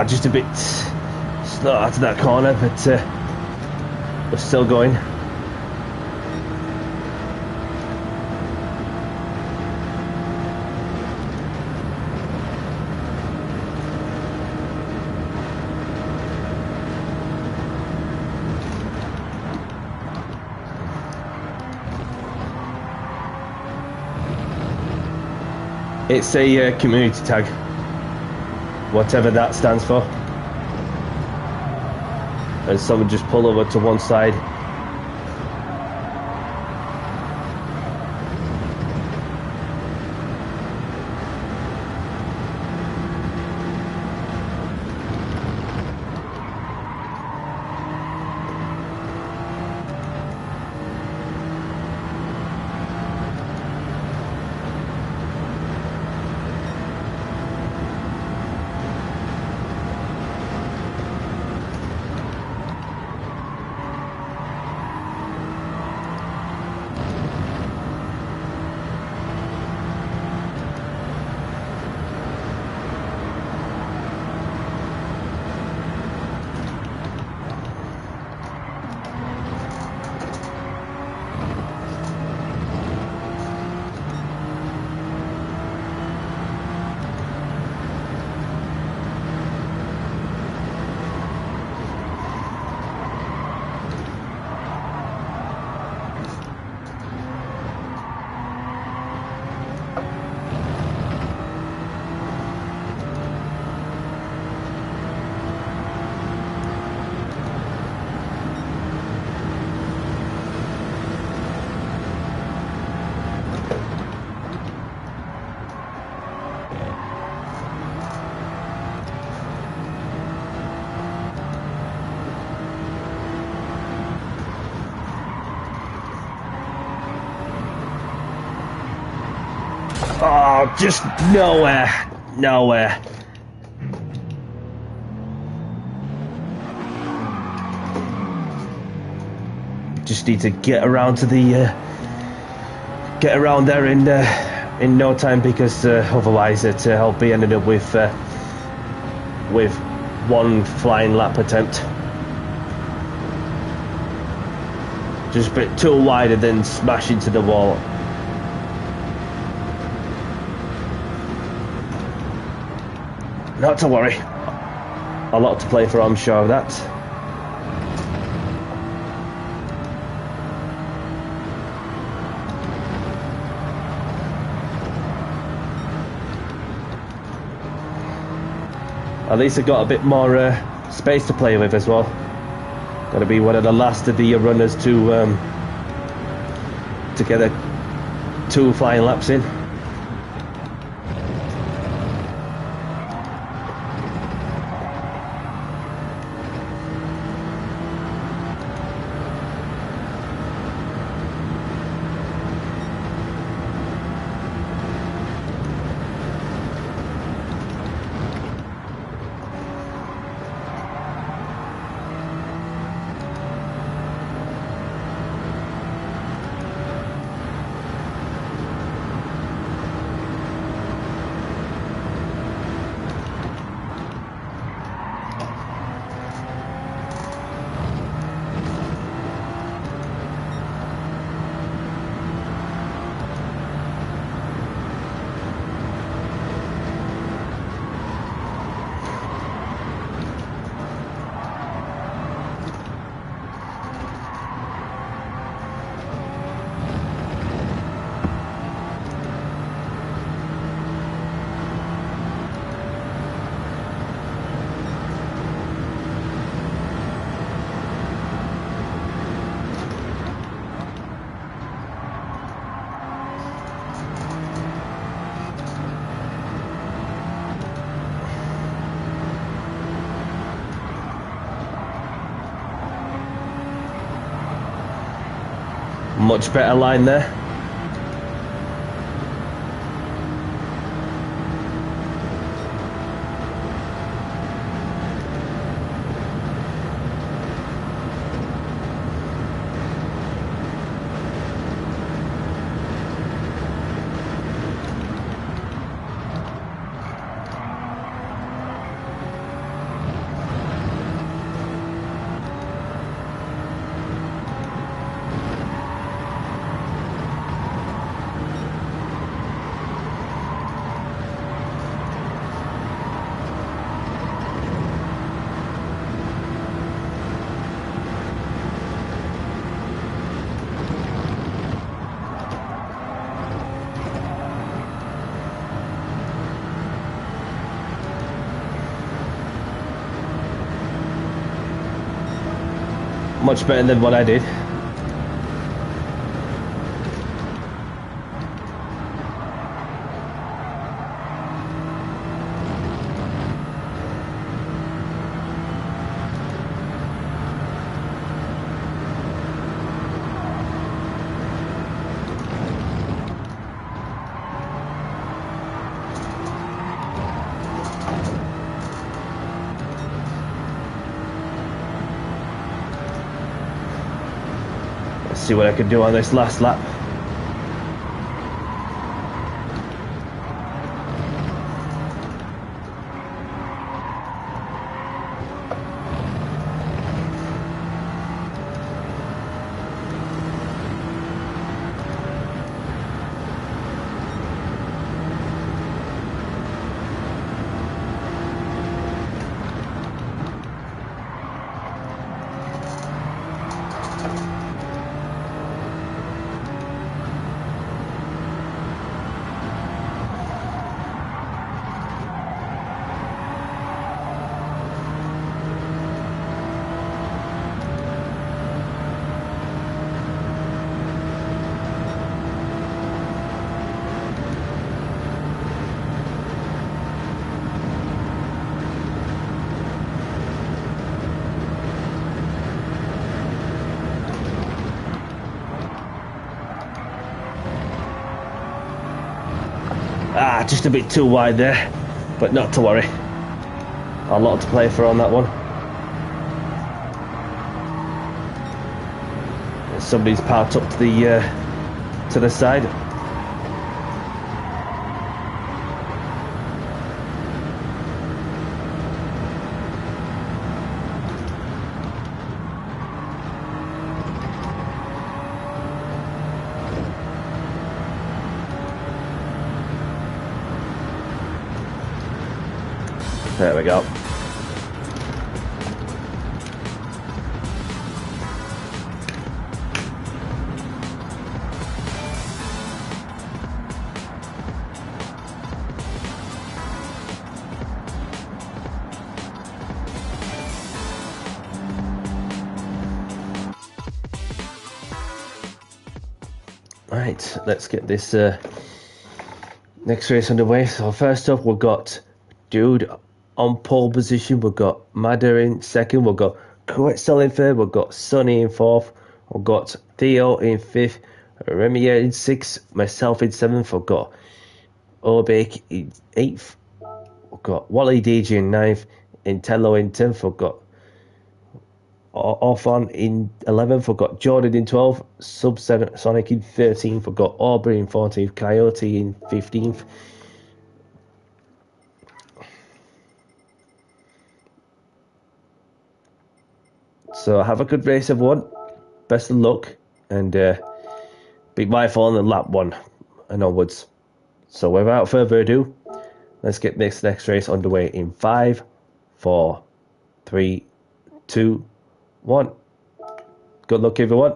Just a bit slow out of that corner, but we're still going. It's a community tag, whatever that stands for. And someone just pull over to one side. Oh, just nowhere. Just need to get around to the get around there in no time, because otherwise I'll be ending up with one flying lap attempt. Just a bit too wide and then smash into the wall. Not to worry. A lot to play for, I'm sure of that. At least I got a bit more space to play with as well. Got to be one of the last of the runners to get 2 flying laps in. Much better line there. Much better than what I did. See what I can do on this last lap. Just a bit too wide there, but not to worry. A lot to play for on that one. Somebody's parked up to the side. There we go. Right, let's get this next race underway. So first up, we've got Dude on pole position. We've got Madder in second. We've got Quetzal in third. We've got Sonny in fourth. We've got Theo in fifth. Remier in sixth. Myself in seventh. We've got Obik in eighth. We've got Wally DJ in ninth. Intello in 10th. We've got Orphan in 11th. We've got Jordan in 12th. Subsonic in 13th. We've got Aubrey in 14th. Coyote in 15th. So have a good race, everyone. Best of luck, and be mindful on the lap 1 and onwards. So without further ado, let's get this next race underway in 5, 4, 3, 2, 1. Good luck, everyone.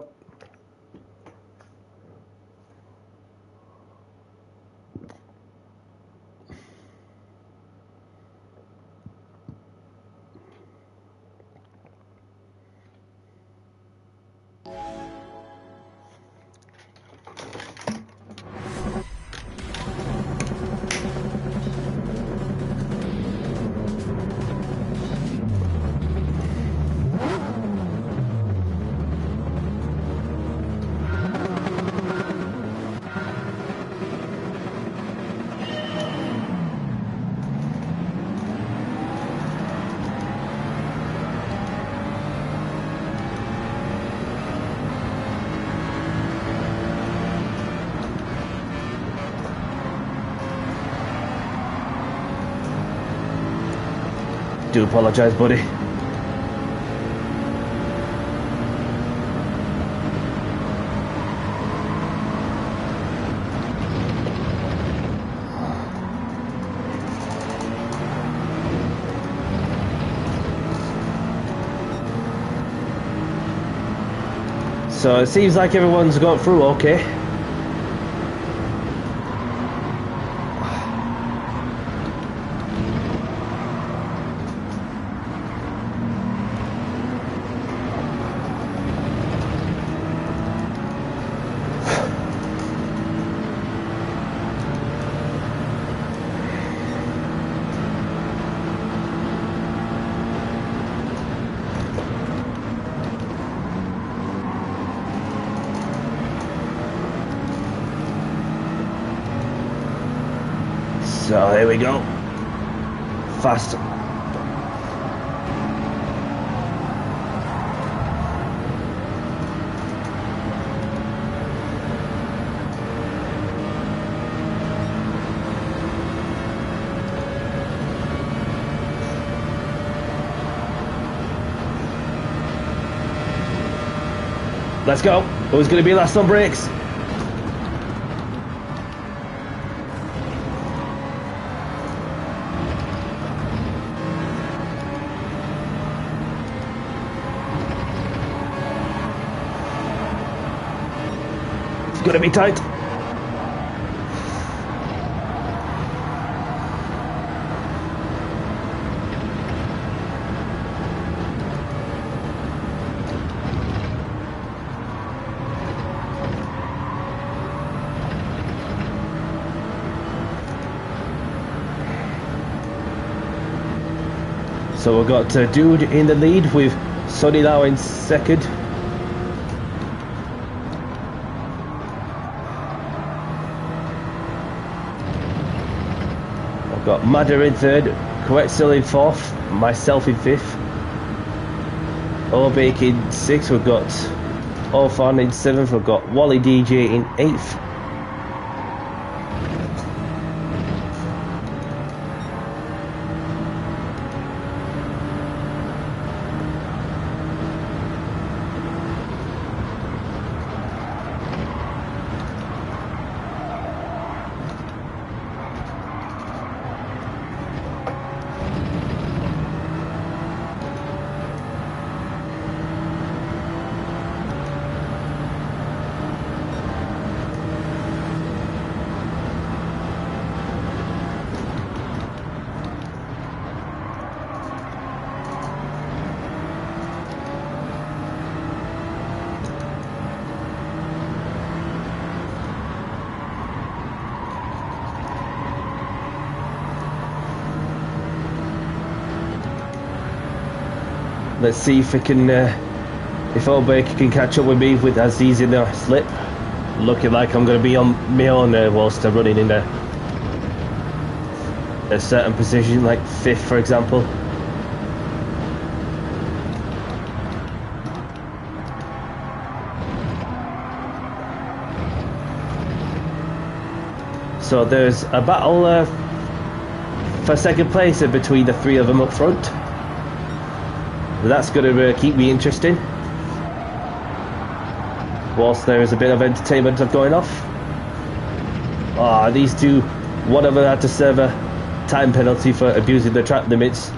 Do apologise, buddy. So it seems like everyone's got through okay. So there we go. Fast. Let's go. Who's going to be last on brakes? It's going to be tight. So we've got Dude in the lead with Sonny now in second. I've got Madder in third, Quetzal in fourth, myself in fifth. Obake in sixth, we've got Orphan in seventh, we've got Wally DJ in eighth. Let's see if it can, if Obake can catch up with me with as he's in the slip. Looking like I'm going to be on my own whilst I'm running in a certain position, like fifth, for example. So there's a battle for second place between the three of them up front. That's going to keep me interesting whilst there is a bit of entertainment going off. These two, one of them had to serve a time penalty for abusing the track limits.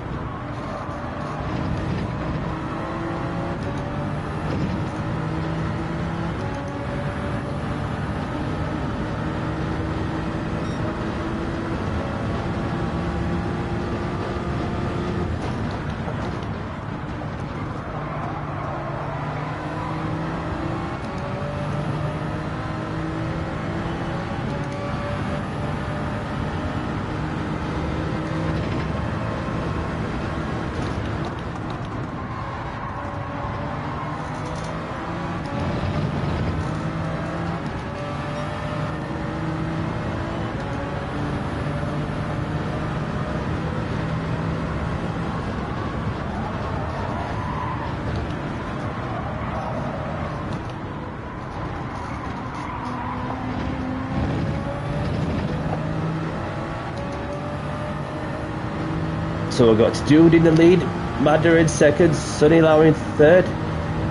So we've got Jude in the lead, Madder in second, Sonny Lau in third,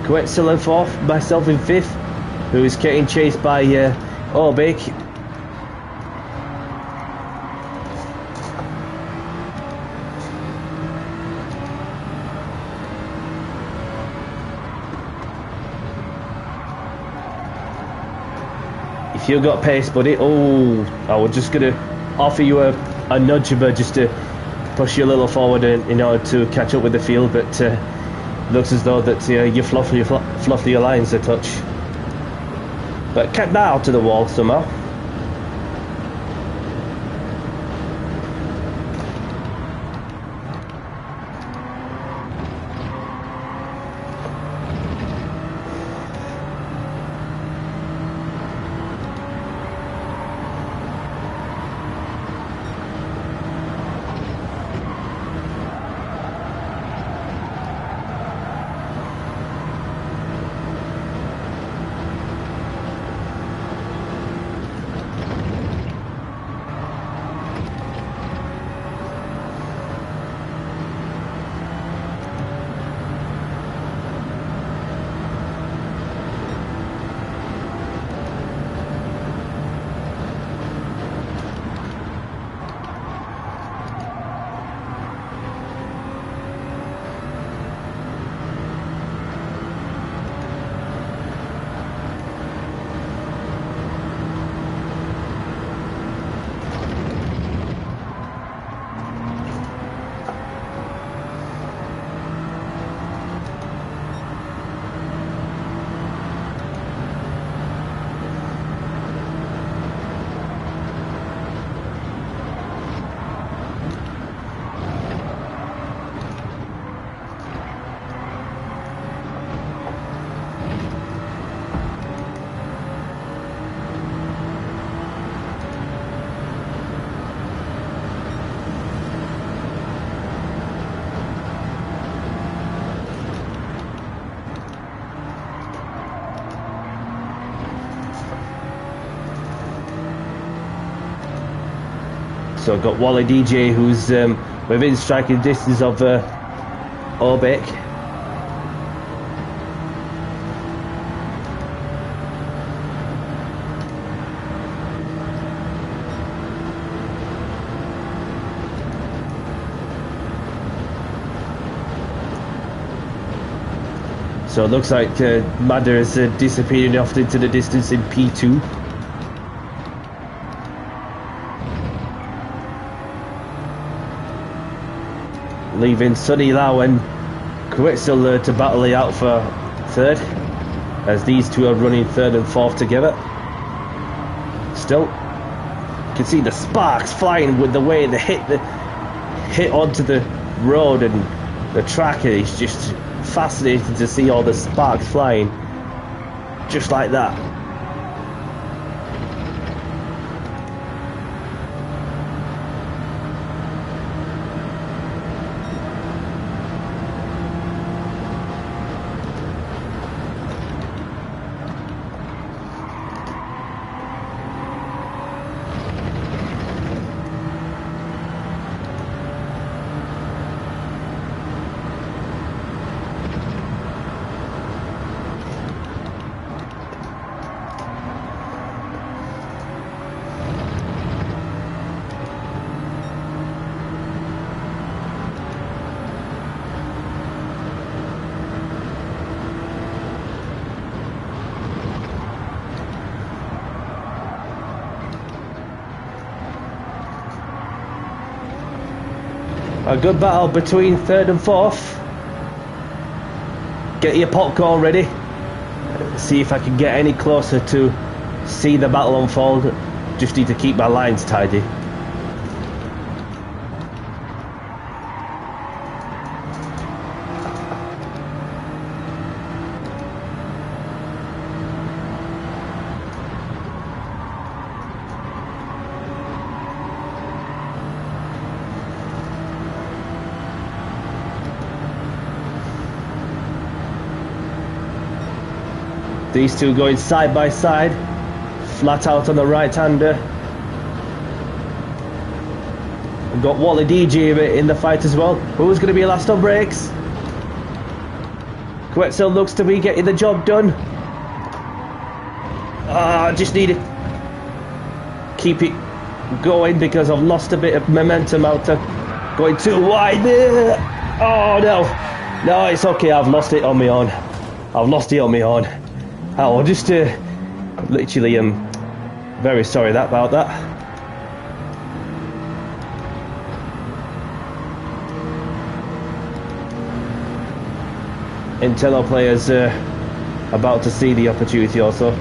Quetzal in fourth, myself in fifth, who is getting chased by Orbik. If you got pace, buddy, I was just going to offer you a nudge, but just to push you a little forward in order to catch up with the field, but looks as though that you fluff your lines a touch. But kept that out to the wall somehow. So I've got Wally DJ, who's within striking distance of Orbik. So it looks like Madder is disappearing off into the distance in P2. Leaving Sonny Lau and Quetzal to battle it out for third, as these two are running third and fourth together. Still, you can see the sparks flying with the way they hit onto the road and the track. It's just fascinating to see all the sparks flying just like that. A good battle between third and fourth. Get your popcorn ready. See if I can get any closer to see the battle unfold. Just need to keep my lines tidy. These two going side by side, flat out on the right-hander. We've got Wally DJ in the fight as well. Who's going to be last on brakes? Quetzal looks to be getting the job done. I just need to keep it going because I've lost a bit of momentum out of going too wide there. Oh no. No, it's okay. I've lost it on my own. I've lost it on my own. Oh, just literally very sorry about that. Intello players about to see the opportunity also.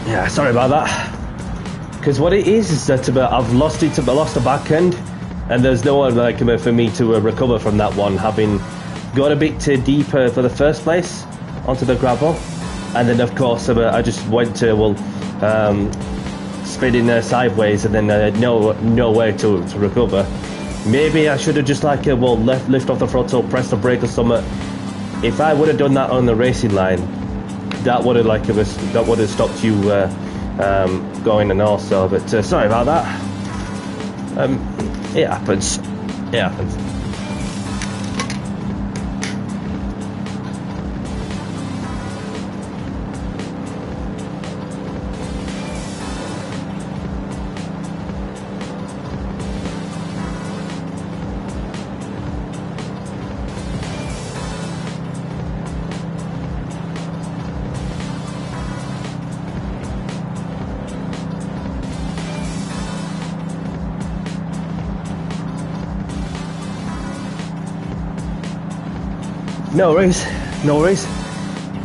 Yeah, sorry about that. Because what it is that I've lost it. I lost the back end, and there's no one like for me to recover from that one, having got a bit too deep for the first place onto the gravel, and then of course I just went to spinning sideways, and then nowhere to recover. Maybe I should have just lift off the throttle, press the brake or something. If I would have done that on the racing line, that would have stopped you going and also. But sorry about that. It happens. It happens. No worries, no worries.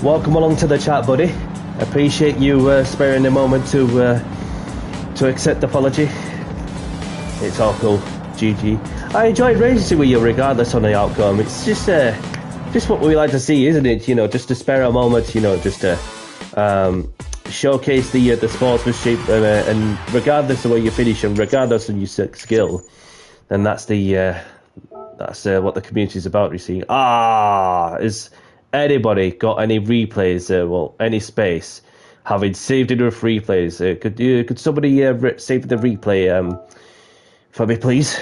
Welcome along to the chat, buddy. Appreciate you sparing a moment to accept the apology. It's all cool, GG. I enjoyed racing with you regardless on the outcome. It's just what we like to see, isn't it? You know, just to spare a moment, you know, just to showcase the sportsmanship, and regardless of where you finish and regardless of your skill, then that's what the community is about, you see. Has anybody got any replays, any space? Having saved enough replays, could somebody save the replay for me, please?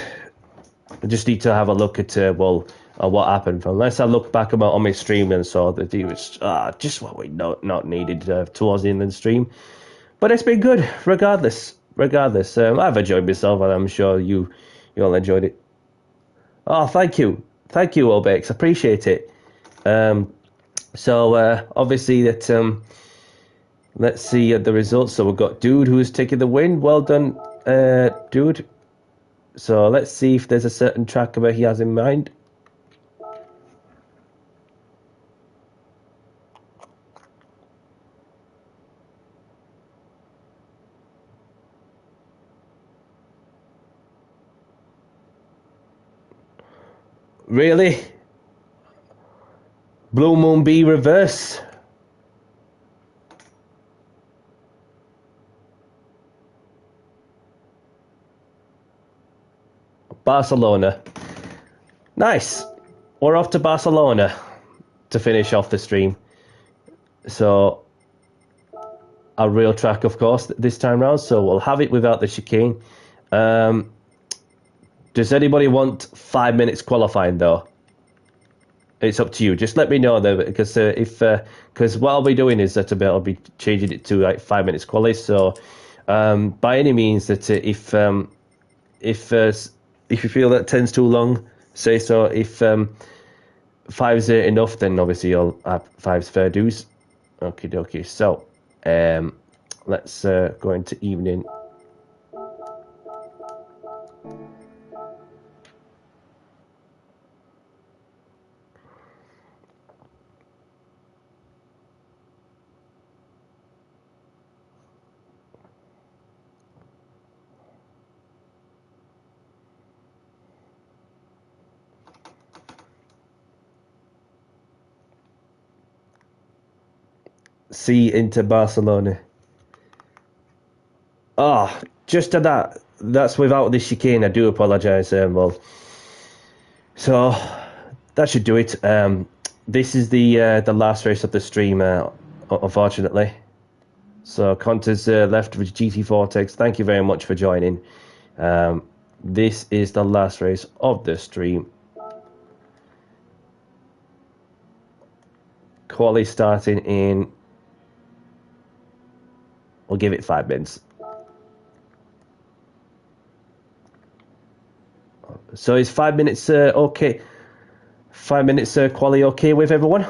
I just need to have a look at what happened. Unless I look back on my stream and saw that it was just what we not needed towards the end of the stream. But it's been good, regardless. I've enjoyed myself, and I'm sure you all enjoyed it. Oh, thank you, Obex. Appreciate it. So obviously that let's see the results. So we've got Dude who's taking the win. Well done, Dude. So let's see if there's a certain track where he has in mind. Really? Blue Moon B reverse? Barcelona. Nice. We're off to Barcelona to finish off the stream. So a real track, of course, this time round. So we'll have it without the chicane. Does anybody want 5 minutes qualifying though? It's up to you. Just let me know though, because because what I'll be doing is that I'll be changing it to like 5 minutes quali. So by any means that if you feel that 10's too long, say so. If 5's enough, then obviously I'll have 5's fair dues. Okie dokie. So let's go into evening. See into Barcelona. Oh, just to that's without the chicane. I do apologise. Well, so that should do it. This is the last race of the stream, unfortunately. So Conte's left with GT Vortex. Thank you very much for joining. This is the last race of the stream. Quali starting in, we'll give it 5 minutes. So is 5 minutes okay? 5 minutes quali okay with everyone?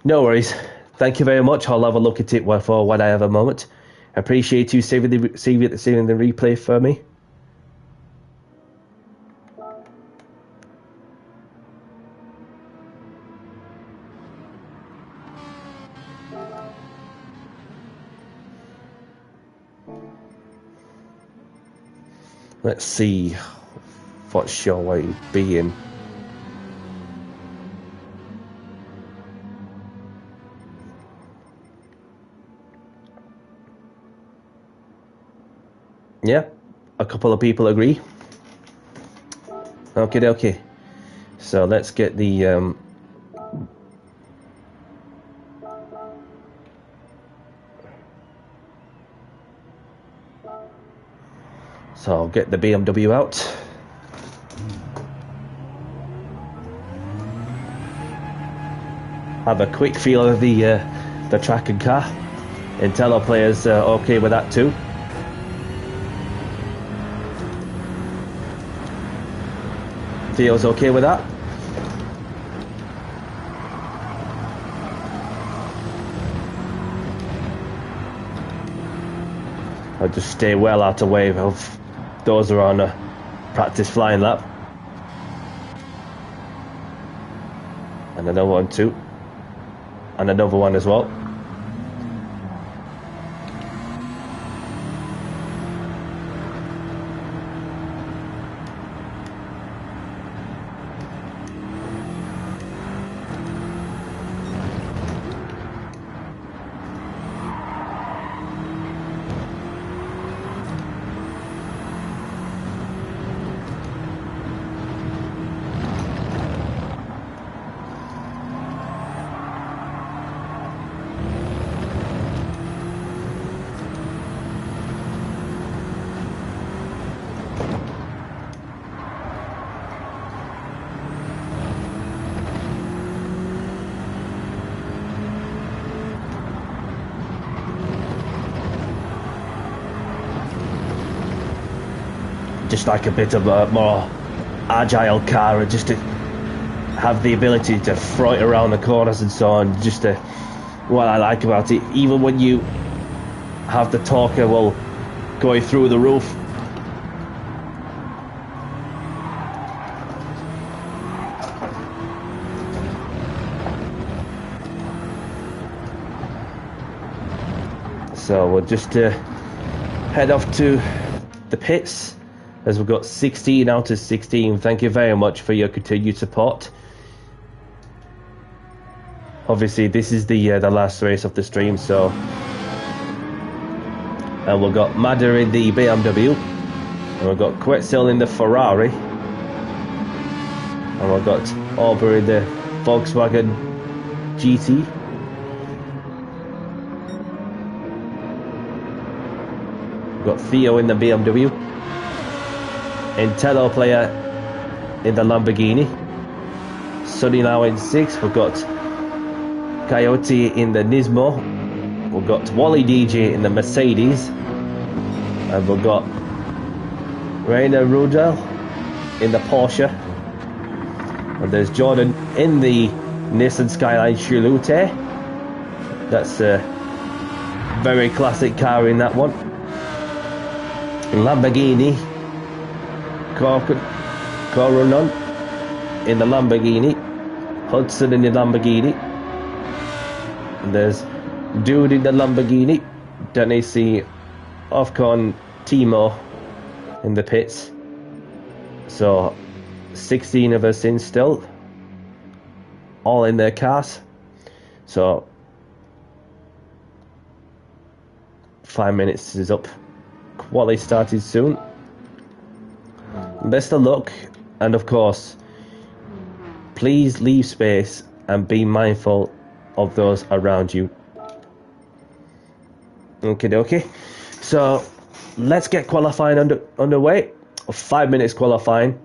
No worries. Thank you very much. I'll have a look at it for when I have a moment. I appreciate you saving the replay for me. Let's see what show I be in. Yeah, a couple of people agree. Okay. So let's get the so I'll get the BMW out. Have a quick feel of the track and car. Intello players okay with that too. Theo's okay with that. I'll just stay well out of the way of those who are on a practice flying lap. And another one too. And another one as well. Just like a bit of a more agile car, and just to have the ability to throw it around the corners and so on. Just what I like about it, even when you have the torque going through the roof. So we'll just head off to the pits, as we've got 16 out of 16. Thank you very much for your continued support. Obviously, this is the last race of the stream, so... And we've got Madder in the BMW. And we've got Quetzal in the Ferrari. And we've got Auber in the Volkswagen GT. We've got Theo in the BMW. Intello player in the Lamborghini. Sunny now in 6th. We've got Coyote in the Nismo. We've got Wally DJ in the Mercedes. And we've got Rainer Rudel in the Porsche. And there's Jordan in the Nissan Skyline Chulute. That's a very classic car in that one. Lamborghini. Coronon in the Lamborghini. Hudson in the Lamborghini. And there's Dude in the Lamborghini. Don't need to see Ofcon Timo in the pits. So 16 of us in still, all in their cars. So 5 minutes is up. Quali started soon. Best of luck, and of course, please leave space and be mindful of those around you. Okie dokie. So let's get qualifying underway. 5 minutes qualifying.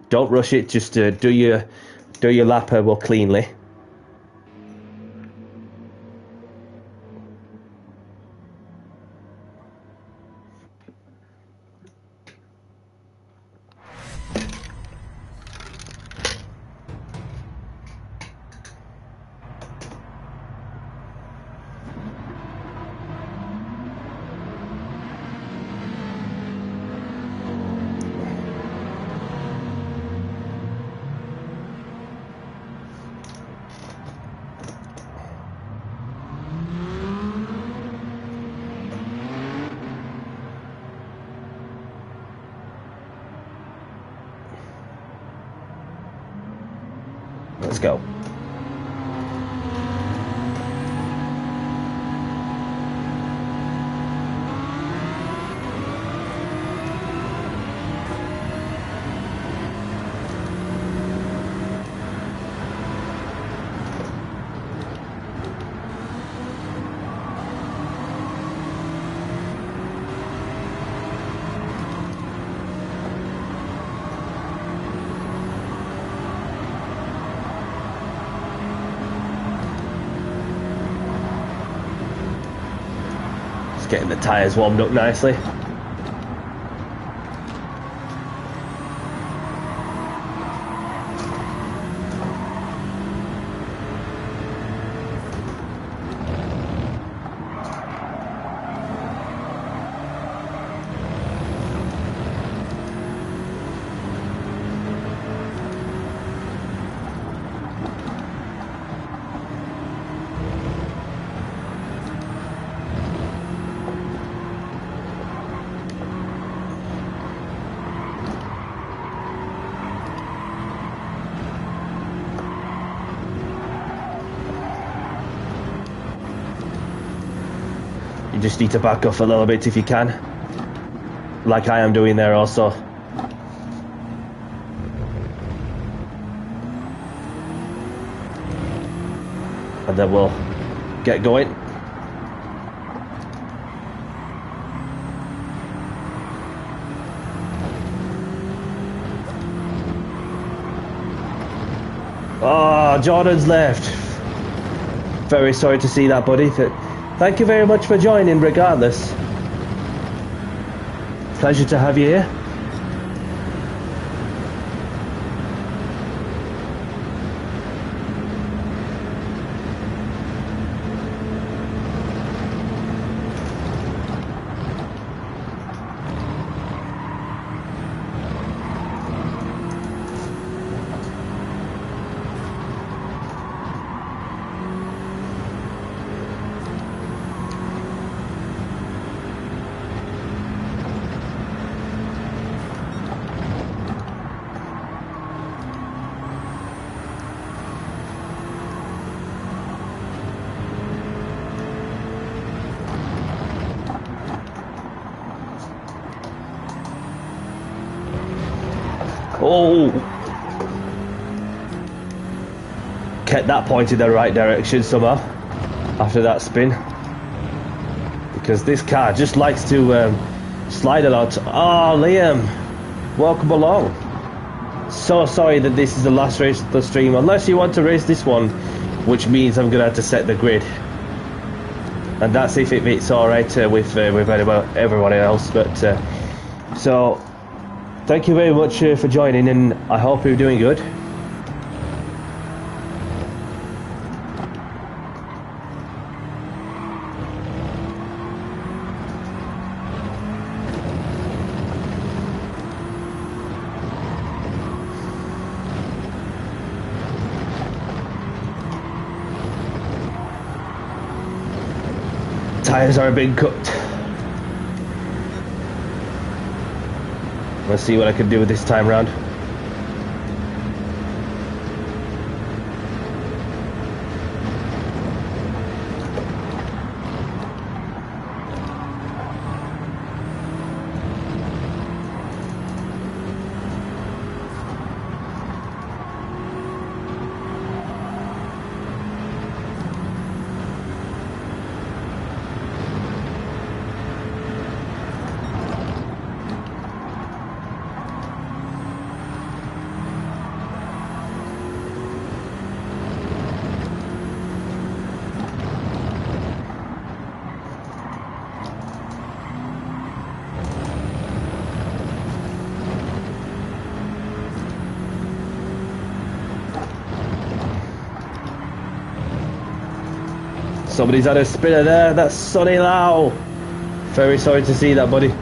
Don't rush it. Just do your lap well cleanly. Let's go. Getting the tyres warmed up nicely. You just need to back off a little bit if you can, like I am doing there also. And then we'll get going. Oh, Jordan's left. Very sorry to see that, buddy. Thank you very much for joining regardless. Pleasure to have you here. Oh! Kept that pointed the right direction somehow after that spin. Because this car just likes to slide a lot. Oh, Liam! Welcome along. So sorry that this is the last race of the stream. Unless you want to race this one, which means I'm going to have to set the grid. And that's if it's alright with everyone else. But so... Thank you very much for joining, and I hope you're doing good. Tires are being cooked. Let's see what I can do this time round. Somebody's had a spinner there. That's Sonny Lau. Very sorry to see that, buddy.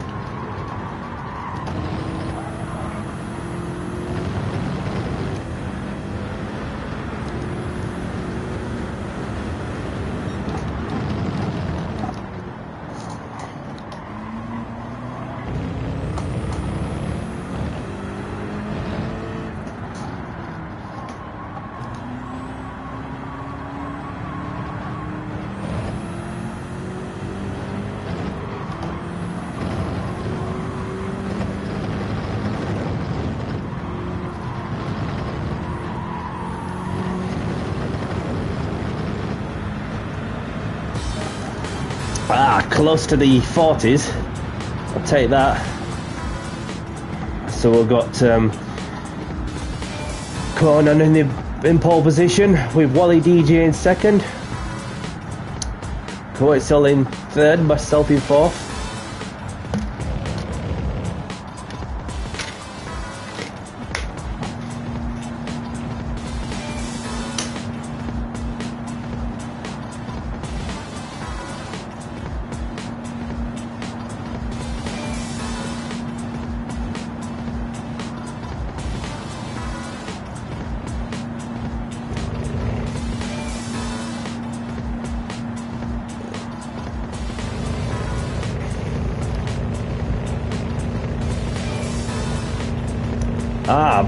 Close to the 40s. I'll take that. So we've got Conan in pole position with Wally DJ in second, Coetzel in third, myself in fourth.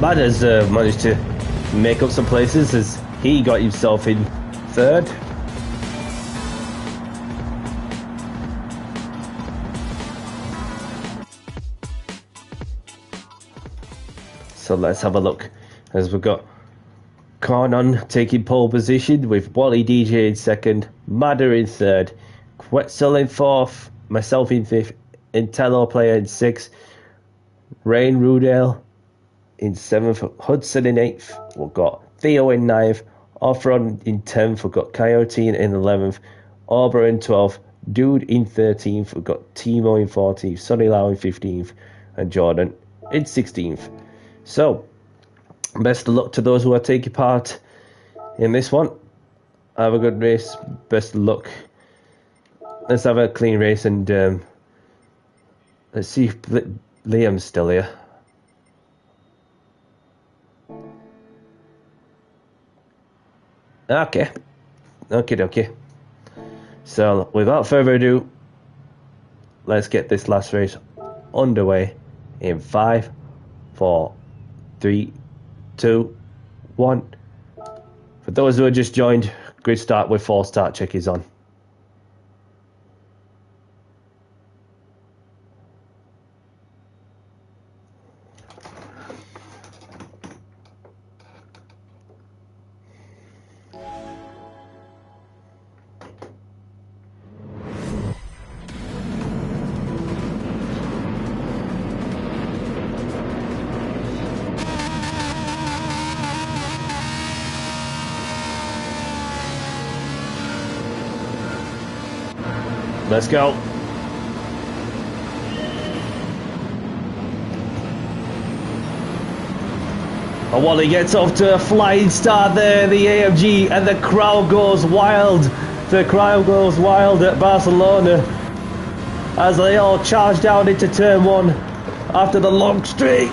Mad has managed to make up some places as he got himself in third. So let's have a look as we've got Cornon taking pole position with Wally DJ in second, Madder in third, Quetzal in fourth, myself in fifth, Intello player in sixth, Rain Rudale in seventh, Hudson in eighth, we've got Theo in ninth, Offron in 10th, we've got Coyote in 11th, Arbor in 12th, Dude in 13th, we've got Timo in 14th, Sonny Lau in 15th, and Jordan in 16th. So, best of luck to those who are taking part in this one. Have a good race, best of luck. Let's have a clean race and let's see if Liam's still here. Okay. So, without further ado, let's get this last race underway in 5, 4, 3, 2, 1. For those who have just joined, grid start with false start check is on. Let's go. And Wally gets off to a flying start there, the AMG, and the crowd goes wild. The crowd goes wild at Barcelona as they all charge down into turn 1 after the long straight.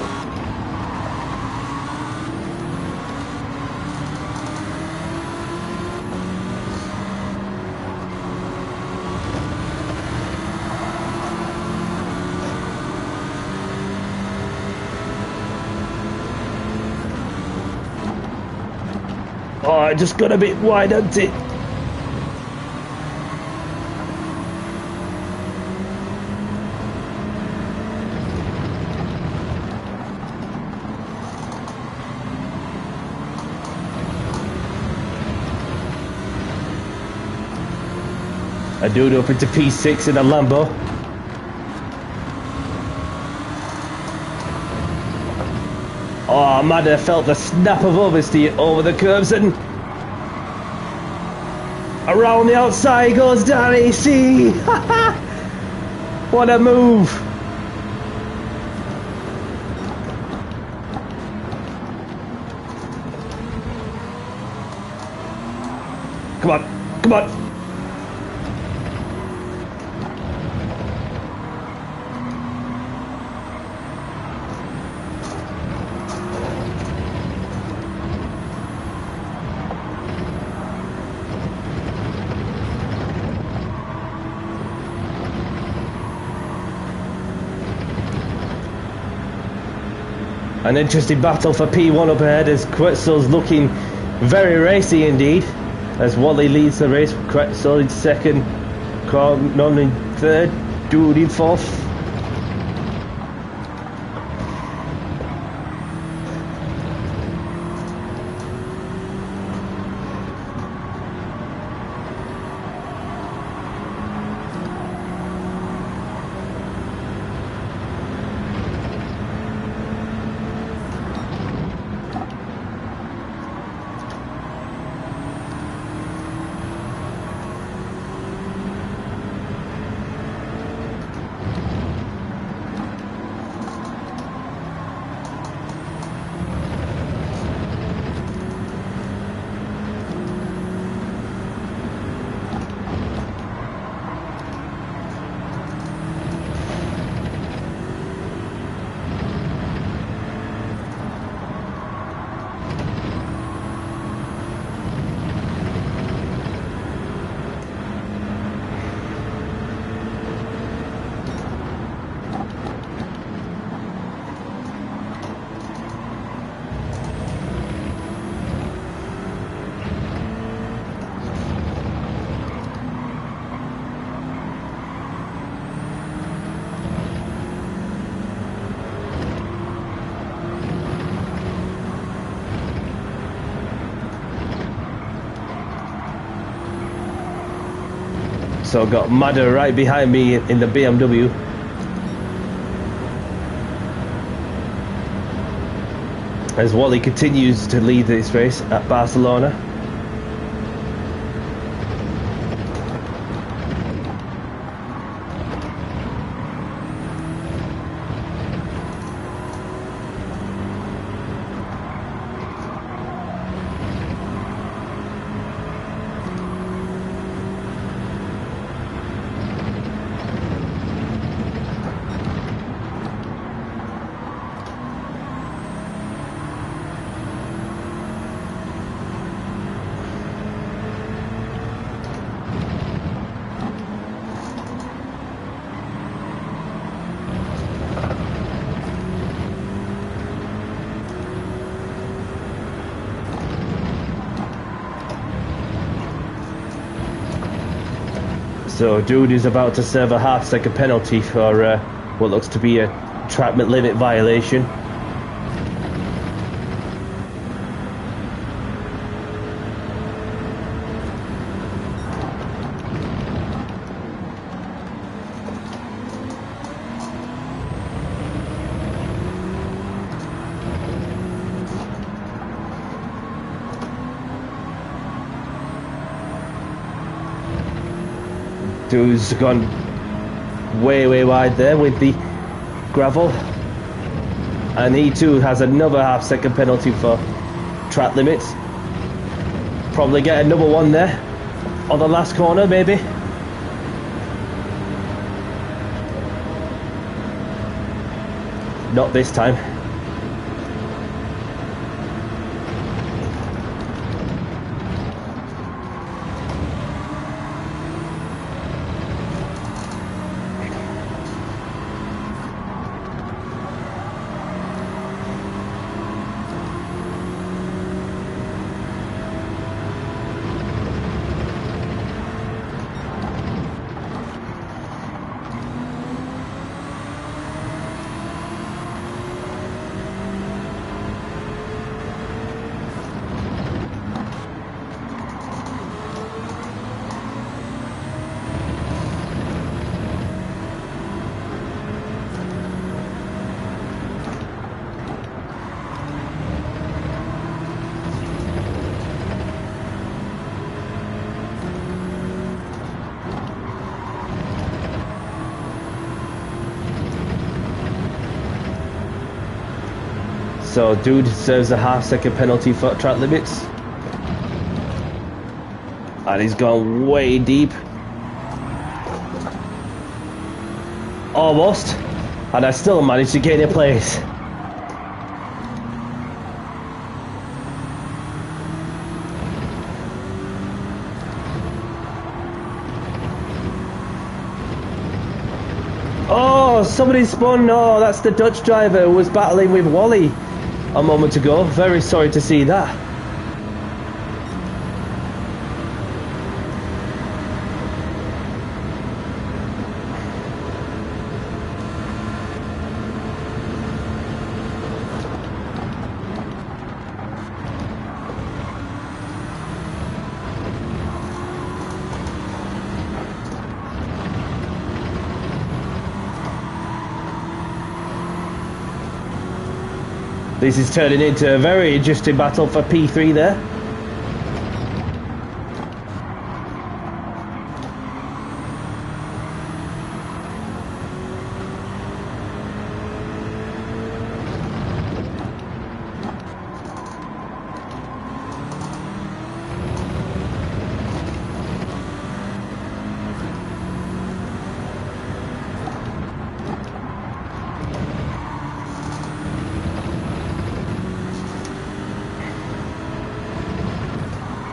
I just got a bit wide, hasn't it? A dude up into P6 in a Lambo. Oh man, I felt the snap of oversteer over the curves and around the outside goes Danny C. What a move. Come on, come on. An interesting battle for P1 up ahead as Quetzal's looking very racy indeed. As Wally leads the race, Quetzal in second, Cognon in third, Dude in fourth. So got Madder right behind me in the BMW. As Wally continues to lead this race at Barcelona. So Dude is about to serve a half-second penalty for what looks to be a track limit violation. Dude's gone way wide there with the gravel, and he too has another half-second penalty for track limits. Probably get another one there on the last corner, maybe. Not this time. So dude serves a half-second penalty for track limits. And he's gone way deep. Almost. And I still managed to gain a place. Oh, somebody spun. Oh, that's the Dutch driver who was battling with Wally a moment ago. Very sorry to see that. This is turning into a very interesting battle for P3 there.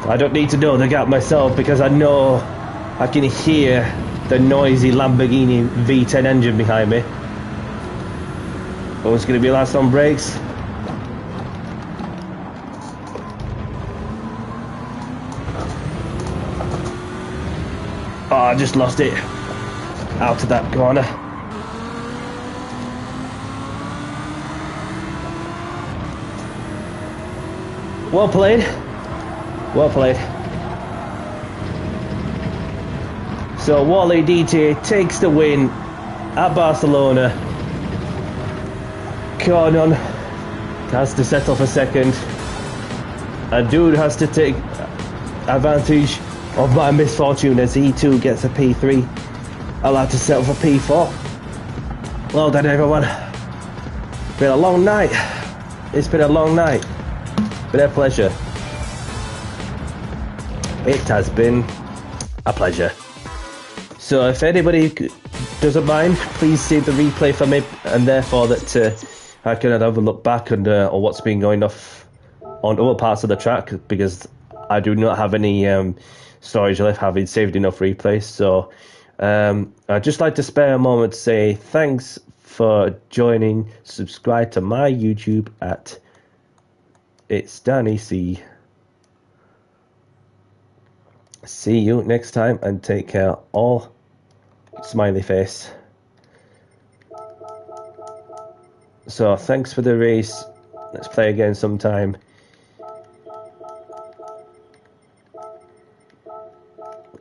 I don't need to know the gap myself because I know I can hear the noisy Lamborghini V10 engine behind me. Oh, it's going to be last on brakes. Oh, I just lost it out of that corner. Well played. Well played. So Wally DT takes the win at Barcelona. Cornon has to settle for second. And dude has to take advantage of my misfortune as he too gets a P3. I'll have to settle for P4. Well done everyone. Been a long night. It's been a long night. Been a pleasure. It has been a pleasure. So if anybody doesn't mind, please save the replay for me, and therefore that I can have a look back on what's been going off on other parts of the track, because I do not have any storage left, having saved enough replays. So I'd just like to spare a moment to say thanks for joining. Subscribe to my YouTube at It's Danny C. See you next time and take care all. Smiley face. So thanks for the race. Let's play again sometime.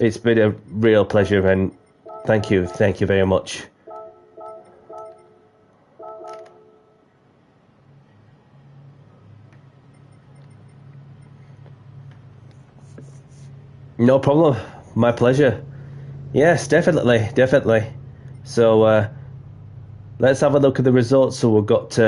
It's been a real pleasure, and thank you very much. No problem. My pleasure. Yes, definitely. So let's have a look at the results. So we've got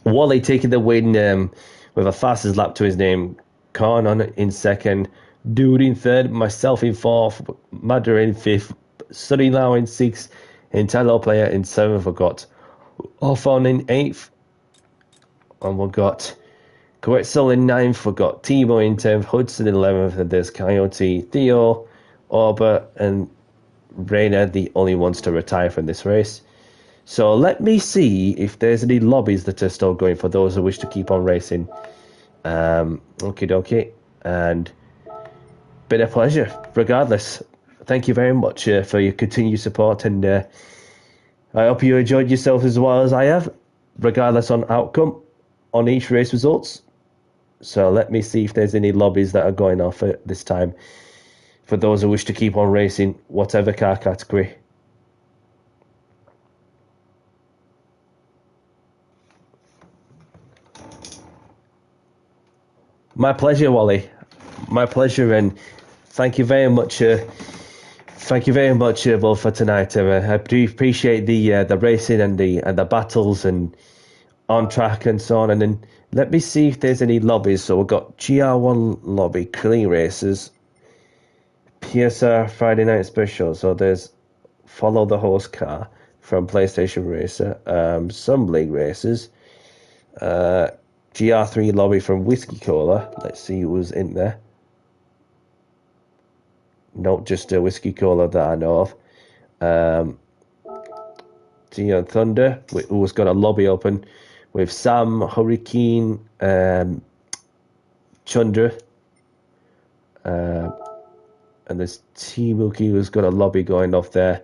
Wally taking the win with a fastest lap to his name. Cornon in second. Dude in third. Myself in fourth. Madder in fifth. Sunny Lau in sixth. Intello Player in seventh. We've got Orphon in eighth. And we've got Quetzal in ninth. We've got Timo in 10th, Hudson in 11th, and there's Coyote, Theo, Orba, and Rayner, the only ones to retire from this race. So let me see if there's any lobbies that are still going for those who wish to keep on racing. Okie dokie. And been a pleasure, regardless. Thank you very much for your continued support, and I hope you enjoyed yourself as well as I have, regardless on outcome on each race results. So let me see if there's any lobbies that are going off at this time for those who wish to keep on racing, whatever car category. My pleasure, Wally. My pleasure, and thank you very much. Thank you very much, both for tonight. I do appreciate the racing and the battles and on track and so on. And then let me see if there's any lobbies. So we've got GR1 lobby, clean races, PSR Friday night special. So there's follow the horse car from PlayStation Racer, some league races, GR3 lobby from Whiskey Cola. Let's see who was in there. Not just a Whiskey Cola that I know of. GR Thunder, who's got a lobby open with Sam, Hurricane, Chundra, and there's T-Mookie who's got a lobby going off there.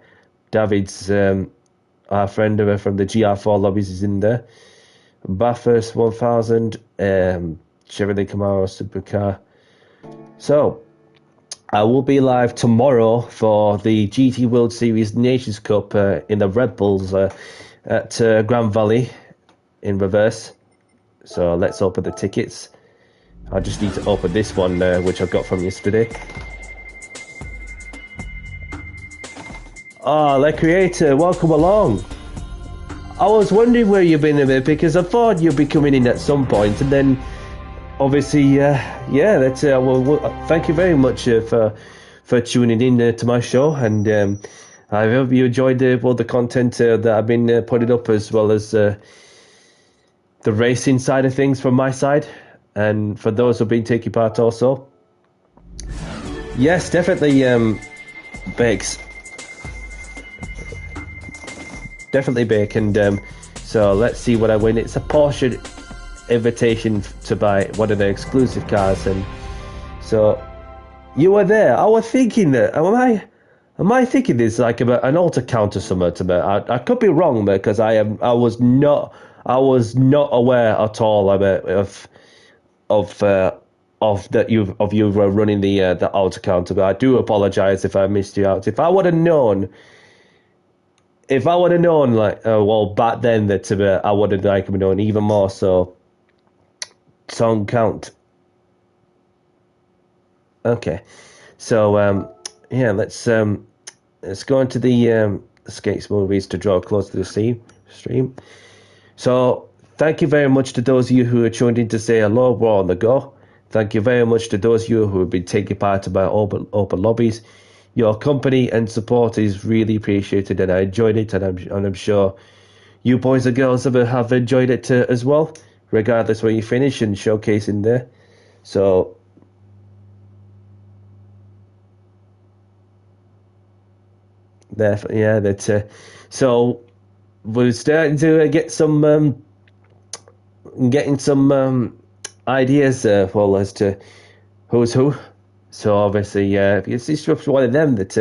David's our friend from the GR4 lobbies is in there. Bathurst 1000, Chevrolet Camaro Supercar. So I will be live tomorrow for the GT World Series Nations Cup in the Red Bulls at Grand Valley in reverse. So let's open the tickets. I just need to open this one, which I got from yesterday. Oh, Le Creator, welcome along. I was wondering where you've been a bit because I thought you'd be coming in at some point, and then obviously, that's well, thank you very much for tuning in to my show, and I hope you enjoyed the content that I've been putting up, as well as the racing side of things from my side, and for those who've been taking part also. Yes, definitely, Bakes. Definitely Bake, and so let's see what I win. It's a Porsche invitation to buy one of the exclusive cars, and so you were there. I was thinking that am I thinking this like about an alter count or something? I could be wrong, because I was not aware at all about of that you were running the alter counter. But I do apologize if I missed you out. If I would have known, like, well, back then, that I would have like known even more. So, song count. Okay, so let's go into the skates movies to draw close to the stream. So, thank you very much to those of you who are tuned in to say hello. We're on the go. Thank you very much to those of you who have been taking part in my open lobbies. Your company and support is really appreciated, and I enjoyed it, and I'm sure you boys and girls have enjoyed it as well, regardless where you finish and showcasing there. So so we're starting to get some ideas as to who's who. So obviously, it's just one of them that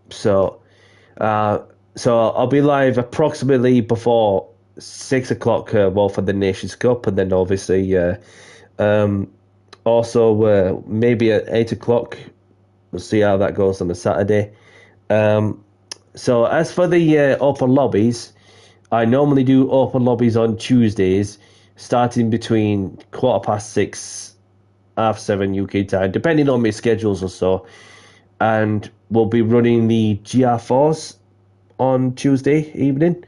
So I'll be live approximately before 6 o'clock, for the Nations Cup, and then obviously, also maybe at 8 o'clock. We'll see how that goes on a Saturday. So as for the open lobbies, I normally do open lobbies on Tuesdays, starting between 6:15, 7:30 UK time, depending on my schedules or so. And we'll be running the GR4s on Tuesday evening.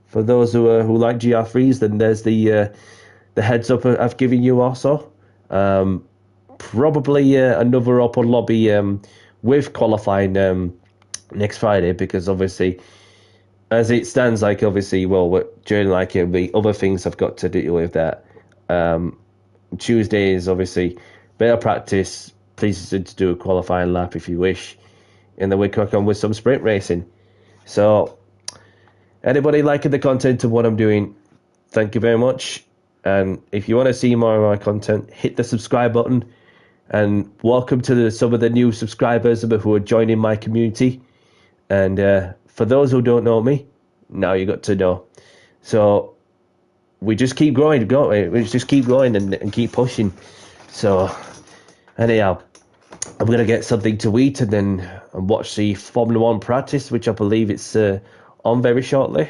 For those who like GR3s, then there's the heads up I've given you also. Probably another open lobby with qualifying next Friday, because obviously, as it stands, like, obviously, during the other things I've got to deal with, that Tuesday is obviously better practice. Please to do a qualifying lap if you wish, and then we crack on with some sprint racing. So, anybody liking the content of what I'm doing, thank you very much. And if you want to see more of my content, hit the subscribe button. And welcome to some of the new subscribers who are joining my community. And for those who don't know me, now you got to know. So we just keep growing, don't we? We just keep growing and keep pushing. So anyhow, I'm going to get something to eat and then watch the Formula 1 practice, which I believe it's on very shortly.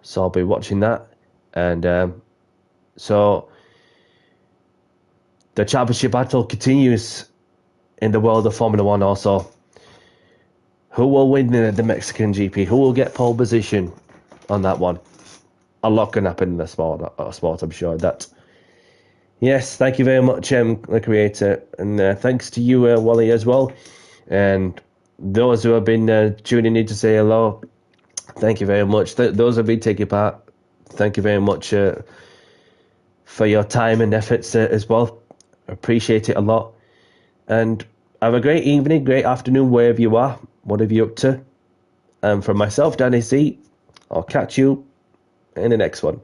So I'll be watching that. And so the championship battle continues in the world of Formula 1 also. Who will win the Mexican GP? Who will get pole position on that one? A lot can happen in the sport, I'm sure. That. Yes, thank you very much, the creator. And thanks to you, Wally, as well. And those who have been tuning in to say hello, thank you very much. Those who have been taking part, thank you very much for your time and efforts as well. Appreciate it a lot. And have a great evening, great afternoon, wherever you are, whatever you're up to. And from myself, Danny C, I'll catch you in the next one.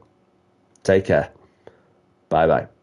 Take care. Bye-bye.